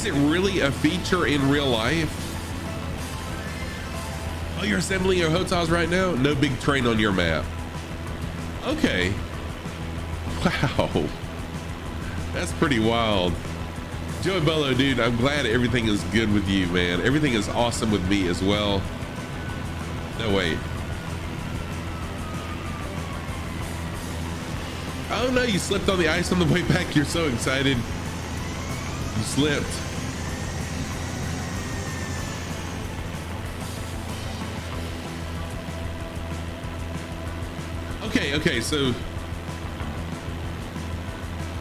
it really a feature in real life? Oh, you're assembling your hotels right now? No big train on your map. Okay. Wow. That's pretty wild. Joey Bello, dude, I'm glad everything is good with you, man. Everything is awesome with me as well. No, wait. Oh no, you slipped on the ice on the way back. You're so excited. You slipped. Okay, so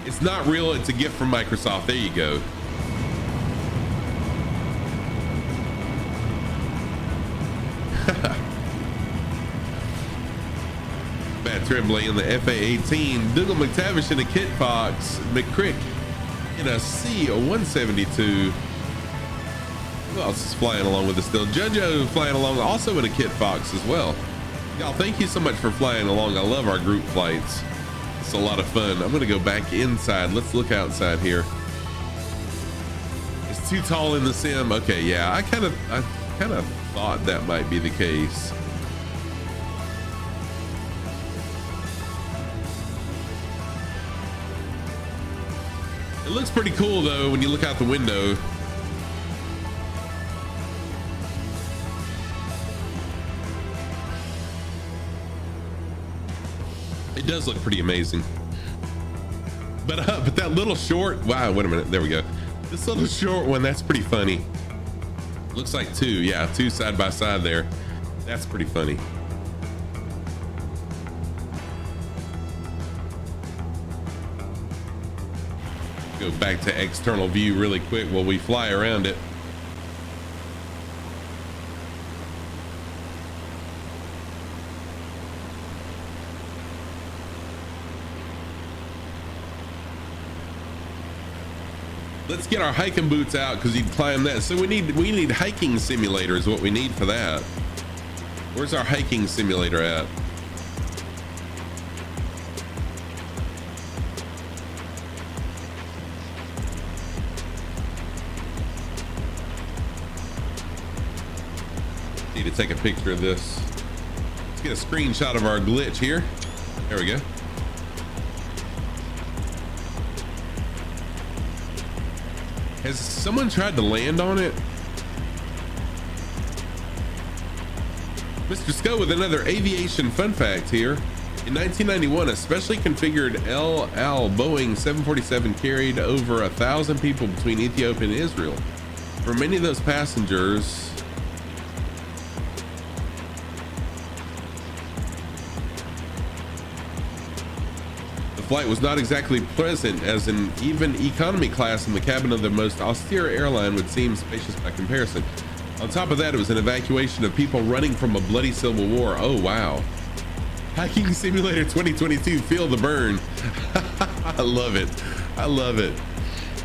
it's not real, it's a gift from Microsoft. There you go. Matt Tremblay in the FA-18, Dougal McTavish in a Kit Fox, McCrick in a C-172. Who else is flying along with us still? Jojo flying along also in a Kit Fox as well. Y'all, thank you so much for flying along. I love our group flights. It's a lot of fun. I'm gonna go back inside. Let's look outside here. It's too tall in the sim. Okay, yeah, I kind of thought that might be the case. It looks pretty cool though when you look out the window. It does look pretty amazing. But that little short, wow, wait a minute, there we go. This little short one, that's pretty funny. Looks like two, yeah, two side by side there. That's pretty funny. Go back to external view really quick while we fly around it. Let's get our hiking boots out because you can climb that. So we need hiking simulator is what we need for that. Where's our hiking simulator at? Need to take a picture of this. Let's get a screenshot of our glitch here. There we go. Has someone tried to land on it? Mr. Sco with another aviation fun fact here. In 1991, a specially configured El Al Boeing 747 carried over 1,000 people between Ethiopia and Israel. For many of those passengers, the flight was not exactly pleasant, as an even economy class in the cabin of the most austere airline would seem spacious by comparison. On top of that, it was an evacuation of people running from a bloody civil war. Oh, wow. Hacking Simulator 2022, feel the burn. I love it. I love it.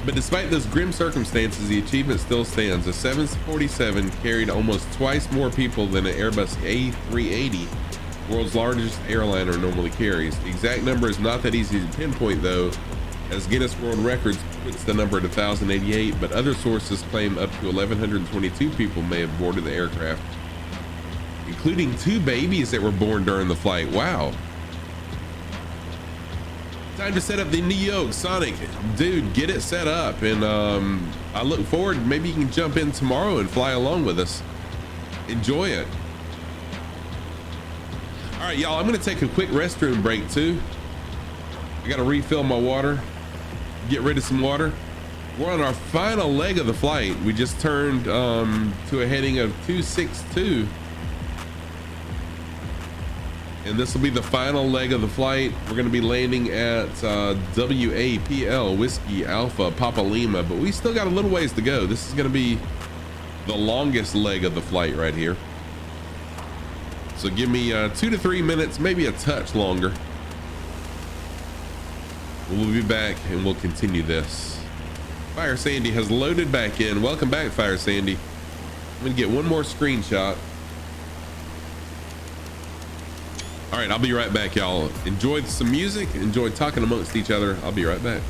But despite those grim circumstances, the achievement still stands. A 747 carried almost twice more people than an Airbus A380, world's largest airliner, normally carries. The exact number is not that easy to pinpoint, though, as Guinness World Records puts the number at 1,088, but other sources claim up to 1,122 people may have boarded the aircraft, including 2 babies that were born during the flight. Wow. Time to set up the New York Sonic. Dude, get it set up. And I look forward, maybe you can jump in tomorrow and fly along with us. Enjoy it. All right, y'all, I'm gonna take a quick restroom break too. I gotta refill my water, get rid of some water. We're on our final leg of the flight. We just turned to a heading of 262. And this will be the final leg of the flight. We're going to be landing at WAPL, Whiskey Alpha Papa Lima, but we still got a little ways to go. This is going to be the longest leg of the flight right here. So give me 2 to 3 minutes, maybe a touch longer. We'll be back and we'll continue this. Fire Sandy has loaded back in. Welcome back, Fire Sandy. I'm going to get one more screenshot. All right, I'll be right back, y'all. Enjoyed some music, enjoyed talking amongst each other. I'll be right back.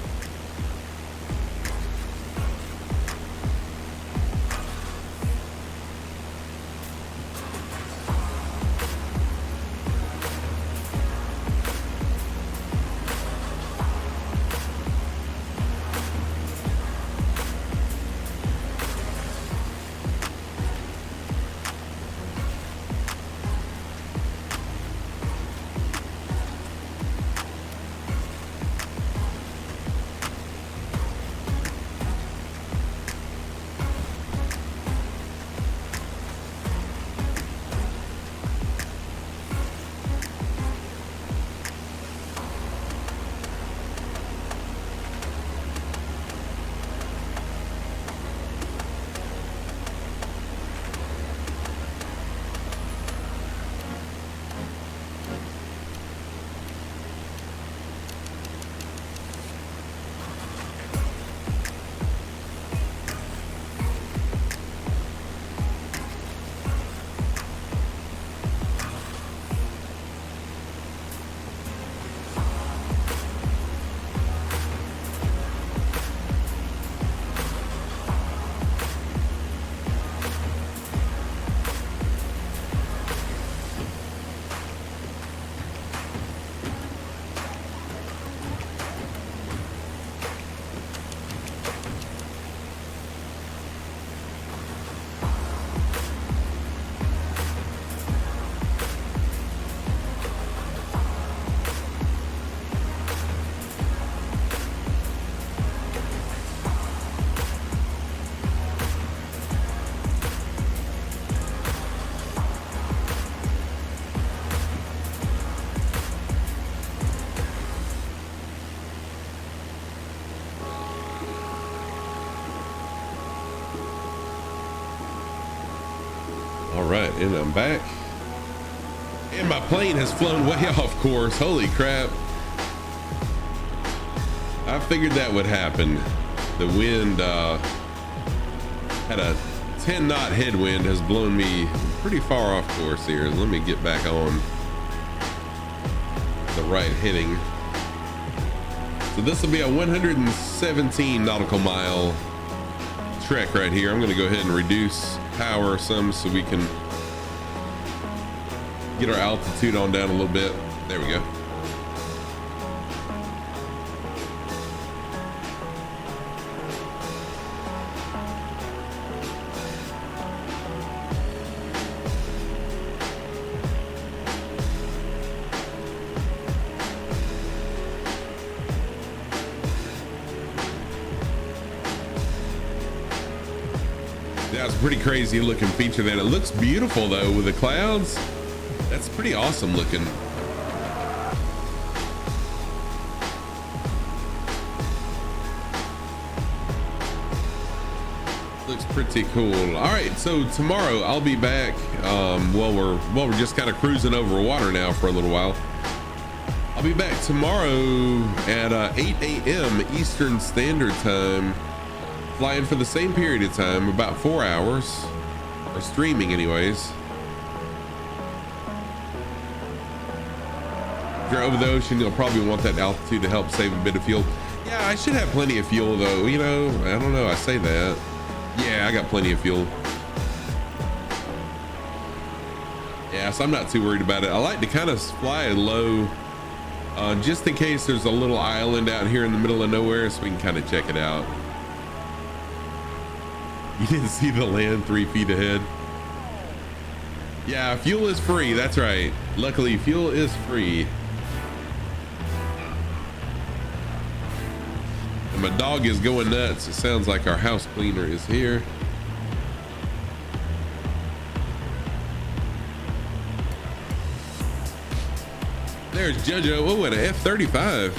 right, and I'm back. And my plane has flown way off course. Holy crap. I figured that would happen. The wind had a 10-knot headwind, has blown me pretty far off course here. Let me get back on the right heading. So this will be a 117 nautical mile trek right here. I'm going to go ahead and reduce power some so we can Get our altitude on down a little bit. There we go. That's pretty crazy looking feature there. It looks beautiful though with the clouds. That's pretty awesome looking. Looks pretty cool. All right, so tomorrow I'll be back. We're just kind of cruising over water now for a little while. I'll be back tomorrow at 8 a.m. Eastern Standard Time. Flying for the same period of time, about 4 hours, or streaming anyways. If you're over the ocean, you'll probably want that altitude to help save a bit of fuel. Yeah, I should have plenty of fuel though, you know, I don't know, I say that. Yeah, I got plenty of fuel. Yeah, so I'm not too worried about it. I like to kind of fly low, just in case there's a little island out here in the middle of nowhere so we can kind of check it out. You didn't see the land 3 feet ahead. Yeah, fuel is free. That's right. Luckily, fuel is free. And my dog is going nuts. It sounds like our house cleaner is here. There's JoJo. Oh, and an F-35.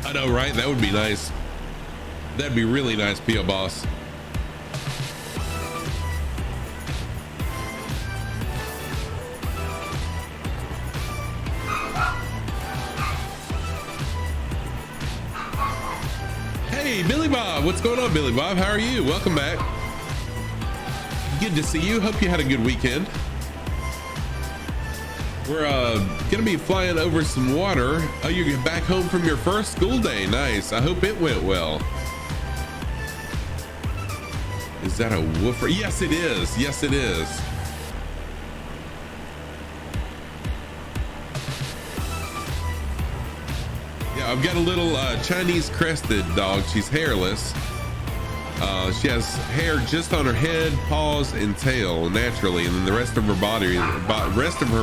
I know, right? That would be nice. That'd be really nice, P.O. Boss. Hey, Billy Bob. What's going on, Billy Bob? How are you? Welcome back. Good to see you. Hope you had a good weekend. We're gonna be flying over some water. Oh, you're back home from your first school day. Nice. I hope it went well. Is that a woofer? Yes, it is. Yes, it is. Yeah, I've got a little Chinese crested dog. She's hairless. She has hair just on her head, paws, and tail naturally, and then the rest of her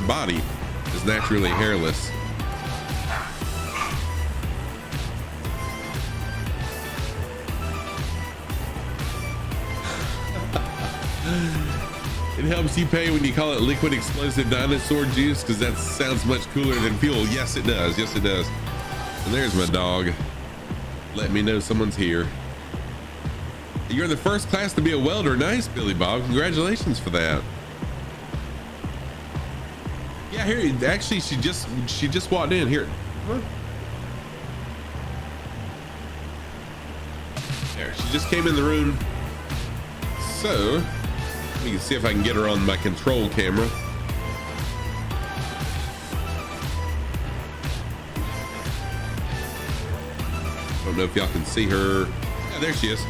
body is naturally hairless. It helps you pay when you call it liquid explosive dinosaur juice, because that sounds much cooler than fuel. Yes, it does. Yes, it does. And there's my dog. Let me know someone's here. You're in the first class to be a welder. Nice, Billy Bob. Congratulations for that. Yeah, here. Actually, she just walked in here. Huh? There, she just came in the room. So, we can see if I can get her on my control camera. Don't know if y'all can see her. Yeah, there she is.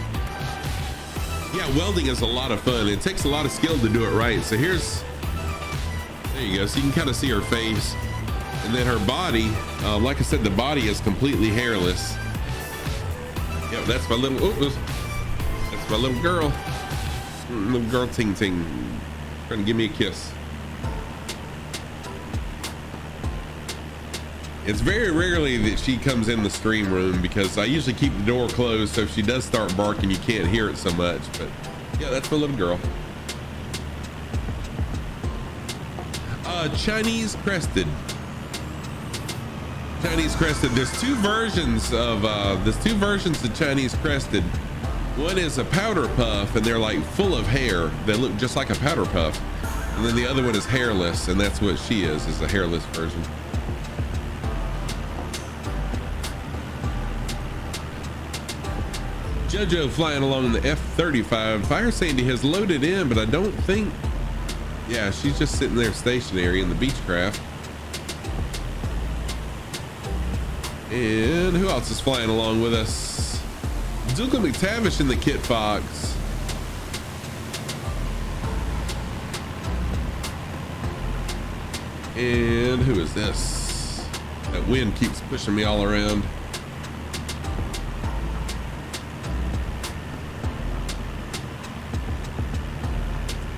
Yeah, welding is a lot of fun. It takes a lot of skill to do it right. So there you go. So you can kind of see her face, and then her body. Like I said, the body is completely hairless. Yep, that's my little. That's my little girl. Little girl, ting ting, trying to give me a kiss. It's very rarely that she comes in the stream room because I usually keep the door closed, so if she does start barking, you can't hear it so much. But yeah, that's my little girl. Chinese crested. Chinese crested. There's two versions of Chinese crested. One is a powder puff, and they're like full of hair. They look just like a powder puff. And then the other one is hairless, and that's what she is a hairless version. JoJo flying along in the F-35. Fire Sandy has loaded in, but I don't think, yeah, she's just sitting there stationary in the Beechcraft. And who else is flying along with us? Duke McTavish in the Kit Fox. And who is this? That wind keeps pushing me all around.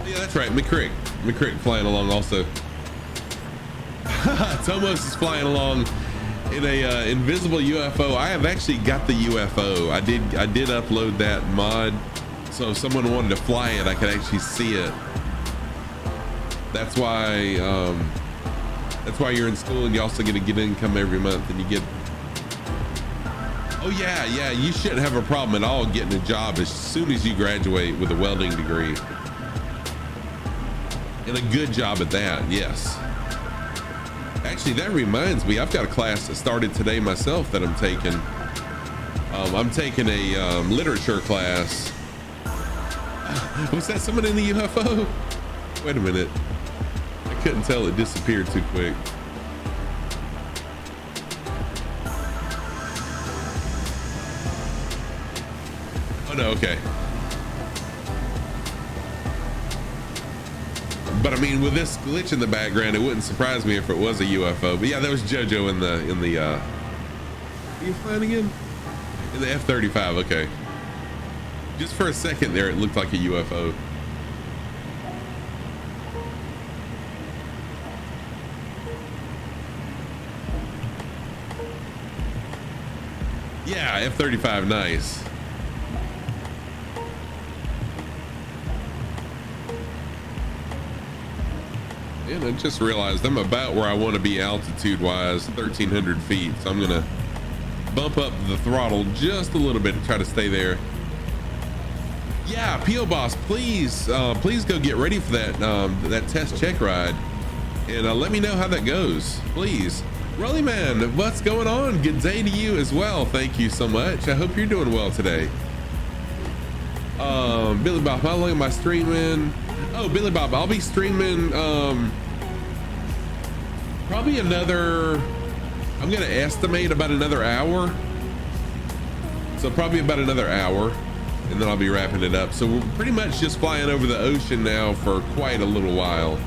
Yeah, that's right. McCrick flying along also. Tomos is flying along in a invisible UFO. I have actually got the UFO. I did upload that mod, so if someone wanted to fly it, I could actually see it. That's why you're in school and you also get a good income every month, and you get. Oh yeah, you shouldn't have a problem at all getting a job as soon as you graduate with a welding degree, and a good job at that. Yes. Actually, that reminds me, I've got a class that started today myself that I'm taking. I'm taking a literature class. Was that someone in the UFO? Wait a minute. I couldn't tell, it disappeared too quick. Oh no, okay. But I mean, with this glitch in the background, it wouldn't surprise me if it was a UFO. But yeah, that was JoJo in the are you flying again? In the F-35, okay. Just for a second there, it looked like a UFO. Yeah, F-35, nice. And I just realized I'm about where I want to be altitude-wise, 1,300 feet. So I'm gonna bump up the throttle just a little bit to try to stay there. Yeah, P.O. Boss, please go get ready for that that test check ride, and let me know how that goes, please. Rolly Man, what's going on? Good day to you as well. Thank you so much. I hope you're doing well today. Billy Bob, how long am I streaming? Oh, Billy Bob, I'll be streaming probably another, I'm gonna estimate about another hour. So probably about another hour, and then I'll be wrapping it up. So we're pretty much just flying over the ocean now for quite a little while.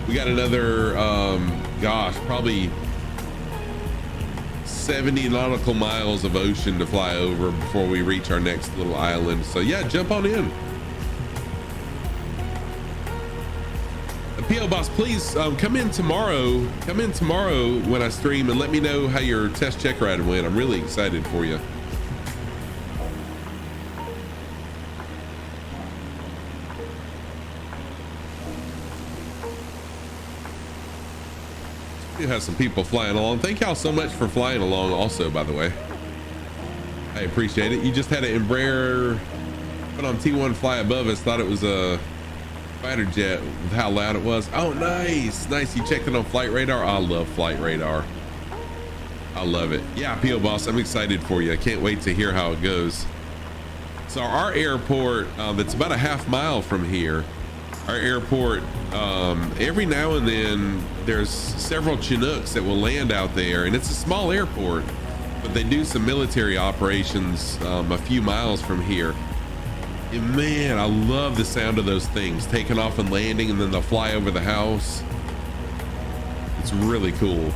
We got another, gosh, probably 70 nautical miles of ocean to fly over before we reach our next little island. So yeah, jump on in. P.O. Boss, please come in tomorrow when I stream and let me know how your test check ride went. I'm really excited for you. You have some people flying along. Thank y'all so much for flying along also, by the way. I appreciate it. You just had an Embraer put on T1 fly above us. Thought it was a fighter jet with how loud it was. Oh, nice. You checked it on flight radar. I love flight radar. I love it. Yeah, P.O. Boss, I'm excited for you. I can't wait to hear how it goes. So our airport, that's about a half mile from here, our airport, every now and then there's several Chinooks that will land out there, and it's a small airport, but they do some military operations a few miles from here. And man, I love the sound of those things taking off and landing, and then they'll fly over the house. It's really cool.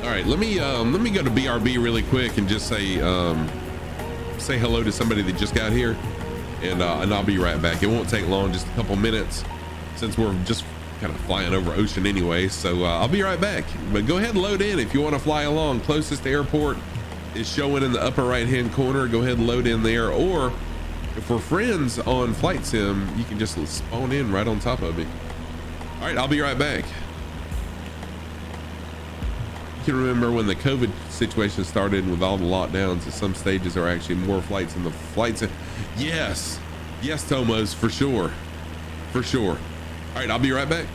All right, let me go to BRB really quick and just say hello to somebody that just got here, and I'll be right back. It won't take long, just a couple minutes, since we're just kind of flying over ocean anyway. So I'll be right back. But go ahead and load in if you want to fly along. Closest airport is showing in the upper right hand corner. Go ahead and load in there, or if we're friends on Flight Sim, you can just spawn in right on top of me. All right, I'll be right back. You can remember when the COVID situation started with all the lockdowns, at some stages there are actually more flights in the flights. Yes, Tomos, for sure. All right, I'll be right back.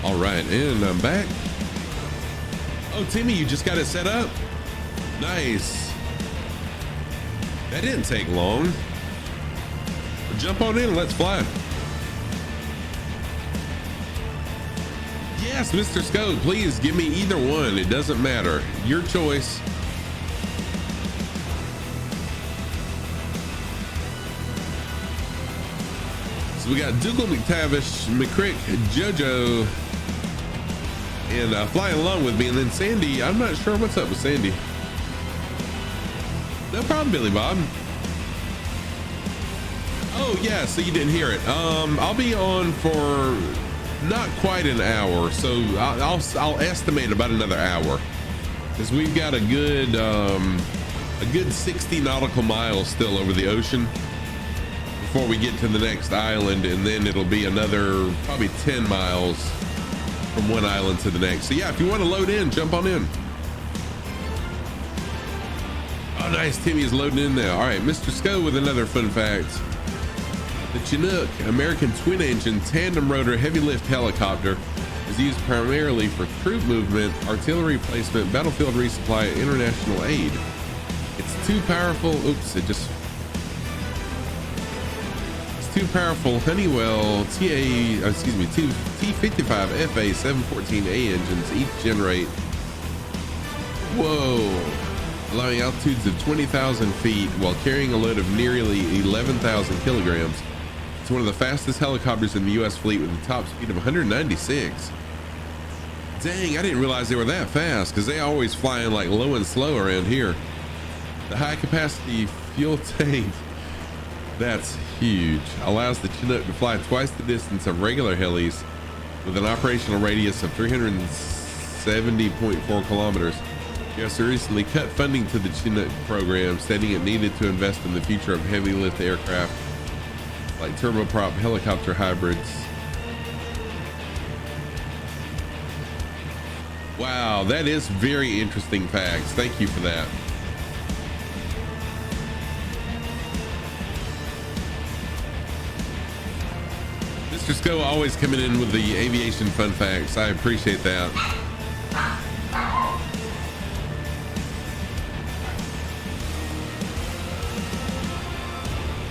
All right, and I'm back. Oh, Timmy, you just got it set up? Nice. That didn't take long. Jump on in and let's fly. Yes, Mr. Scope, please give me either one. It doesn't matter. Your choice. So we got Dougal, McTavish, McCrick, JoJo, and flying along with me, and then Sandy. I'm not sure what's up with Sandy. No problem, Billy Bob. Oh yeah, so you didn't hear it. I'll be on for not quite an hour, so I'll estimate about another hour, because we've got a good 60 nautical miles still over the ocean before we get to the next island, and then it'll be another probably 10 miles from one island to the next. So yeah, if you want to load in, jump on in. Oh nice, Timmy is loading in now. All right, Mr. Sco with another fun fact. The Chinook, American twin engine tandem rotor heavy lift helicopter, is used primarily for troop movement, artillery placement, battlefield resupply, and international aid. It's too powerful. It's too powerful Honeywell two T55 FA 714A engines each generate. Whoa. Allowing altitudes of 20,000 feet while carrying a load of nearly 11,000 kilograms. It's one of the fastest helicopters in the U.S. fleet with a top speed of 196. Dang, I didn't realize they were that fast, because they always flying like low and slow around here. The high capacity fuel tank, that's huge, allows the Chinook to fly twice the distance of regular helis with an operational radius of 370.4 kilometers. US recently cut funding to the Chinook program, stating it needed to invest in the future of heavy lift aircraft like turboprop helicopter hybrids. Wow, that is very interesting facts. Thank you for that. Mr. Sco always coming in with the aviation fun facts. I appreciate that.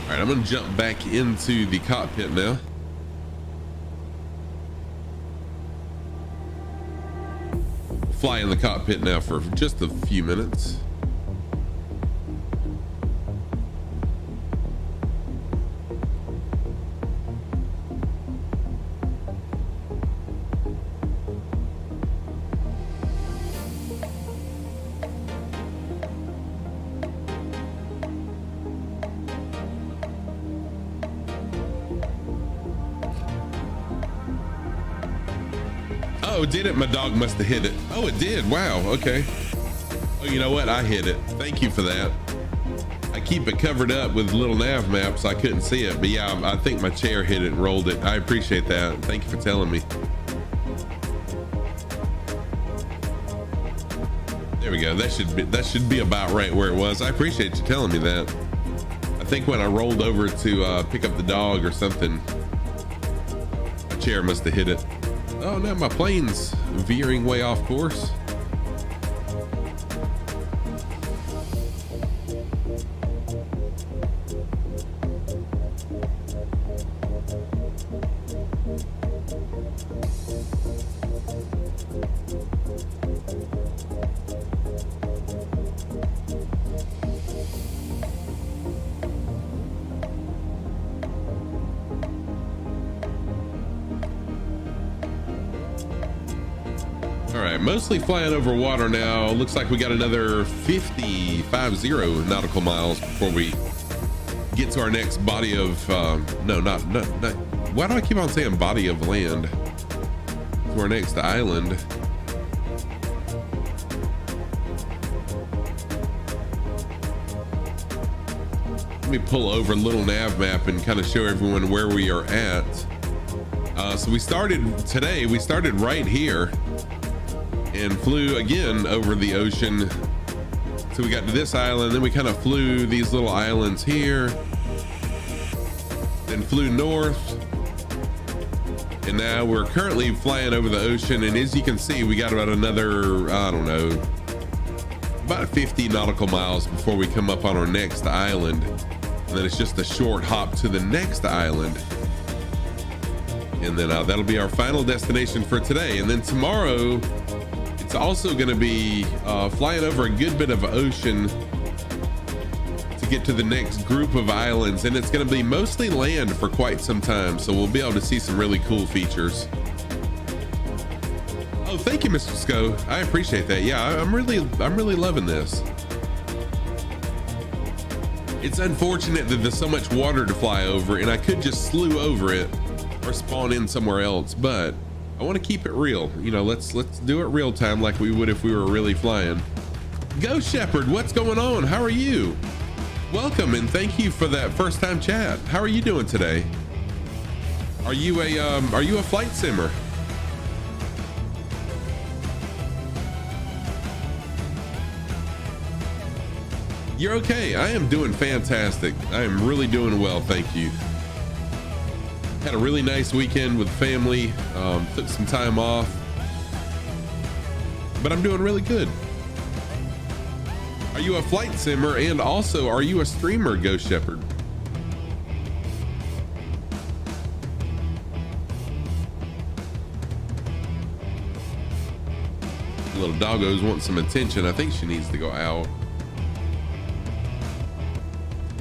All right, I'm gonna jump back into the cockpit now. Fly in the cockpit now for just a few minutes. Oh, did it? My dog must have hit it. Oh, it did. Wow. Okay. Oh, you know what? I hit it. Thank you for that. I keep it covered up with little nav maps. I couldn't see it, but yeah, I think my chair hit it and rolled it. I appreciate that. Thank you for telling me. There we go. That should be about right where it was. I appreciate you telling me that. I think when I rolled over to pick up the dog or something, my chair must have hit it. Oh, now my plane's veering way off course. Mostly flying over water now. Looks like we got another 50 nautical miles before we get to our next body of no, not why do I keep on saying body of land? To our next island. Let me pull over a little nav map and kind of show everyone where we are at. So we started right here and flew again over the ocean. So we got to this island, then we kind of flew these little islands here, then flew north, And now we're currently flying over the ocean, and as you can see, we got about another, I don't know, about 50 nautical miles before we come up on our next island. And then it's just a short hop to the next island. And then that'll be our final destination for today. And then tomorrow, it's also gonna be flying over a good bit of ocean to get to the next group of islands. And it's gonna be mostly land for quite some time. So we'll be able to see some really cool features. Oh, thank you, Mr. Sco. I appreciate that. Yeah, I'm really loving this. It's unfortunate that there's so much water to fly over, and I could just slew over it or spawn in somewhere else, but I want to keep it real. You know, let's do it real time like we would if we were really flying. Go Shepherd, what's going on? How are you? Welcome, and thank you for that first time chat. How are you doing today? Are you a flight simmer? You're okay. I am doing fantastic. I am really doing well, thank you. Had a really nice weekend with family. Took some time off, but I'm doing really good. Are you a flight simmer, and also are you a streamer, Ghost Shepherd? Little doggo's want some attention. I think she needs to go out.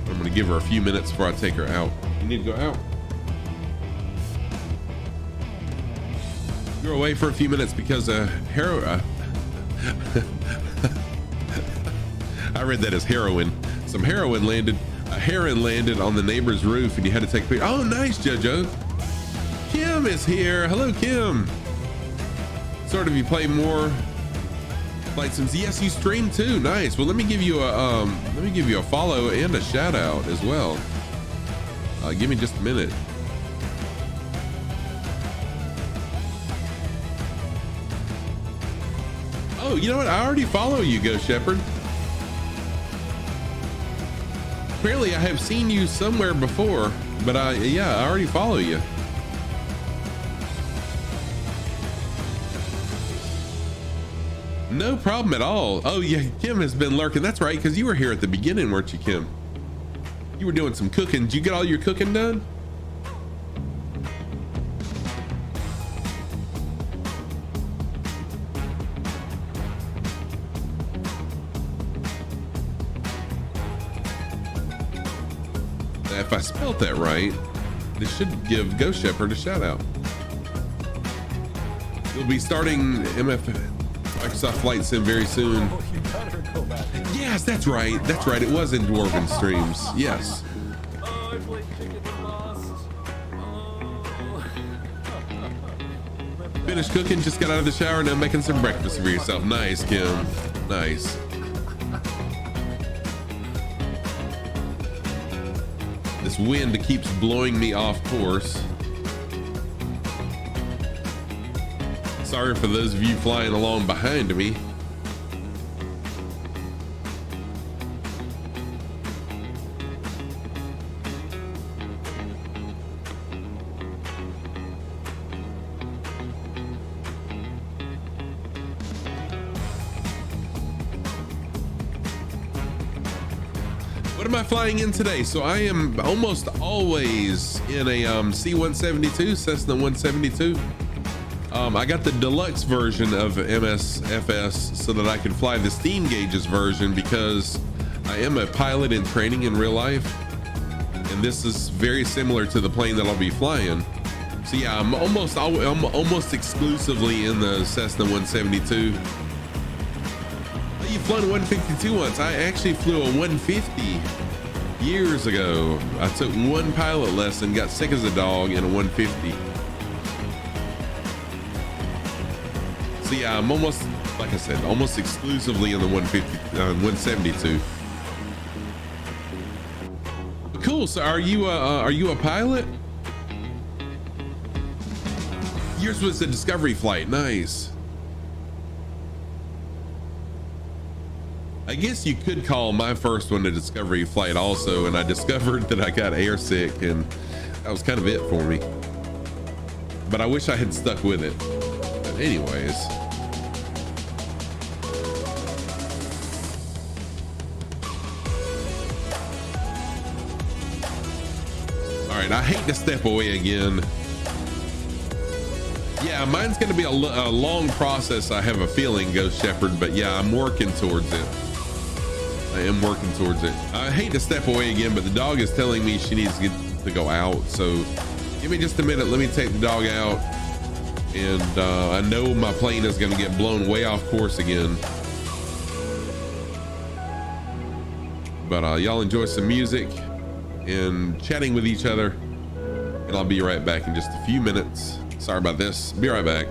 I'm gonna give her a few minutes before I take her out. You need to go out. You're away for a few minutes because I read that as heroin. Some heroin landed, a heron landed on the neighbor's roof, and you had to take a picture. Oh, nice, JoJo. Kim is here. Hello, Kim. Sort of, you play more flight sims? Yes, you stream too. Nice. Well, let me give you a follow and a shout out as well. Give me just a minute. Oh, you know what? I already follow you, Ghost Shepherd. Apparently, I have seen you somewhere before, but yeah, I already follow you. No problem at all. Oh yeah, Kim has been lurking. That's right, because you were here at the beginning, weren't you, Kim? You were doing some cooking. Did you get all your cooking done? If I spelled that right, this should give Ghost Shepherd a shout out. You'll be starting Microsoft Flight Sim very soon. Oh, you better go back. Yes, that's right. That's right. It was in Dwarven Streams. Yes. Oh, I played Chicken and Lost. Oh. Finished cooking, just got out of the shower, now making some breakfast for yourself. Nice, Kim. Nice. This wind keeps blowing me off course. Sorry for those of you flying along behind me. What am I flying in today? So I am almost always in a C-172, Cessna 172. I got the deluxe version of MSFS so that I can fly the steam gauges version because I am a pilot in training in real life, and this is very similar to the plane that I'll be flying. So yeah, I'm almost exclusively in the Cessna 172. You flown a 152 once. I actually flew a 150 years ago. I took one pilot lesson, got sick as a dog in a 150. So yeah, I'm almost, like I said, almost exclusively in the 172. Cool. So are you a pilot? Yours was a discovery flight. Nice. I guess you could call my first one a discovery flight also, and I discovered that I got airsick, and that was kind of it for me. but I wish I had stuck with it. But anyways. All right, I hate to step away again. Yeah, mine's gonna be a long process, I have a feeling, Ghost Shepherd, but yeah, I'm working towards it. I am working towards it. I hate to step away again, but the dog is telling me she needs to go out, so give me just a minute. Let me take the dog out, and I know my plane is gonna get blown way off course again. But y'all enjoy some music and chatting with each other, and I'll be right back in just a few minutes. Sorry about this. Be right back.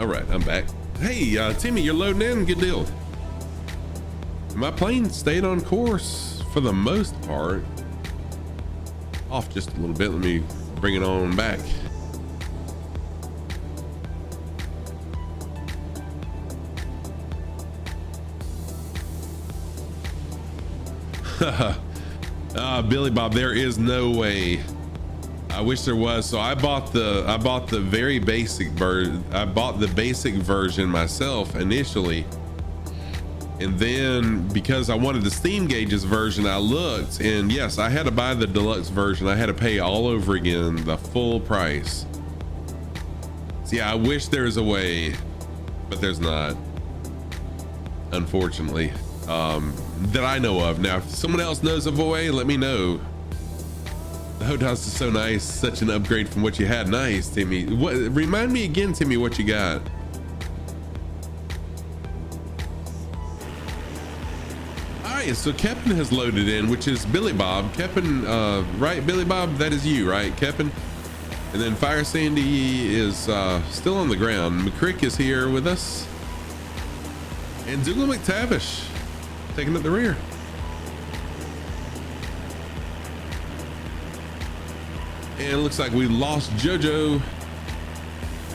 All right, I'm back. Hey, Timmy, you're loading in. Good deal. My plane stayed on course for the most part. Off just a little bit. Let me bring it on back. Billy Bob, there is no way. I wish there was. So I bought the very basic version. I bought the basic version myself initially, and then because I wanted the steam gauges version, I looked, and yes, I had to buy the deluxe version. I had to pay all over again the full price. So yeah, I wish there was a way, but there's not, unfortunately, that I know of. Now if someone else knows of a way, let me know. The house is so nice, such an upgrade from what you had. Nice, Timmy. What? Remind me again, Timmy, what you got. All right, so Kepin has loaded in, which is Billy Bob. Kepin, right, Billy Bob? That is you, right, Kepin? And then Fire Sandy is still on the ground. McCrick is here with us, and Dougal McTavish taking up the rear. And it looks like we lost JoJo.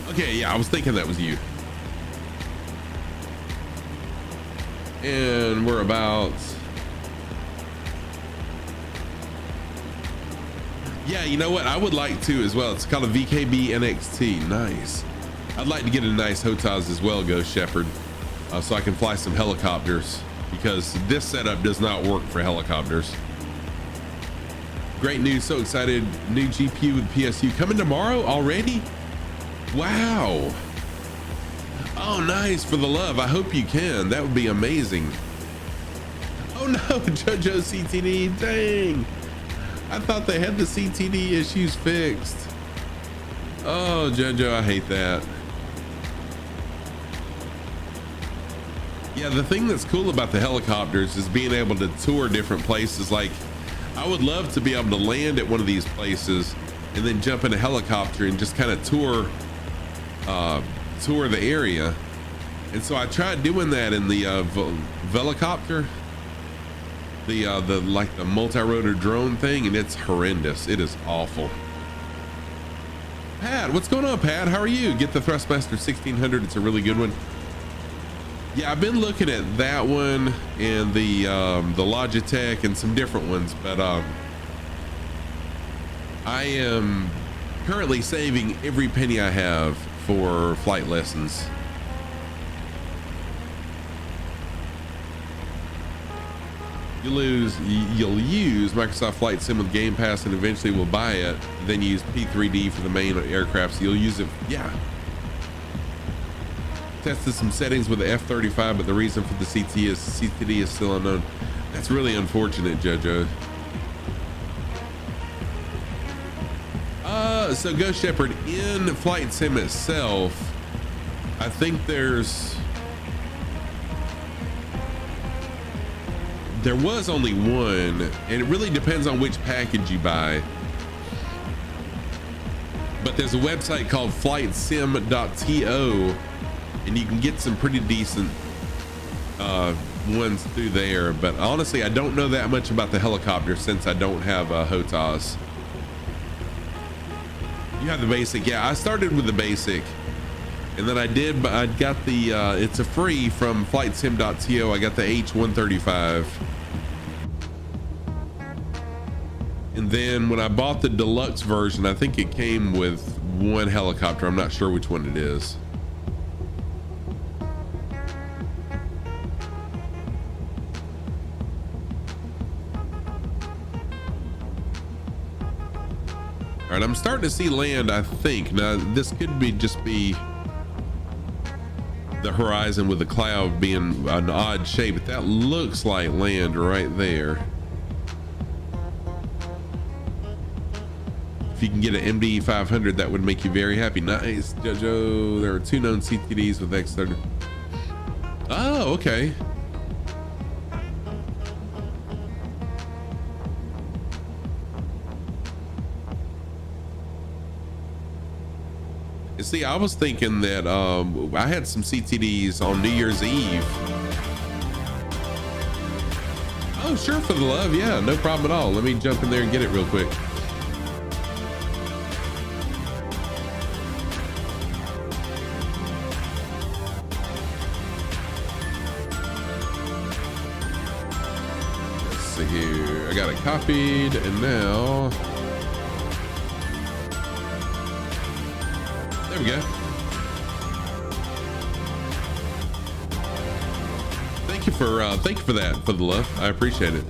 Okay, yeah, I was thinking that was you. And we're about... Yeah, you know what? I would like to as well. It's called a VKB NXT. Nice. I'd like to get a nice HOTAS as well, Ghost Shepherd, so I can fly some helicopters, because this setup does not work for helicopters. Great news, so excited. New GPU with PSU coming tomorrow already? Wow. Oh, nice, for the love. I hope you can. That would be amazing. Oh no, JoJo CTD, dang. I thought they had the CTD issues fixed. Oh, JoJo, I hate that. Yeah, the thing that's cool about the helicopters is being able to tour different places. Like, I would love to be able to land at one of these places and then jump in a helicopter and just kind of tour the area. And so I tried doing that in the velicopter, like the multi-rotor drone thing, and it's horrendous. It is awful. Pat, what's going on, Pat? How are you? Get the Thrustmaster 1600. It's a really good one. Yeah, I've been looking at that one and the Logitech and some different ones, but I am currently saving every penny I have for flight lessons. You'll use Microsoft Flight Sim with Game Pass and eventually will buy it, then use P3D for the main aircraft, so you'll use it. Yeah. Tested some settings with the F-35, but the reason for the CTD is still unknown. That's really unfortunate, JoJo. So Ghost Shepherd, in Flight Sim itself, I think there was only one, and it really depends on which package you buy. But there's a website called flightsim.to, and you can get some pretty decent ones through there. But honestly, I don't know that much about the helicopter since I don't have a HOTAS. You have the basic. Yeah, I started with the basic, and then I got the it's a free from flightsim.to. I got the H135, and then when I bought the deluxe version, I think it came with one helicopter. I'm not sure which one it is. All right, I'm starting to see land, I think. Now, this could be just be the horizon with the cloud being an odd shape, but that looks like land right there. If you can get an MDE 500, that would make you very happy. Nice, JoJo. There are 2 known CTDs with X30. Oh, okay. See, I was thinking that I had some CTDs on New Year's Eve. Oh, sure, for the love. Yeah, no problem at all. Let me jump in there and get it real quick. Let's see here. I got it copied, and now... There we go. Thank you for that, for the love. I appreciate it.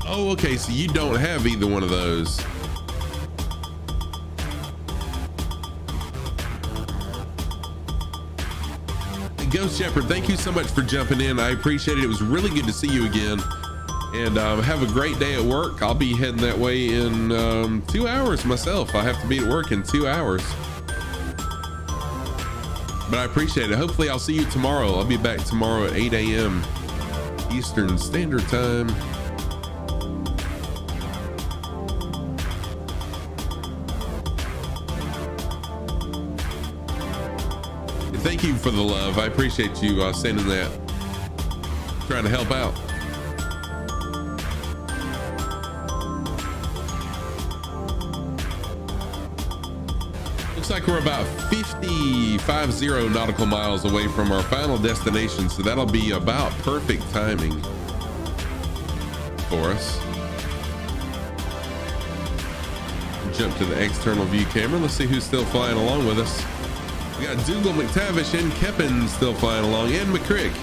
Oh, okay. So you don't have either one of those. And Ghost Shepherd, thank you so much for jumping in. I appreciate it. It was really good to see you again. And have a great day at work. I'll be heading that way in 2 hours myself. I have to be at work in 2 hours. But I appreciate it. Hopefully I'll see you tomorrow. I'll be back tomorrow at 8 a.m. Eastern Standard Time. And thank you for the love. I appreciate you sending that. Trying to help out. Looks like we're about 50 nautical miles away from our final destination, so that'll be about perfect timing for us. Jump to the external view camera. Let's see who's still flying along with us. We got Dougal, McTavish, and Keppen still flying along, and McCrick.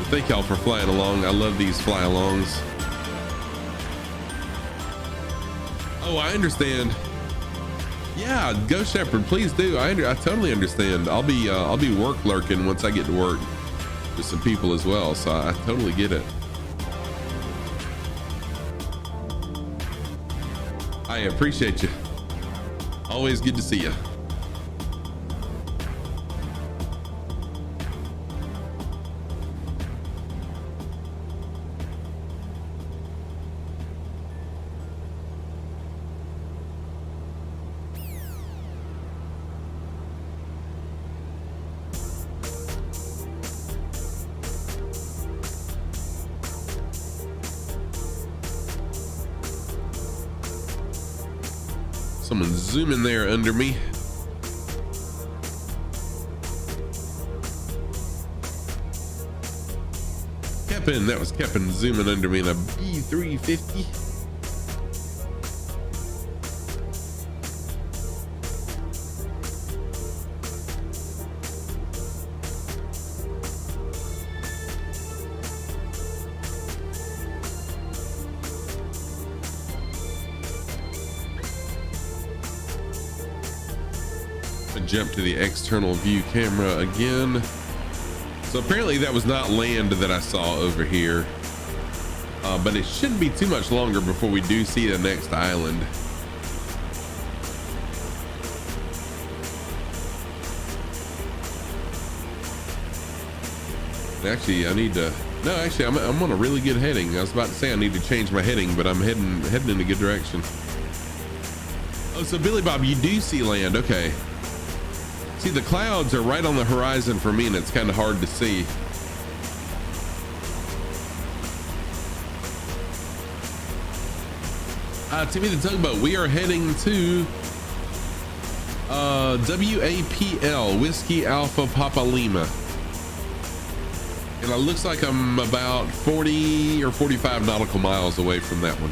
Thank y'all for flying along. I love these fly-alongs. Oh, I understand. Yeah, go Shepherd, please do. I totally understand. I'll be work lurking once I get to work with some people as well, so I totally get it. I appreciate you. Always good to see you. Someone's zooming there under me. Kepin, that was Kepin zooming under me in a B350. Jump to the external view camera again. So apparently that was not land that I saw over here, but it shouldn't be too much longer before we do see the next island. Actually, I need to, no, actually I'm on a really good heading. I was about to say I need to change my heading, but I'm heading in a good direction. Oh, so Billy Bob, you do see land, okay. See, the clouds are right on the horizon for me, and it's kind of hard to see. Timmy the Tugboat, we are heading to WAPL, Whiskey Alpha Papa Lima. And it looks like I'm about 40 or 45 nautical miles away from that one.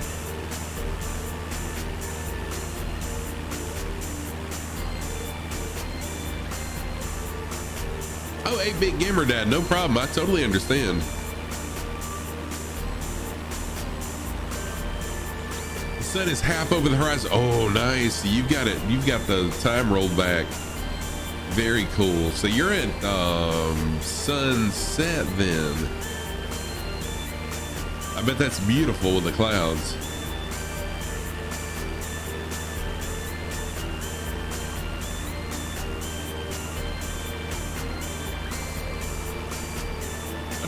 Oh, 8-Bit Gamer Dad, no problem. I totally understand. The sun is half over the horizon. Oh, nice. You've got it. You've got the time rolled back. Very cool. So you're at sunset then. I bet that's beautiful with the clouds.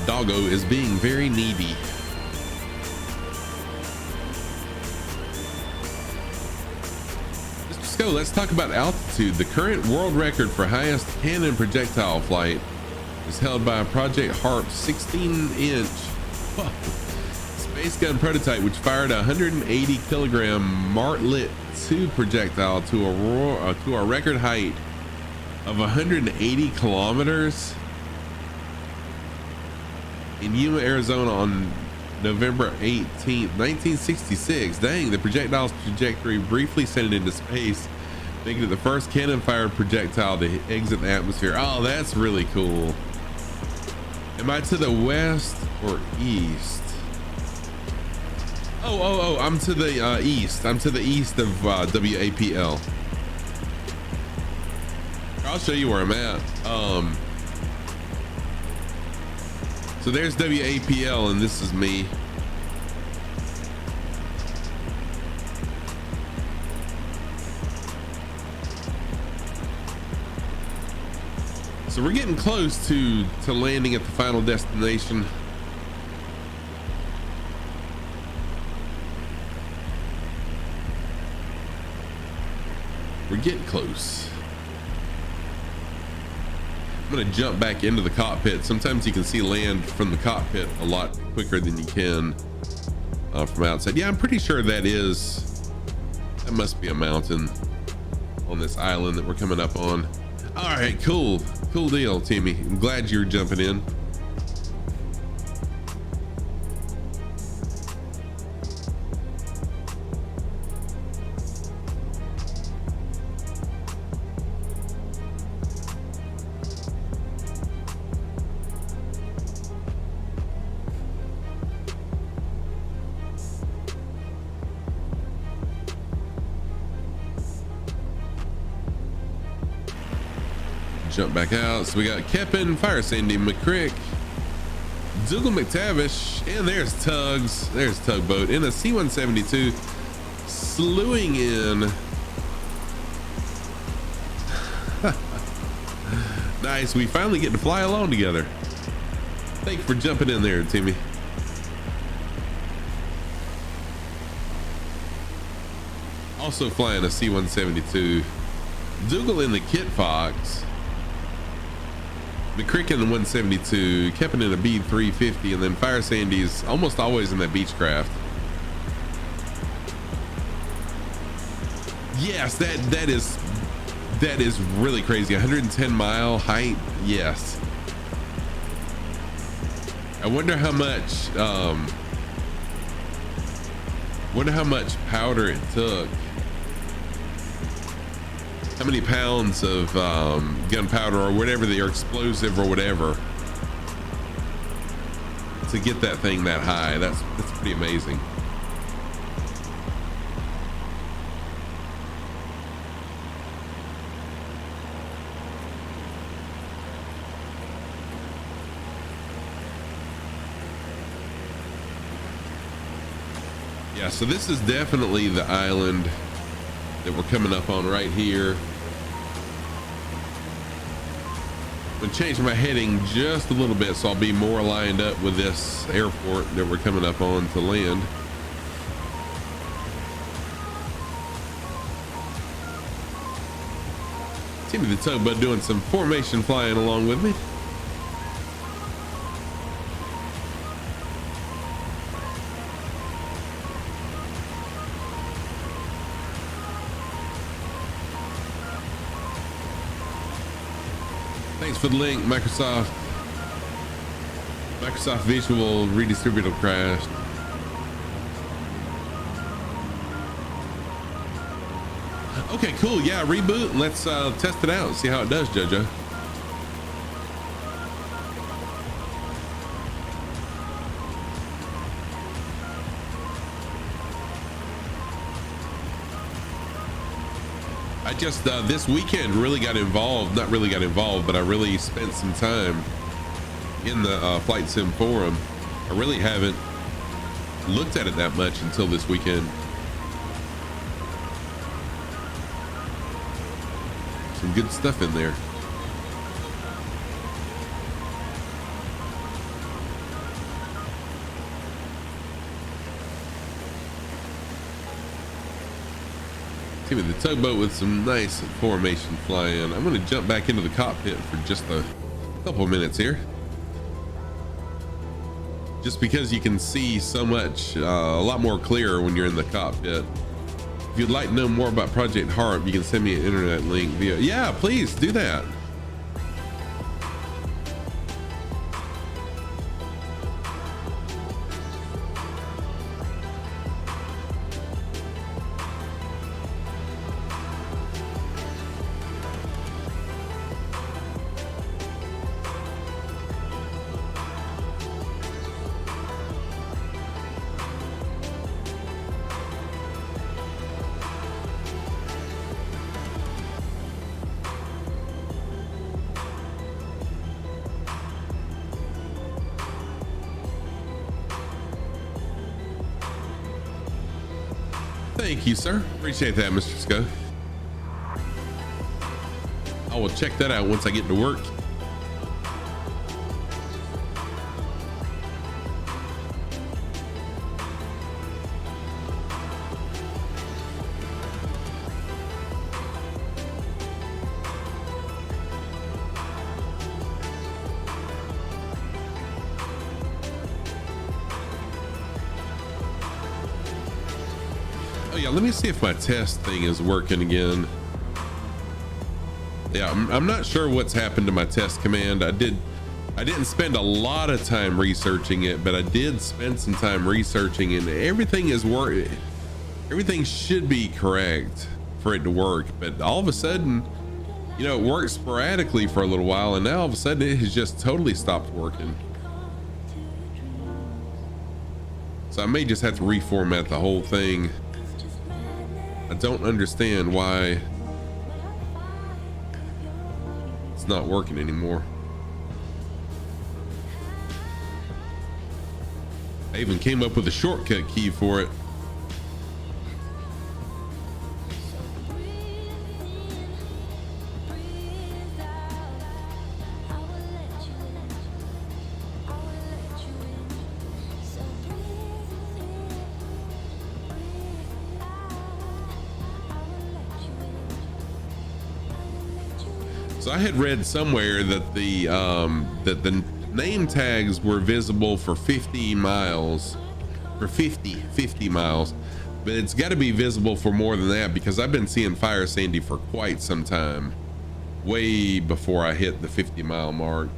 Doggo is being very needy. Mr. Sco, let's talk about altitude. The current world record for highest cannon projectile flight is held by a Project HARP 16-inch space gun prototype, which fired a 180 kilogram Martlet 2 projectile to a record height of 180 kilometers. In Yuma, Arizona on November 18th, 1966. Dang, the projectile's trajectory briefly sent it into space, making it the first cannon-fired projectile to exit the atmosphere. Oh, that's really cool. Am I to the west or east? Oh, I'm to the east. I'm to the east of WAPL. I'll show you where I'm at. So there's WAPL and this is me. So we're getting close to landing at the final destination. We're getting close. I'm gonna jump back into the cockpit. Sometimes you can see land from the cockpit a lot quicker than you can from outside. Yeah, I'm pretty sure that must be a mountain on this island that we're coming up on. All right, cool deal, Timmy. I'm glad you're jumping in. jump back out. So we got Keppin, Fire Sandy, McCrick, Dougal McTavish, and there's Tugs. There's Tugboat in a C-172 slewing in. Nice. We finally get to fly along together. Thank you for jumping in there, Timmy. Also flying a C-172. Dougal in the Kit Fox. McCrick in the 172. Keppin in a B-350. And then Fire Sandy's almost always in that Beechcraft. Yes, that is really crazy. 110 mile height. Yes. I wonder how much powder it took. How many pounds of gunpowder or whatever, the explosive or whatever, to get that thing that high. That's pretty amazing. Yeah, so this is definitely the island that we're coming up on right here. I'm gonna change my heading just a little bit so I'll be more lined up with this airport that we're coming up on to land. Timmy the Tugboat doing some formation flying along with me. Thanks for the link, Microsoft Visual Redistributor crashed. Okay, cool. Yeah, reboot. Let's test it out. See how it does, JoJo. I just this weekend really got involved. Not really got involved, but I really spent some time in the flight sim forum. I really haven't looked at it that much until this weekend. Some good stuff in there. Timmy the Tugboat with some nice formation flying. I'm going to jump back into the cockpit for just a couple minutes here. Just because you can see so much, a lot more clear when you're in the cockpit. If you'd like to know more about Project HARP, you can send me an internet link via, yeah, please do that. Thank you, sir. Appreciate that, Mr. Sco. I will check that out once I get to work. Oh yeah, let me see if my test thing is working again. Yeah, I'm not sure what's happened to my test command. I didn't spend a lot of time researching it, but I did spend some time researching, and everything is working. Everything should be correct for it to work, but all of a sudden, you know, it worked sporadically for a little while, and now all of a sudden it has just totally stopped working. So I may just have to reformat the whole thing. I don't understand why it's It's not working anymore. I even came up with a shortcut key for it. So I had read somewhere that the name tags were visible for 50 miles, for 50 miles, but it's got to be visible for more than that because I've been seeing Fire Sandy for quite some time, way before I hit the 50-mile mark.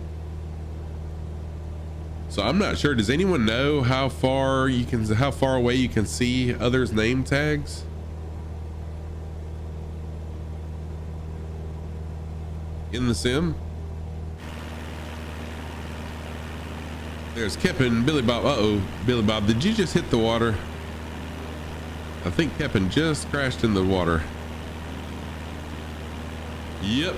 So I'm not sure. Does anyone know how far away you can see others' name tags? In the sim? There's Kepin, Billy Bob. Uh-oh, Billy Bob, did you just hit the water? I think Kepin just crashed in the water. Yep.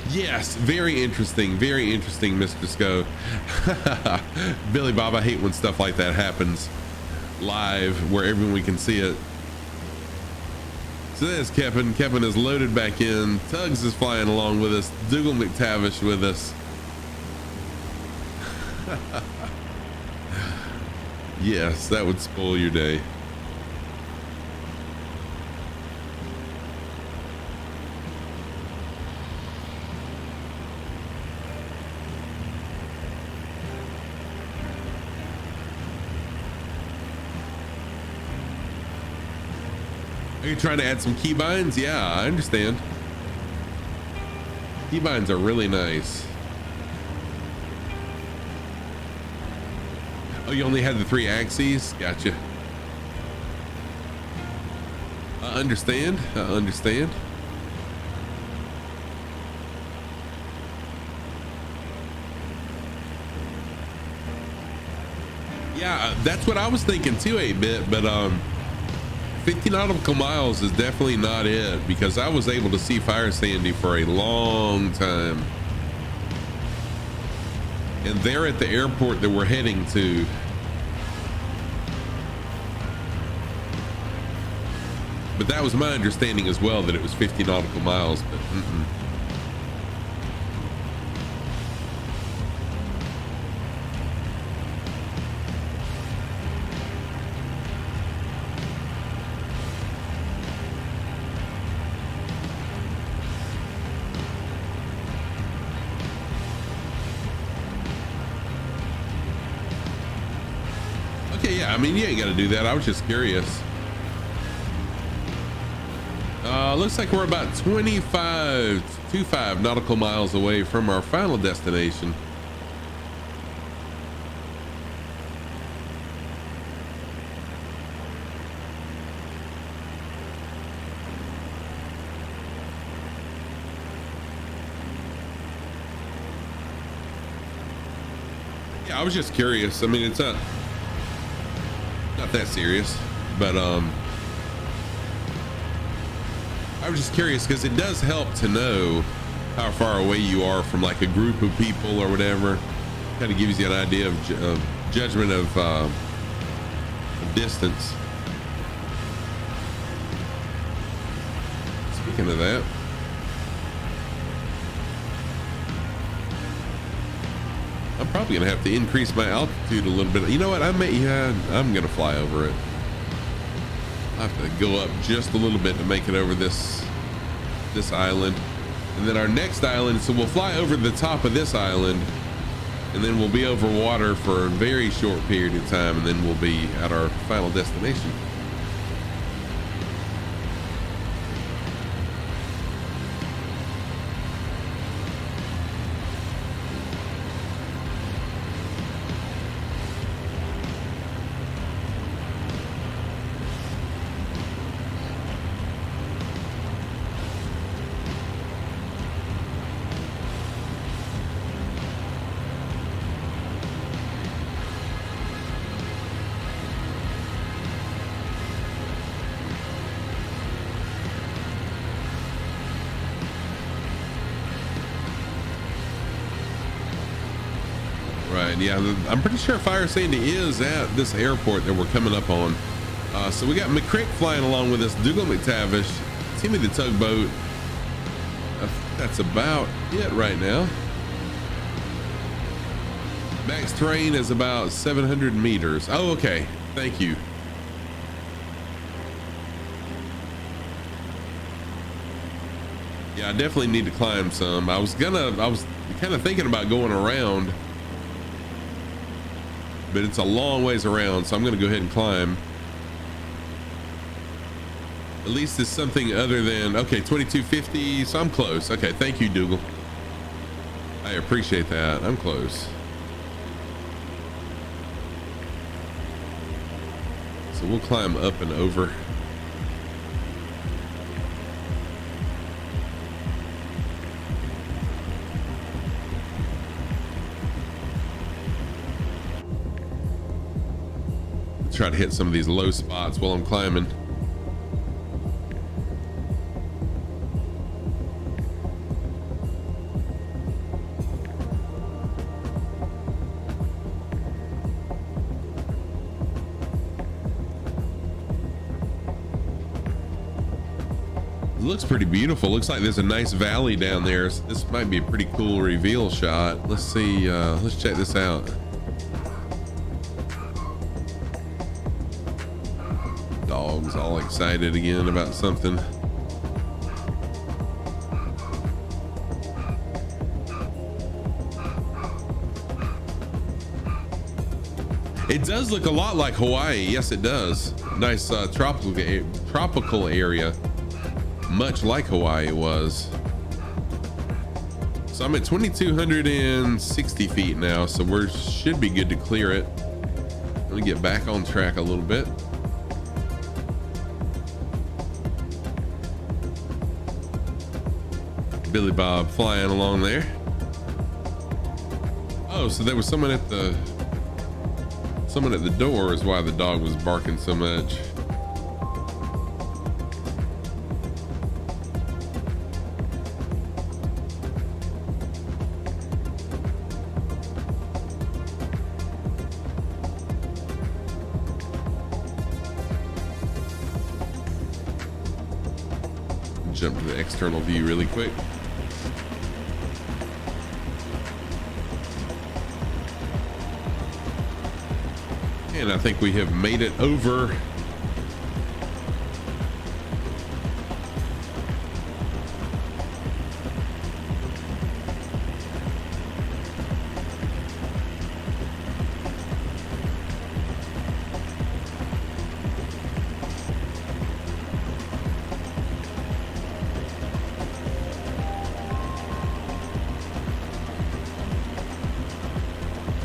Yes, very interesting, Mr. Sco. Billy Bob, I hate when stuff like that happens live where everyone can see it. So there's Kevin. Kevin is loaded back in. Tugs is flying along with us. Dougal McTavish with us. Yes, that would spoil your day. Are you trying to add some keybinds? Yeah, I understand. Keybinds are really nice. Oh, you only had the 3 axes? Gotcha. I understand. Yeah, that's what I was thinking too, 8-bit, but 50 nautical miles is definitely not it because I was able to see Fire Sandy for a long time. And they're at the airport that we're heading to. But that was my understanding as well, that it was 50 nautical miles, but yeah, I mean, you ain't got to do that. I was just curious. Looks like we're about 25 nautical miles away from our final destination. Yeah, I was just curious. I mean, it's not that serious, but I was just curious because it does help to know how far away you are from like a group of people or whatever. Kind of gives you an idea of judgment of distance. Speaking of that, I'm probably gonna have to increase my altitude a little bit. You know what? I'm gonna fly over it. I have to go up just a little bit to make it over this island, and then our next island. So we'll fly over the top of this island, and then we'll be over water for a very short period of time, and then we'll be at our final destination. Right, yeah, I'm pretty sure Fire Sandy is at this airport that we're coming up on. So we got McCrick flying along with us, Dougal McTavish, Timmy the Tugboat. That's about it right now. Max terrain is about 700 meters. Oh, okay, thank you. Yeah, I definitely need to climb some. I was kind of thinking about going around, but it's a long ways around, so I'm gonna go ahead and climb. At least it's something other than, okay, 2250, so I'm close. Okay, thank you, Dougal. I appreciate that. I'm close. So we'll climb up and over. Try to hit some of these low spots while I'm climbing. It looks pretty beautiful. Looks like there's a nice valley down there. So this might be a pretty cool reveal shot. Let's see. Let's check this out. Dog's all excited again about something. It does look a lot like Hawaii. Yes, it does. Nice tropical area, much like Hawaii was. So I'm at 2,260 feet now, so we should be good to clear it. Let me get back on track a little bit. Billy Bob flying along there. Oh, so there was someone at the door is why the dog was barking so much. Jump to the external view really quick. And I think we have made it over.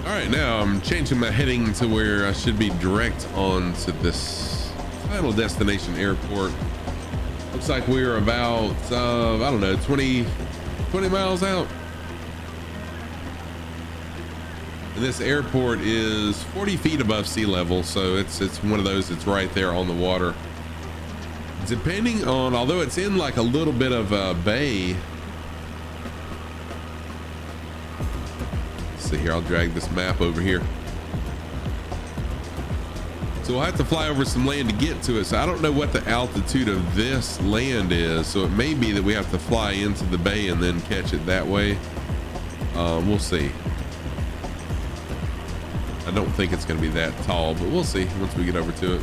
All right, now I'm changing my heading to where I should be direct on to this final destination airport. Looks like we're about, I don't know, 20 miles out. And this airport is 40 feet above sea level, so it's one of those that's right there on the water. Depending on, although it's in like a little bit of a bay. Here, I'll drag this map over here. So we'll have to fly over some land to get to it. So I don't know what the altitude of this land is. So it may be that we have to fly into the bay and then catch it that way. We'll see. I don't think it's going to be that tall, but we'll see once we get over to it.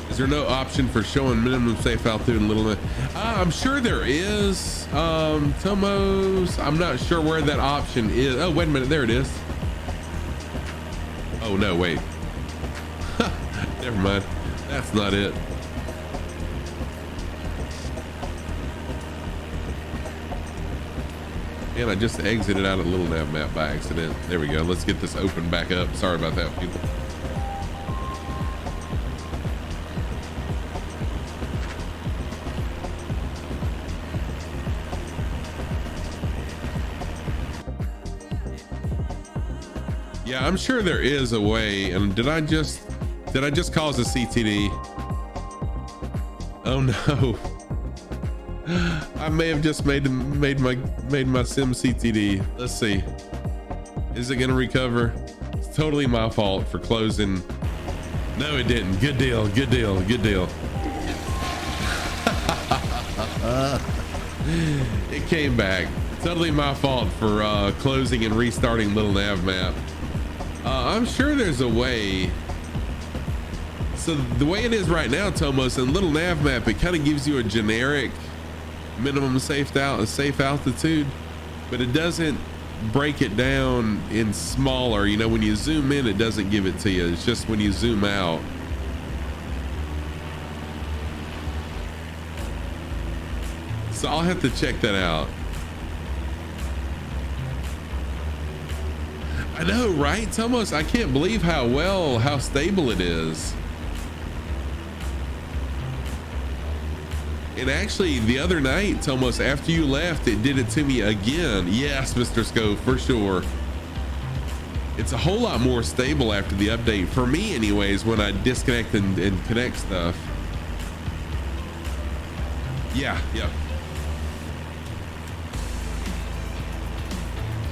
Is there no option for showing minimum safe altitude in Little? I'm sure there is. Tomos, I'm not sure where that option is. Oh, wait a minute, there it is. Oh no, wait. Never mind. That's not it. And I just exited out of Little Nav map by accident. There we go. Let's get this open back up. Sorry about that, people. Yeah, I'm sure there is a way. And did I just cause a CTD? Oh no. I may have just made my sim CTD. Let's see. Is it gonna recover? It's totally my fault for closing. No, it didn't. Good deal, good deal, good deal. It came back. Totally my fault for closing and restarting little nav map. I'm sure there's a way. So the way it is right now, Tomos, in little nav map, it kind of gives you a generic minimum safe altitude, but it doesn't break it down in smaller. You know, when you zoom in, it doesn't give it to you. It's just when you zoom out. So I'll have to check that out. I know, right? It's almost, I can't believe how stable it is. And actually the other night, it's almost after you left, it did it to me again. Yes, Mr. Scope, for sure. It's a whole lot more stable after the update, for me anyways, when I disconnect and connect stuff. Yeah.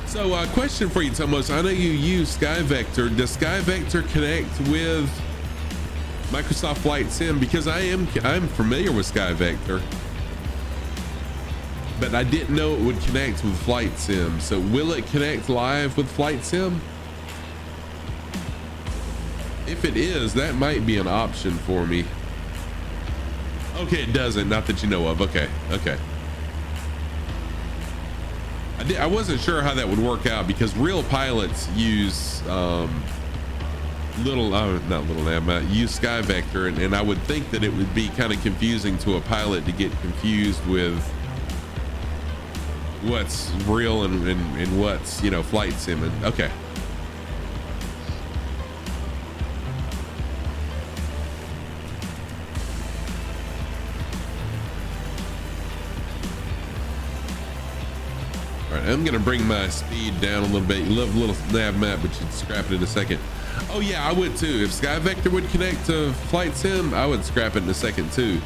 So question for you, Tomos. I know you use SkyVector. Does SkyVector connect with Microsoft Flight Sim? Because I'm familiar with SkyVector, but I didn't know it would connect with Flight Sim. So will it connect live with Flight Sim? If it is, that might be an option for me. Okay, it doesn't. Not that you know of. Okay. I wasn't sure how that would work out because real pilots use use SkyVector, and I would think that it would be kind of confusing to a pilot to get confused with what's real and what's, you know, flight sim. Okay. I'm gonna bring my speed down a little bit. You love little nav map, but you'd scrap it in a second. Oh yeah, I would too. If SkyVector would connect to Flight Sim, I would scrap it in a second too.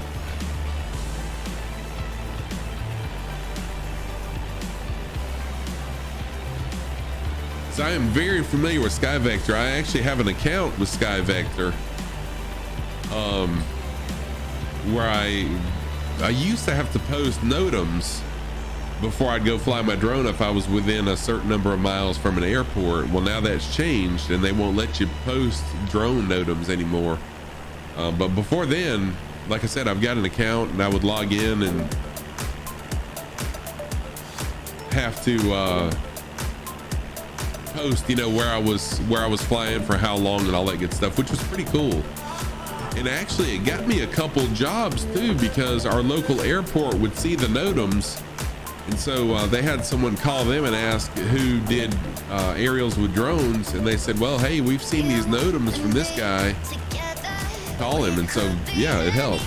So I am very familiar with SkyVector. I actually have an account with SkyVector, where I used to have to post NOTAMs before I'd go fly my drone if I was within a certain number of miles from an airport. Well, now that's changed and they won't let you post drone NOTAMs anymore. But before then, like I said, I've got an account and I would log in and have to post, you know, where I was flying for how long and all that good stuff, which was pretty cool. And actually it got me a couple jobs too, because our local airport would see the NOTAMs. And so they had someone call them and ask who did aerials with drones, and they said, well, hey, we've seen these NOTAMs from this guy, call him. And so yeah, it helped.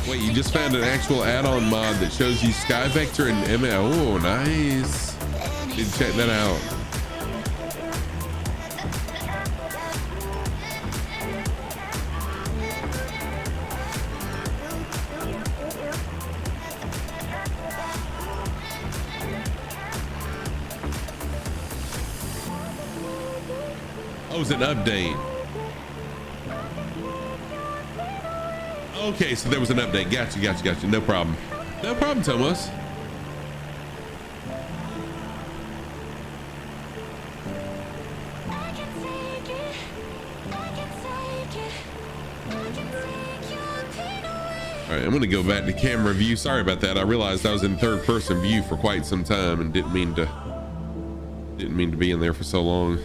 Wait, you just found an actual add-on mod that shows you SkyVector and ML. Oh, nice. Need to check that out. Oh, it's an update. Okay, so there was an update. Gotcha. No problem. No problem, Thomas. All right, I'm gonna go back to camera view. Sorry about that. I realized I was in third person view for quite some time and didn't mean to be in there for so long.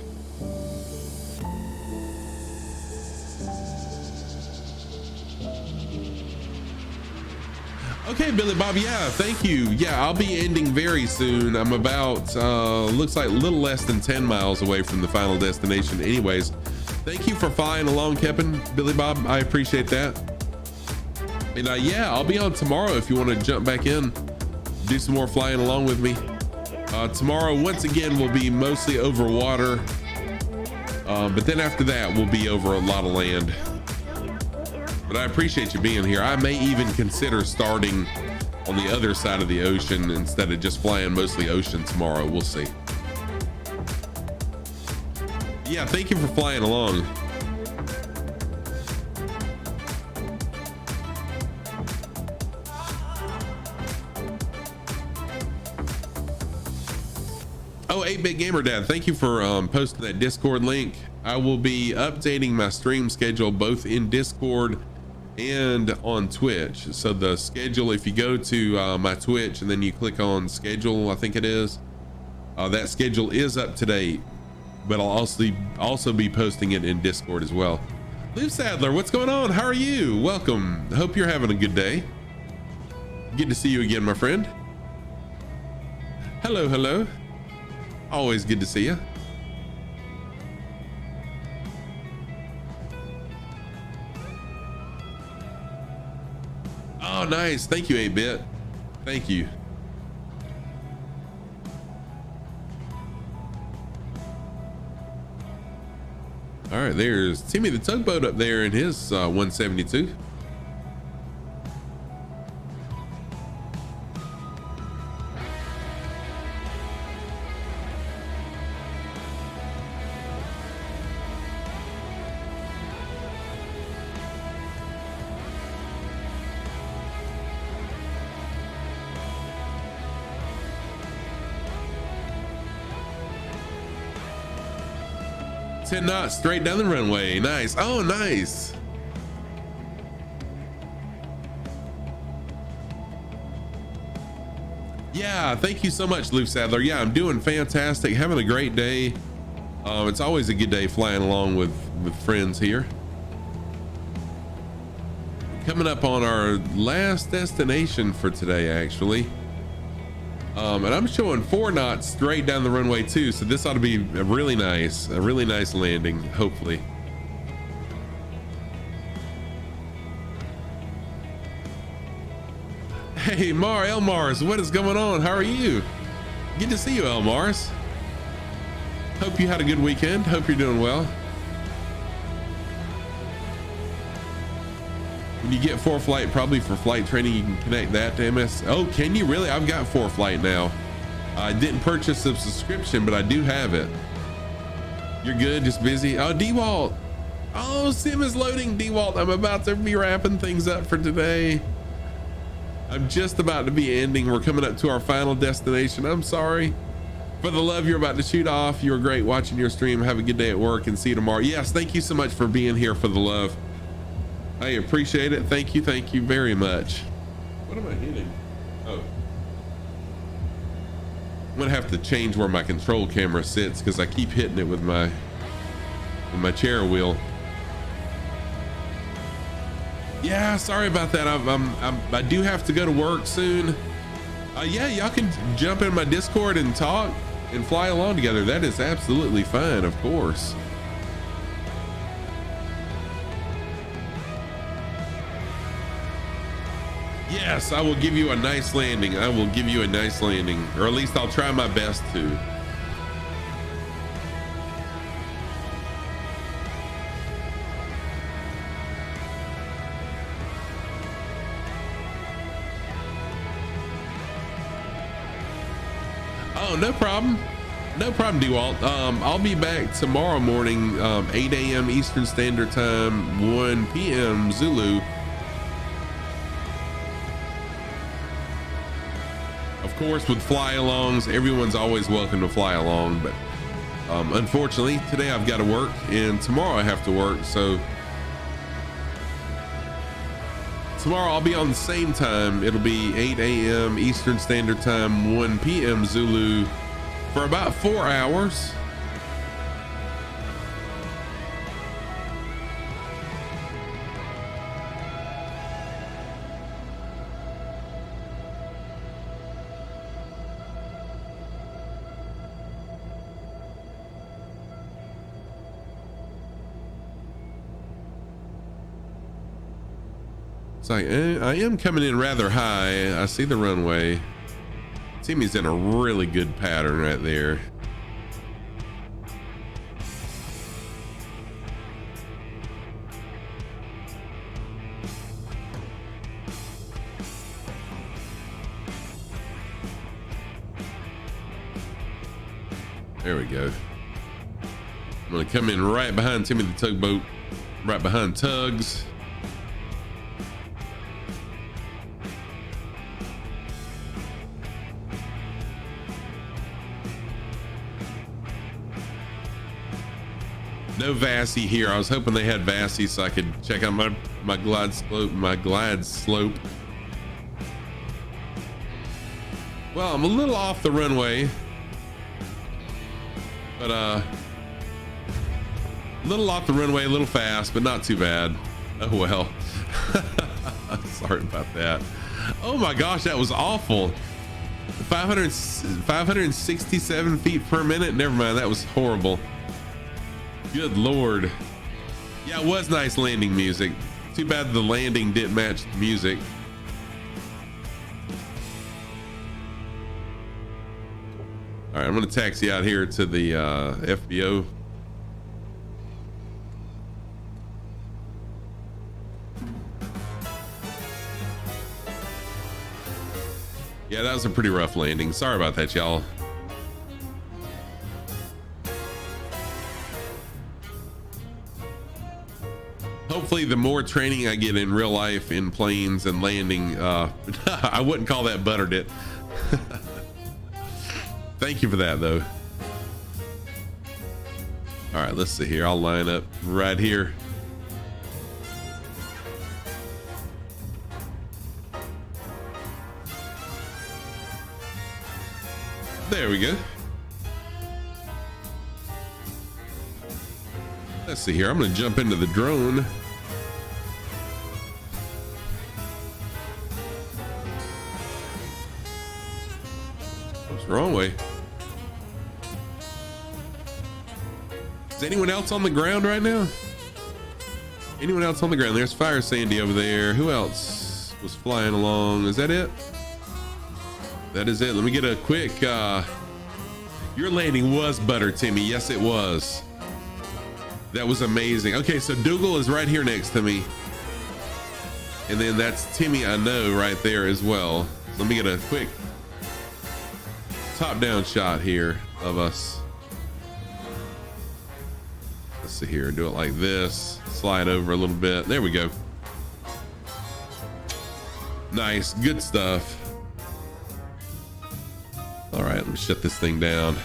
Okay, Billy Bob, yeah, thank you. Yeah, I'll be ending very soon. I'm about, looks like a little less than 10 miles away from the final destination anyways. Thank you for flying along, Kevin, Billy Bob. I appreciate that. And yeah, I'll be on tomorrow if you want to jump back in, do some more flying along with me. Tomorrow, once again, will be mostly over water. But then after that, we'll be over a lot of land. But I appreciate you being here. I may even consider starting on the other side of the ocean instead of just flying mostly ocean tomorrow. We'll see. Yeah, thank you for flying along. Oh, 8-Bit Gamer Dad, thank you for posting that Discord link. I will be updating my stream schedule both in Discord and on Twitch. So the schedule, if you go to my Twitch and then you click on schedule, I think it is, that schedule is up to date, but I'll also be posting it in Discord as well. Lou Sadler, what's going on? How are you? Welcome. Hope you're having a good day. Good to see you again, my friend. Hello, hello. Always good to see you. Oh, nice. Thank you, 8-Bit. Thank you. All right, there's Timmy the Tugboat up there in his 172. Ten knots straight down the runway. Nice. Oh, nice. Yeah, thank you so much, Lou Sadler. Yeah, I'm doing fantastic, having a great day. It's always a good day flying along with friends here. Coming up on our last destination for today, actually. And I'm showing 4 knots straight down the runway too, so this ought to be a really nice landing, hopefully. Hey, Elmars, what is going on? How are you? Good to see you, Elmars. Hope you had a good weekend. Hope you're doing well. When you get 4-flight, probably for flight training, you can connect that to MS. Oh, can you really? I've got 4-flight now. I didn't purchase a subscription, but I do have it. You're good, just busy. Oh, D-Walt. Oh, Sim is loading, D-Walt. I'm about to be wrapping things up for today. I'm just about to be ending. We're coming up to our final destination. I'm sorry for the love you're about to shoot off. You were great watching your stream. Have a good day at work and see you tomorrow. Yes, thank you so much for being here for the love. I appreciate it. Thank you very much. What am I hitting? Oh, I'm gonna have to change where my control camera sits because I keep hitting it with my chair wheel. Yeah, sorry about that. I do have to go to work soon. Yeah, y'all can jump in my Discord and talk and fly along together. That is absolutely fine, of course. Yes, I will give you a nice landing. I will give you a nice landing, or at least I'll try my best to. Oh, no problem. No problem, DeWalt. I'll be back tomorrow morning, 8 a.m. Eastern Standard Time, 1 p.m. Zulu. Of course, with fly-alongs, everyone's always welcome to fly along, but unfortunately, today I've got to work, and tomorrow I have to work, so tomorrow I'll be on the same time. It'll be 8 a.m. Eastern Standard Time, 1 p.m. Zulu, for about 4 hours. It's like, I am coming in rather high. I see the runway. Timmy's in a really good pattern right there. There we go. I'm gonna come in right behind Timmy the tugboat, right behind Tugs. No Vassy here. I was hoping they had Vassy so I could check out my glide slope. Well, I'm a little off the runway, but a little off the runway, a little fast, but not too bad. Oh well. Sorry about that. Oh my gosh, that was awful. 567 feet per minute. Never mind, that was horrible. Good Lord. Yeah, it was nice landing music. Too bad the landing didn't match the music. All right, I'm gonna taxi out here to the FBO. Yeah, that was a pretty rough landing. Sorry about that, y'all. Hopefully the more training I get in real life in planes and landing, I wouldn't call that buttered it. Thank you for that though. All right, let's see here. I'll line up right here. There we go. Let's see here. I'm going to jump into the drone. What's the wrong way? Is anyone else on the ground right now? Anyone else on the ground? There's Fire Sandy over there. Who else was flying along? Is that it? That is it. Let me get a quick, your landing was butter, Timmy. Yes, it was. That was amazing. Okay, so Dougal is right here next to me. And then that's Timmy, I know, right there as well. So let me get a quick top-down shot here of us. Let's see here. Do it like this. Slide over a little bit. There we go. Nice. Good stuff. All right, let me shut this thing down.